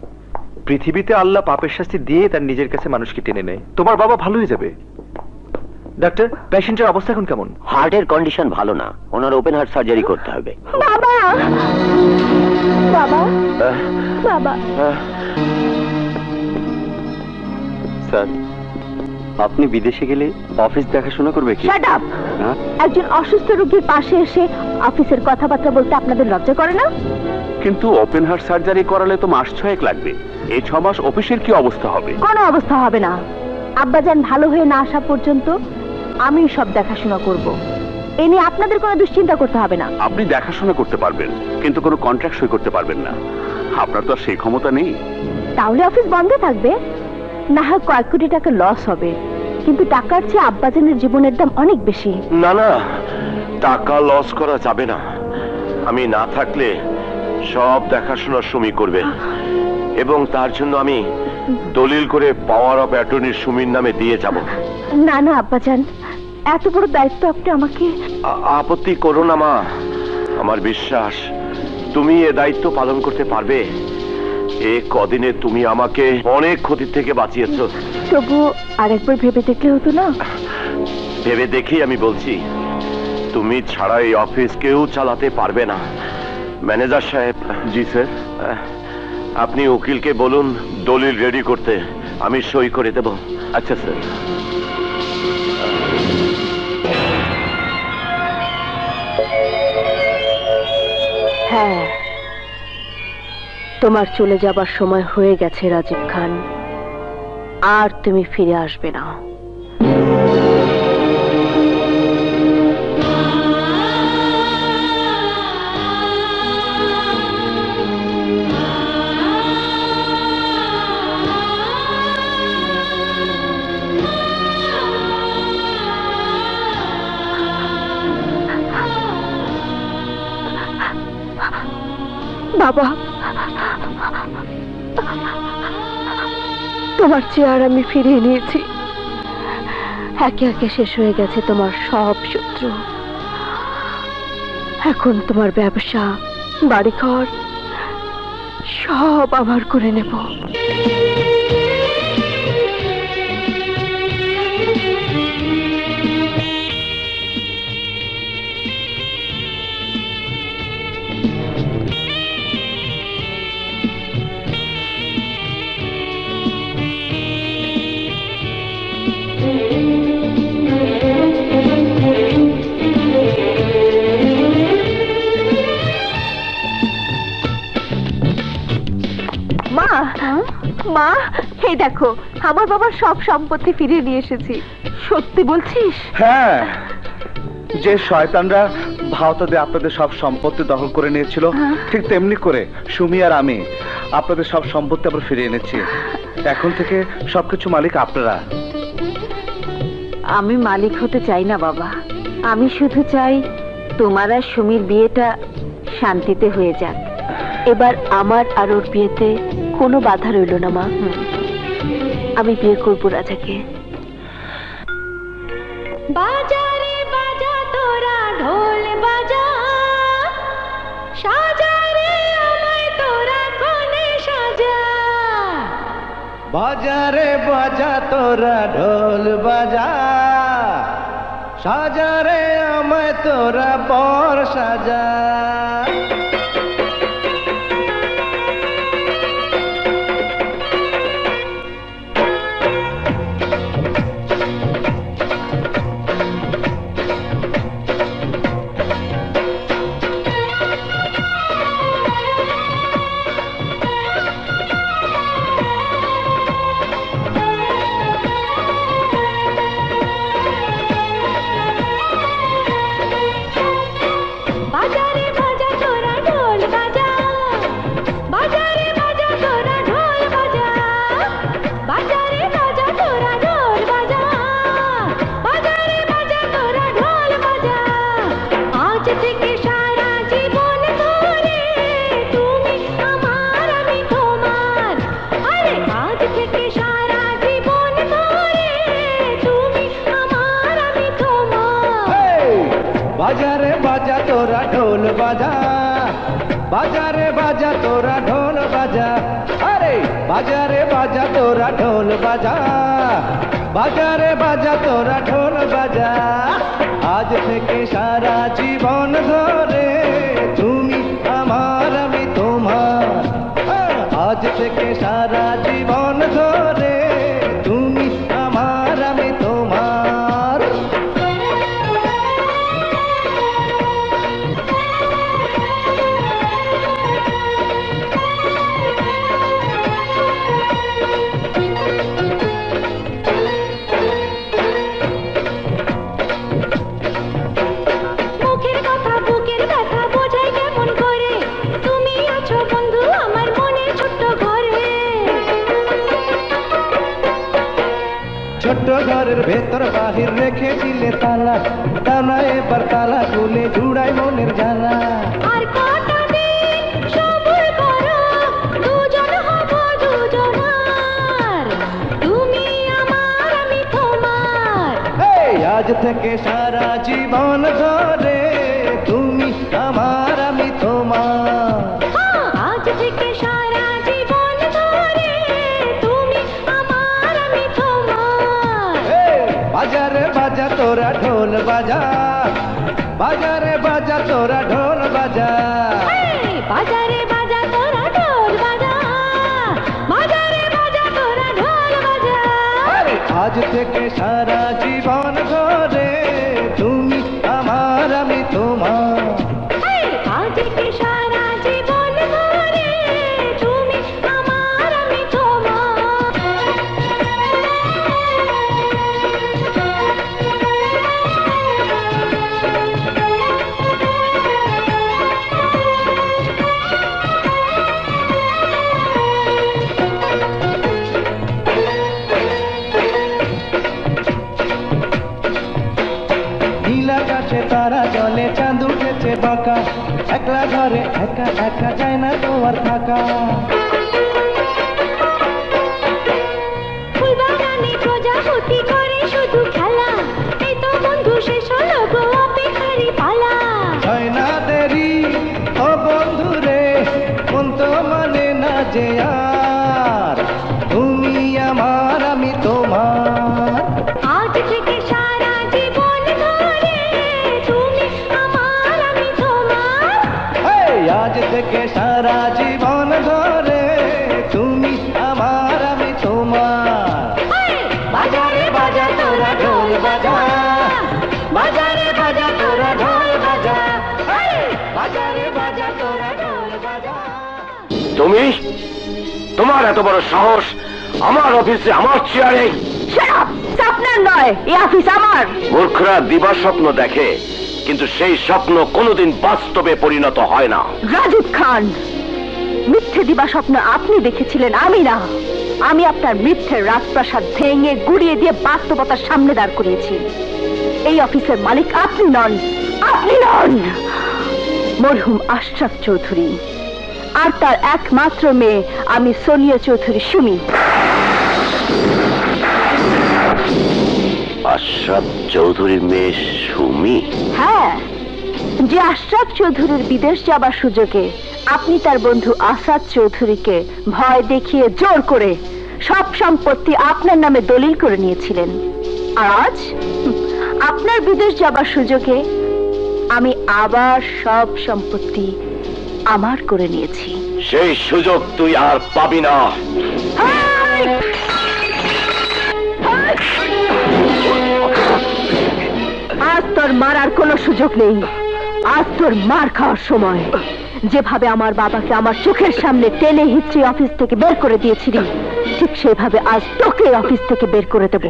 S7: পৃথিবীতে আল্লাহ পাপের শাস্তি দিয়ে তার নিজের কাছে মানুষকে টেনে নেয়। তোমার বাবা ভালো হয়ে যাবে। ডাক্তার, পেশেন্টের অবস্থা এখন কেমন?
S12: হার্টের কন্ডিশন ভালো না, ওনার ওপেন হার্ট সার্জারি করতে হবে।
S2: বাবা বাবা বাবা।
S7: স্যার, আপনি বিদেশে গেলে অফিস দেখাশোনা করবে কি?
S2: Shut up! একজন অসুস্থ রোগীর পাশে এসে অফিসের কথাবার্তা বলতে আপনাদের লজ্জা করে না?
S4: কিন্তু ওপেন হার্ট সার্জারি করালে তো মাস 6 লাগবে। এই 6 মাস অফিসের কি অবস্থা হবে?
S2: কোনো অবস্থা হবে না। আব্বাজান ভালো হয়ে না আসা পর্যন্ত আমি সব দেখাশোনা করব। এ নিয়ে আপনাদের কোনো দুশ্চিন্তা করতে হবে না।
S4: আপনি দেখাশোনা করতে পারবেন, কিন্তু কোনো কন্ট্রাক্ট সই করতে পারবেন না। আপনার তো আর সেই ক্ষমতা নেই।
S2: তাহলে অফিস বন্ধ থাকবে, না হয় কয়েক কোটি টাকা লস হবে, কিন্তু টাকার চেয়ে আব্বাজানের জীবনের দাম অনেক বেশি।
S3: না না, টাকা লস করা যাবে না। আমি না থাকলে সব দেখাশোনা সুমি করবে, এবং তার জন্য আমি দলিল করে পাওয়ার অফ অ্যাটর্নির সুমির নামে দিয়ে যাব।
S2: না না আব্বাজান, এত বড় দায়িত্ব আপনি আমাকে।
S3: আপত্তি করো না মা, আমার বিশ্বাস তুমি এ দায়িত্ব পালন করতে পারবে। এ কদিনে তুমি আমাকে অনেক ক্ষতি থেকে বাঁচিয়েছো।
S2: তবু আরেকবার ভেবে দেখলে হতো না?
S3: ভেবে দেখি আমি বলছি, তুমি ছাড়া এই অফিস কেউ চালাতে পারবে না। ম্যানেজার সাহেব। জি স্যার। আপনি উকিলকে বলুন দলিল রেডি করতে, আমি সই করে দেব। আচ্ছা স্যার।
S2: হ্যাঁ, তোমার চলে যাবার সময় হয়ে গেছে রাজীব খান, আর তুমি ফিরে আসবে না। বাবা, তোমার চেয়ার আমি ফিরিয়ে নিয়েছি। একে একে শেষ হয়ে গেছে তোমার সব শত্রু। এখন তোমার ব্যবসা, বাড়িঘর সব আবার করে নেব। মা, এই দেখো আমার বাবার সব সম্পত্তি ফিরিয়ে নিয়ে এসেছি। সত্যি বলছিস?
S3: হ্যাঁ, যে শয়তানরা ভারতে আপনাদের সব সম্পত্তি দখল করে নিয়েছিল, ঠিক তেমনি করে সুমি আর আমি আপনাদের সব সম্পত্তি আবার ফিরিয়ে এনেছি। এখন থেকে সবকিছু মালিক আপনারা।
S2: আমি মালিক হতে চাই না বাবা, আমি শুধু চাই তোমার আর সুমির বিয়েটা শান্তিতে হয়ে যাক। এবার আমার আর ওর বিয়েতে কোনো বাধা রইল না মা। আমি বিয়ে করবো রাজাকে।
S6: বাজারে বাজা তোরা ঢোল বাজা, সাজারে আমায় তোরা কোণে সাজা।
S10: বাজারে বাজা তোরা ঢোল বাজা, সাজারে আমায় তোরা বর সাজা।
S6: বাজারে বাজা তোরা
S10: বাজারে বাজা তোরা ঢোল বাজা, বাজারে বাজা তোরা ঢোল বাজা, আরে বাজারে বাজা তোরা ঢোল বাজা, বাজারে বাজা তোরা ঢোল বাজা। আজ থেকে সারা জীবন ধরে তুমি আমার আমি তোমার, আজ থেকে সারা জীবন ধরে তুমি আমার আমি তোমার।
S6: মুখের কথা বুকের ব্যথা বোঝাই কেমন করে, তুমি আছো বন্ধু আমার মনের ছোট্ট ঘরে।
S10: ছোট্ট ঘরের ভেতর বাহির রেখেছিলে তালা, তালা এবার তালা খুলে জুড়াই মনের জ্বালা।
S6: আর কটা দিন সবুর করো, দুজন হব দুজনার, তুমি আমার আমি তোমার।
S10: এই আজ থেকে সারা জীবন ধরে তুমি আমার আমি তোমার।
S6: আজ থেকে সারা জীবন ধরে তুমি আমার আমি তোমার।
S10: এই বাজারে বাজা তোরা ঢোল বাজা, বাজারে বাজা তোরা ঢোল বাজা,
S6: এই বাজারে বাজা তোরা ঢোল বাজা, বাজারে বাজা তোরা ঢোল বাজা।
S10: আরে আজ থেকে সারা জীবন ধরে তুমি আমার আমি তোমার।
S6: এই আজ থেকে সারা জীবন ধরে তুমি আমার আমি তোমার।
S10: নীল আকাশে তারা জলে চাঁদ উঠেছে বাঁকা, একলা ঘরে একা একা যায় না তোমার থাকা।
S6: ফুলবাগানে প্রজাপতি করে শুধু খেলা, এই তো বন্ধু শেষ হলো গো অপেক্ষারই পালা।
S10: হয় না দেরি ও বন্ধু রে, মন তো মানে না যে আর, তুমি আমার আমি তোমার।
S6: আজ থেকে সারা জীবন ধরে তুমি আমার আমি তোমার।
S10: এই আজ থেকে সারা জীবন ধরে তুমি আমার আমি তোমার।
S6: এই
S10: বাজারে বাজা তোরা ঢোল বাজা, বাজারে বাজা তোরা ঢোল বাজা, বাজারে বাজা তোরা ঢোল বাজা।
S3: তুমি, তোমার এত বড় সাহস আমার অফিসে আমার চেয়ারে।
S2: আপনার নয়, এই অফিস আমার।
S3: মূর্খরা দিবা স্বপ্ন দেখে, কিন্তু সেই স্বপ্ন কোনোদিন বাস্তবে পরিণত হয় না।
S2: রাজীব খান, মিথ্যে দিবা স্বপ্ন আপনি দেখেছিলেন, আমি না। আমি আপনার মিথ্যের রাজপ্রাসাদ ভেঙে গুড়িয়ে দিয়ে বাস্তবতার সামনে দাঁড় করিয়েছি। এই অফিসের মালিক আপনি নন, আপনি নন, মরহুম আশরাফ চৌধুরী আর তার একমাত্র মেয়ে আমি সোনিয়া চৌধুরী সুমি।
S3: আশরাফ চৌধুরীর মেয়ে সুমি?
S2: হ্যাঁ, যে আশরাফ চৌধুরীর বিদেশ যাবার সুযোগে আপনি তার বন্ধু আসাদ চৌধুরীকে ভয় দেখিয়ে জোর করে সব সম্পত্তি আপনার নামে দলিল করে নিয়েছিলেন। আর আজ আপনার বিদেশ যাবার সুযোগে আমি আবার সব সম্পত্তি আমার করে নিয়েছি।
S3: সেই সুযোগ তুই আর পাবি না।
S2: আজ তোর মারার কোনো সুযোগ নেই, আজ তোর মার খাওয়ার সময়। যেভাবে আমার বাবাকে আমার চোখের সামনে টেনে হিচড়ে অফিস থেকে বের করে দিয়েছিলি, ঠিক সেভাবে আজ তোকে অফিস থেকে বের করে দেব।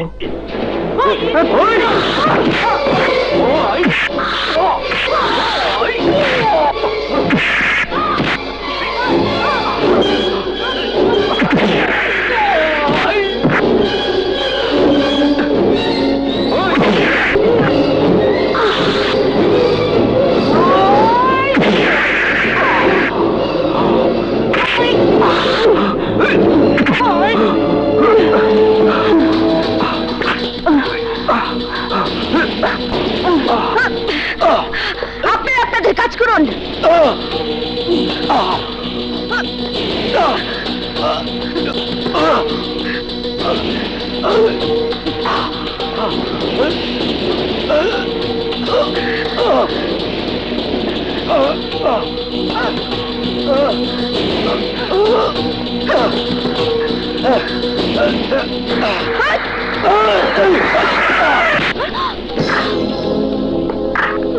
S2: শোন,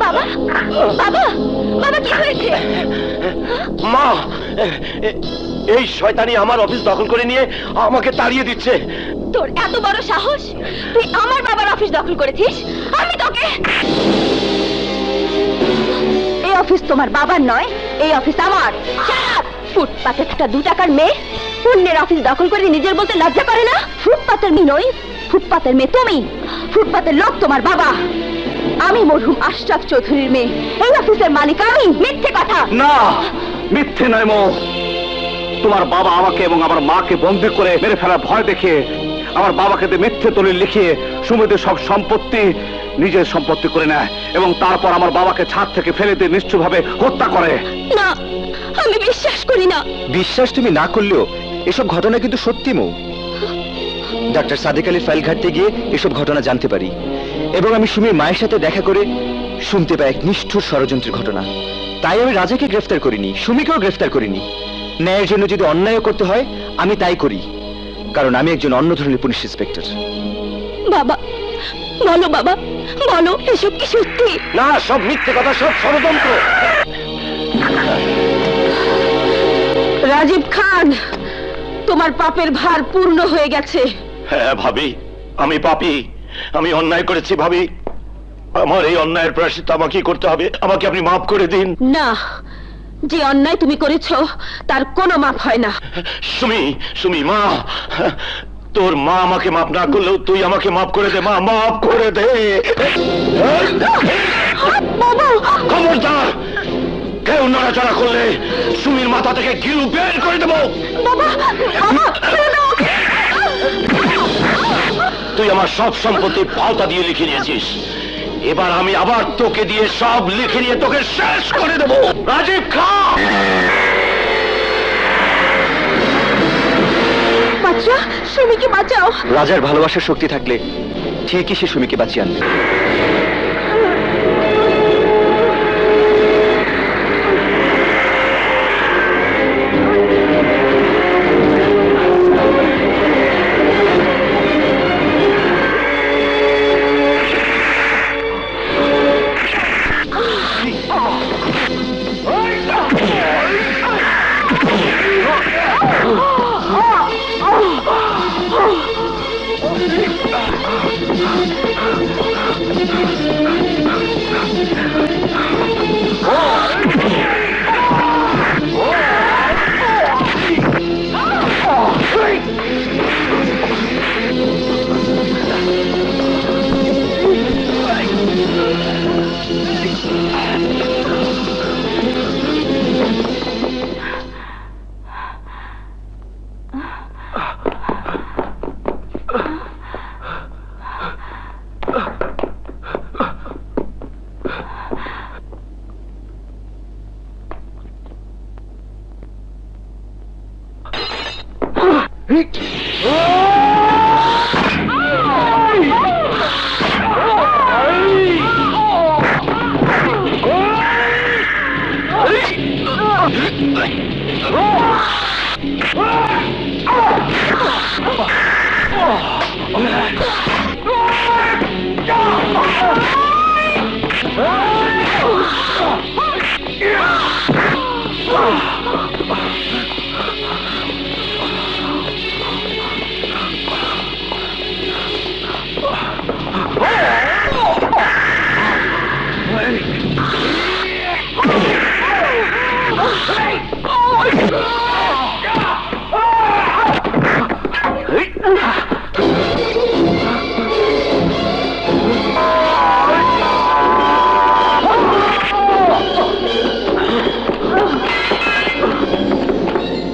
S2: বাবা, বাবা, বাবা, কি হয়েছে?
S3: মা, এই শয়তানি আমার অফিস দখল করে নিয়ে আমাকে তাড়িয়ে দিচ্ছে।
S2: তোর এত বড় সাহস, তুই আমার বাবার অফিস দখল করেছিস? আমি তোকে... এই অফিস তোমার বাবার নয়, এই অফিস আমার। ফুটপাতে একটা 2 টাকার মেয়ে অন্যের অফিস দখল করে নিজের বলতে লজ্জা করে না? ফুটপাতের মেয়ে নই, ফুটপাতের মেয়ে তুমি। ফুটপাতের লোক তোমার বাবা। আমি মরহুম আশরাফ চৌধুরীর মেয়ে, এই অফিসের মালিক আমি। মিথ্যে কথা।
S3: না, মিথ্যে নয় মো। তোমার বাবা আমাকে এবং আমার মাকে বন্দী করে মেরে ফেলার ভয় দেখে আমার বাবাকে মিথ্যে দলিল লিখিয়ে সুমিদের সব সম্পত্তি নিজের সম্পত্তি করে নেয় এবং তারপর আমার বাবাকে ছাদ থেকে ফেলে দিয়ে নিশ্চয়ভাবে হত্যা করে।
S2: না, আমি বিশ্বাস করি না।
S7: বিশ্বাস তুমি না করলেও এসব ঘটনা কিন্তু সত্যি মৌ। ডাক্তার সাদেক আলীর ফাইল ঘাটতে গিয়ে এসব ঘটনা জানতে পারি এবং আমি সুমির মায়ের সাথে দেখা করে শুনতে পাই এক নিষ্ঠুর ষড়যন্ত্রের ঘটনা। তাই আমি রাজাকে গ্রেফতার করিনি, সুমিকেও গ্রেফতার করিনি। ন্যায়ের জন্য যদি অন্যায় করতে হয় আমি তাই করি, কারণ আমি একজন অন্য ধরনের পুলিশ ইন্সপেক্টর।
S2: বাবা বলো, বাবা বলো, এসব কি সত্যি?
S3: না, সব মিথ্যে কথা, সব ষড়যন্ত্র।
S2: রাজীব খান, তোমার পাপের ভার পূর্ণ হয়ে গেছে।
S3: হ্যাঁ ভাবি, আমি পাপী, আমি অন্যায় করেছি ভাবি। আমার এই অন্যায়ের প্রায়শ্চিত্ত আমাকেই করতে হবে। আমাকে আপনি মাফ করে দিন।
S2: না, যে অন্যায় তুমি করেছো তার কোনো মাপ হয় না।
S3: সুমি, সুমি মা, তোর মা আমাকে মাফ না করলেও তুই আমাকে মাফ করে দে মা, মাফ করে দে। খবরদার, কেউ নড়াচড়া করলে সুমির মাথা থেকে গিলু বের করে দেবো। তুই আমার সব সম্পত্তি পাওতা দিয়ে লিখে নিয়েছিস, এবার আমি আবার তোকে দিয়ে সব লিখে নিয়ে তোকে শেষ করে দেবো। রাজীব খান,
S2: বাচ্চা, সুমিকে বাঁচাও।
S7: রাজার ভালোবাসার শক্তি থাকলে ঠিকই সে সুমিকে বাঁচিয়ে আনবে।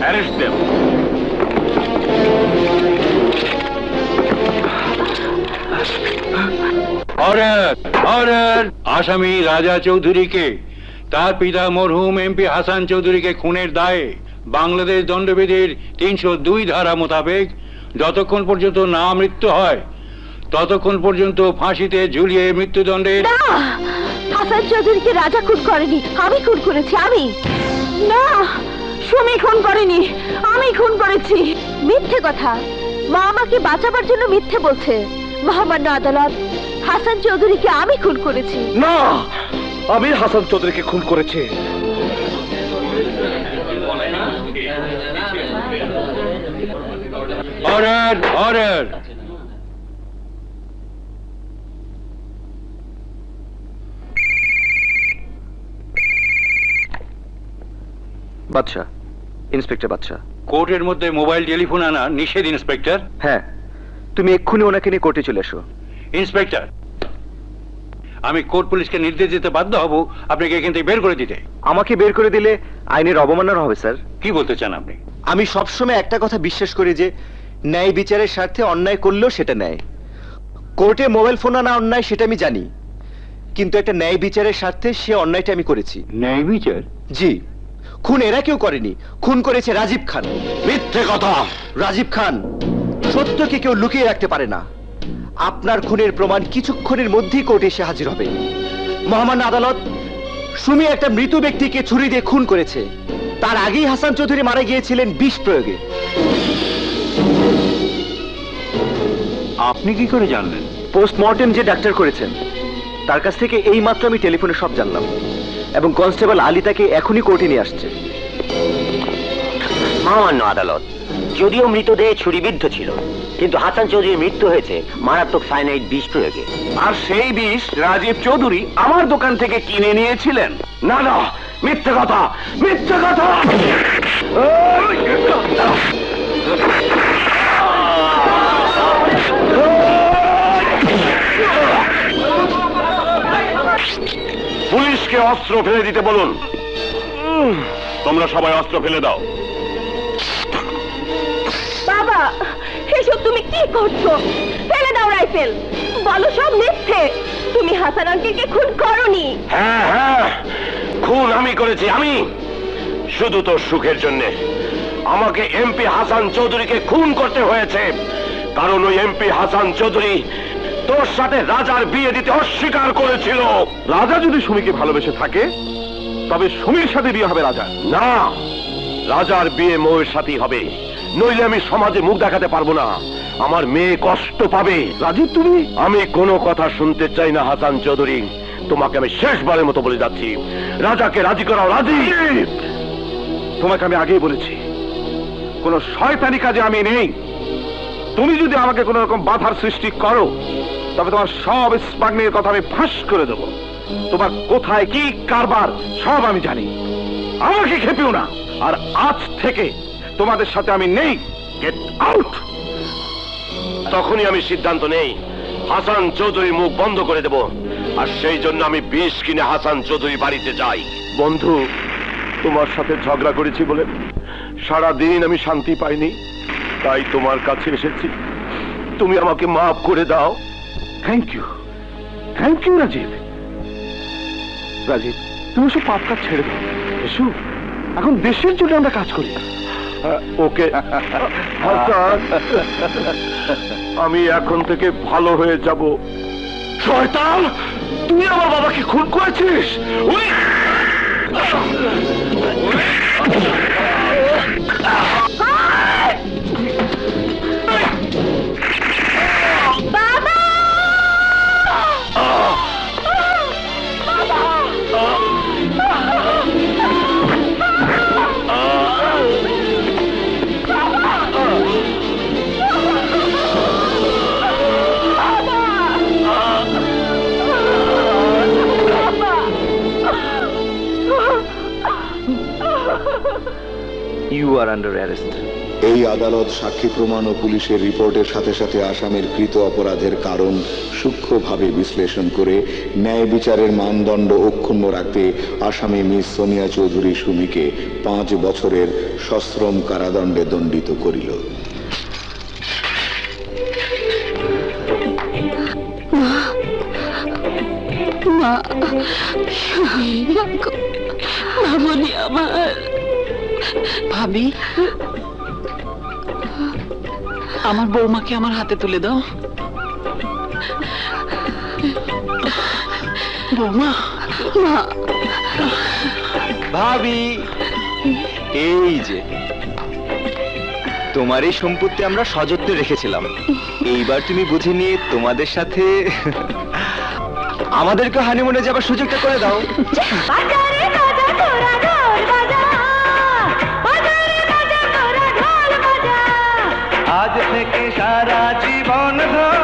S4: Arrest them.
S8: Order, order. আসামি রাজা চৌধুরীকে তার পিতা মরহুম এমপি হাসান চৌধুরীকে খুনের দায়ে বাংলাদেশ দণ্ডবিধির 302 ধারা মোতাবেক যতক্ষণ পর্যন্ত না মৃত্যু হয় ততক্ষণ পর্যন্ত ফাঁসিতে ঝুলিয়ে মৃত্যুদণ্ডের।
S2: না, হাসান চৌধুরীকে রাজা খুন করেনি, আমি খুন করেছি। আমি না, সুমি খুন করেনি, আমি খুন করেছি। মিথ্যে কথা, মা আমাকে বাঁচাবার জন্য মিথ্যে বলছে। মহামান্য আদালত, হাসান চৌধুরীকে আমি খুন করেছি।
S3: না, আমি হাসান চৌধুরীকে খুন করেছি।
S8: Order, order.
S7: Badsha, inspector Badsha.
S8: কোর্টের মধ্যে মোবাইল টেলিফোন আনা নিষেধ ইন্সপেক্টর।
S7: হ্যাঁ, তুমি এক্ষুনি ওনাকে নিয়ে কোর্টে চলে এসো।
S8: ইন্সপেক্টর, আমি কোর্ট পুলিশকে নির্দেশ দিতে বাধ্য হব আপনাকে এখান থেকে বের করে দিতে।
S7: আমাকে বের করে দিলে আইনের অবমাননা হবে স্যার।
S8: কি বলতে চান আপনি?
S7: আমি সবসময় একটা কথা বিশ্বাস করি যে ন্যায় বিচারের স্বার্থে অন্যায় করলেও সেটা ন্যায়। কোর্টে মোবাইল ফোন আনা অন্যায় সেটা আমি জানি, কিন্তু একটা ন্যায় বিচারের স্বার্থে সে অন্যায়টা আমি করেছি।
S8: ন্যায় বিচার?
S7: জি, খুন এরা কেউ করেনি, খুন করেছে রাজীব খান।
S3: মিথ্যে কথা।
S7: রাজীব খান, সত্যকে কেউ লুকিয়ে রাখতে পারে না। আপনার খুনের প্রমাণ কিছুক্ষণের মধ্যেই কোর্টে এসে হাজির হবে। মহামান্য আদালত, সুমি একটা মৃত ব্যক্তিকে ছুরি দিয়ে খুন করেছে। তার আগেই হাসান চৌধুরী মারা গিয়েছিলেন বিষ প্রয়োগে।
S8: আপনি কি করে জানলেন?
S7: পোস্টমর্টেম যে ডাক্তার করেছেন তার কাছ থেকে এই মাত্র আমি টেলিফোনে সব জানলাম, এবং কনস্টেবল আলী তাকে এখনই কোর্টে নিয়ে আসছে।
S13: মহামান্য আদালত, যদিও মৃতদেহে ছুরিবিদ্ধ ছিল, কিন্তু হাসান চৌধুরীর মৃত্যু হয়েছে মারাত্মক সাইনাইড বিষ প্রয়োগে।
S4: আর সেই বিষ রাজীব চৌধুরী আমার দোকান থেকে কিনে নিয়েছিলেন।
S3: না না, মিথ্যে কথা, মিথ্যে কথা।
S4: পুলিশকে অস্ত্র ফেলে দিতে বলুন। তোমরা সবাই অস্ত্র ফেলে দাও।
S2: বাবা, এসব তুমি কি করছো? ফেলে দাও রাইফেল। বলো সব মিথ্যে, তুমি হাসান আঙ্কেলকে খুন করনি।
S4: হ্যাঁ হ্যাঁ, খুন আমি করেছি। আমি শুধু তোর সুখের জন্য আমাকে এমপি হাসান চৌধুরীকে খুন করতে হয়েছে, কারণ ওই এমপি হাসান চৌধুরী তোর সাথে রাজার বিয়ে দিতে অস্বীকার করেছিল। রাজা যদি সুমিকে ভালোবেসে থাকে তবে সুমির সাথে বিয়ে হবে রাজা। না, রাজার বিয়ে মৌয়ের সাথেই হবে, নইলে আমি সমাজে মুখ দেখাতে পারবো না। আমার মেয়ে কষ্ট পাবে। রাজীব, তুমি? আমি কোনো কথা শুনতে চাই না হাসান চৌধুরী, তোমাকে আমি শেষবারের মতো বলে যাচ্ছি, রাজাকে রাজি করাও। রাজি? তোমাকে আমি আগেই বলেছি কোন শয়তানি কাজে আমি নেই। তুমি যদি আমাকে কোন রকম বাধার সৃষ্টি করো তবে তোমার সব স্মাগলিংয়ের কথা আমি ফাঁস করে দেবো। তোমার কোথায় কি কারবার সব আমি জানি। আমাকে খেপিও না। আর আজ থেকে তোমাদের সাথে আমি নেই। Get out. তখনই আমি সিদ্ধান্ত নেই হাসান চৌধুরীর মুখ বন্ধ করে দেব, আর সেই জন্য আমি বিষ কিনে হাসান চৌধুরী বাড়িতে যাই। বন্ধু, তোমার সাথে ঝগড়া করেছি বলে সারা দিন আমি শান্তি পাইনি, তাই তোমার কাছে এসেছি। তুমি আমাকে মাফ করে দাও। Thank you, thank you Rajiv. Rajiv, তুমি সব পাপ কাজ ছেড়ে দাও। এসো, এখন দেশের জন্য আমরা কাজ করি। ওকে হাসান, আমি এখন থেকে ভালো হয়ে যাব। শয়তান, তুই আমার বাবাকে খুন করেছিস।
S7: You are under arrest.
S14: এই আদালত সাক্ষী প্রমাণ ও পুলিশের রিপোর্টের সাথে সাথে আসামির কৃত অপরাধের কারণ সূক্ষ্মভাবে বিশ্লেষণ করে ন্যায় বিচারের মানদণ্ড অক্ষুণ্ণ রাখতে আসামি মিস সোনিয়া চৌধুরী সুমিকে 5 বছরের সশ্রম কারাদণ্ডে দণ্ডিত করিল।
S2: মা, মামনি আমার।
S1: ভাবি, আমার বৌমাকে আমার হাতে তুলে দাও। বৌমা,
S7: ভাবি, এই যে তোমার এই সম্পত্তি আমরা সযত্নে রেখেছিলাম, এইবার তুমি বুঝে নিয়ে তোমাদের সাথে আমাদেরকে হানিমুনে যাবার সুযোগটা করে দাও।
S10: আজ থেকে সারা জীবন ধরে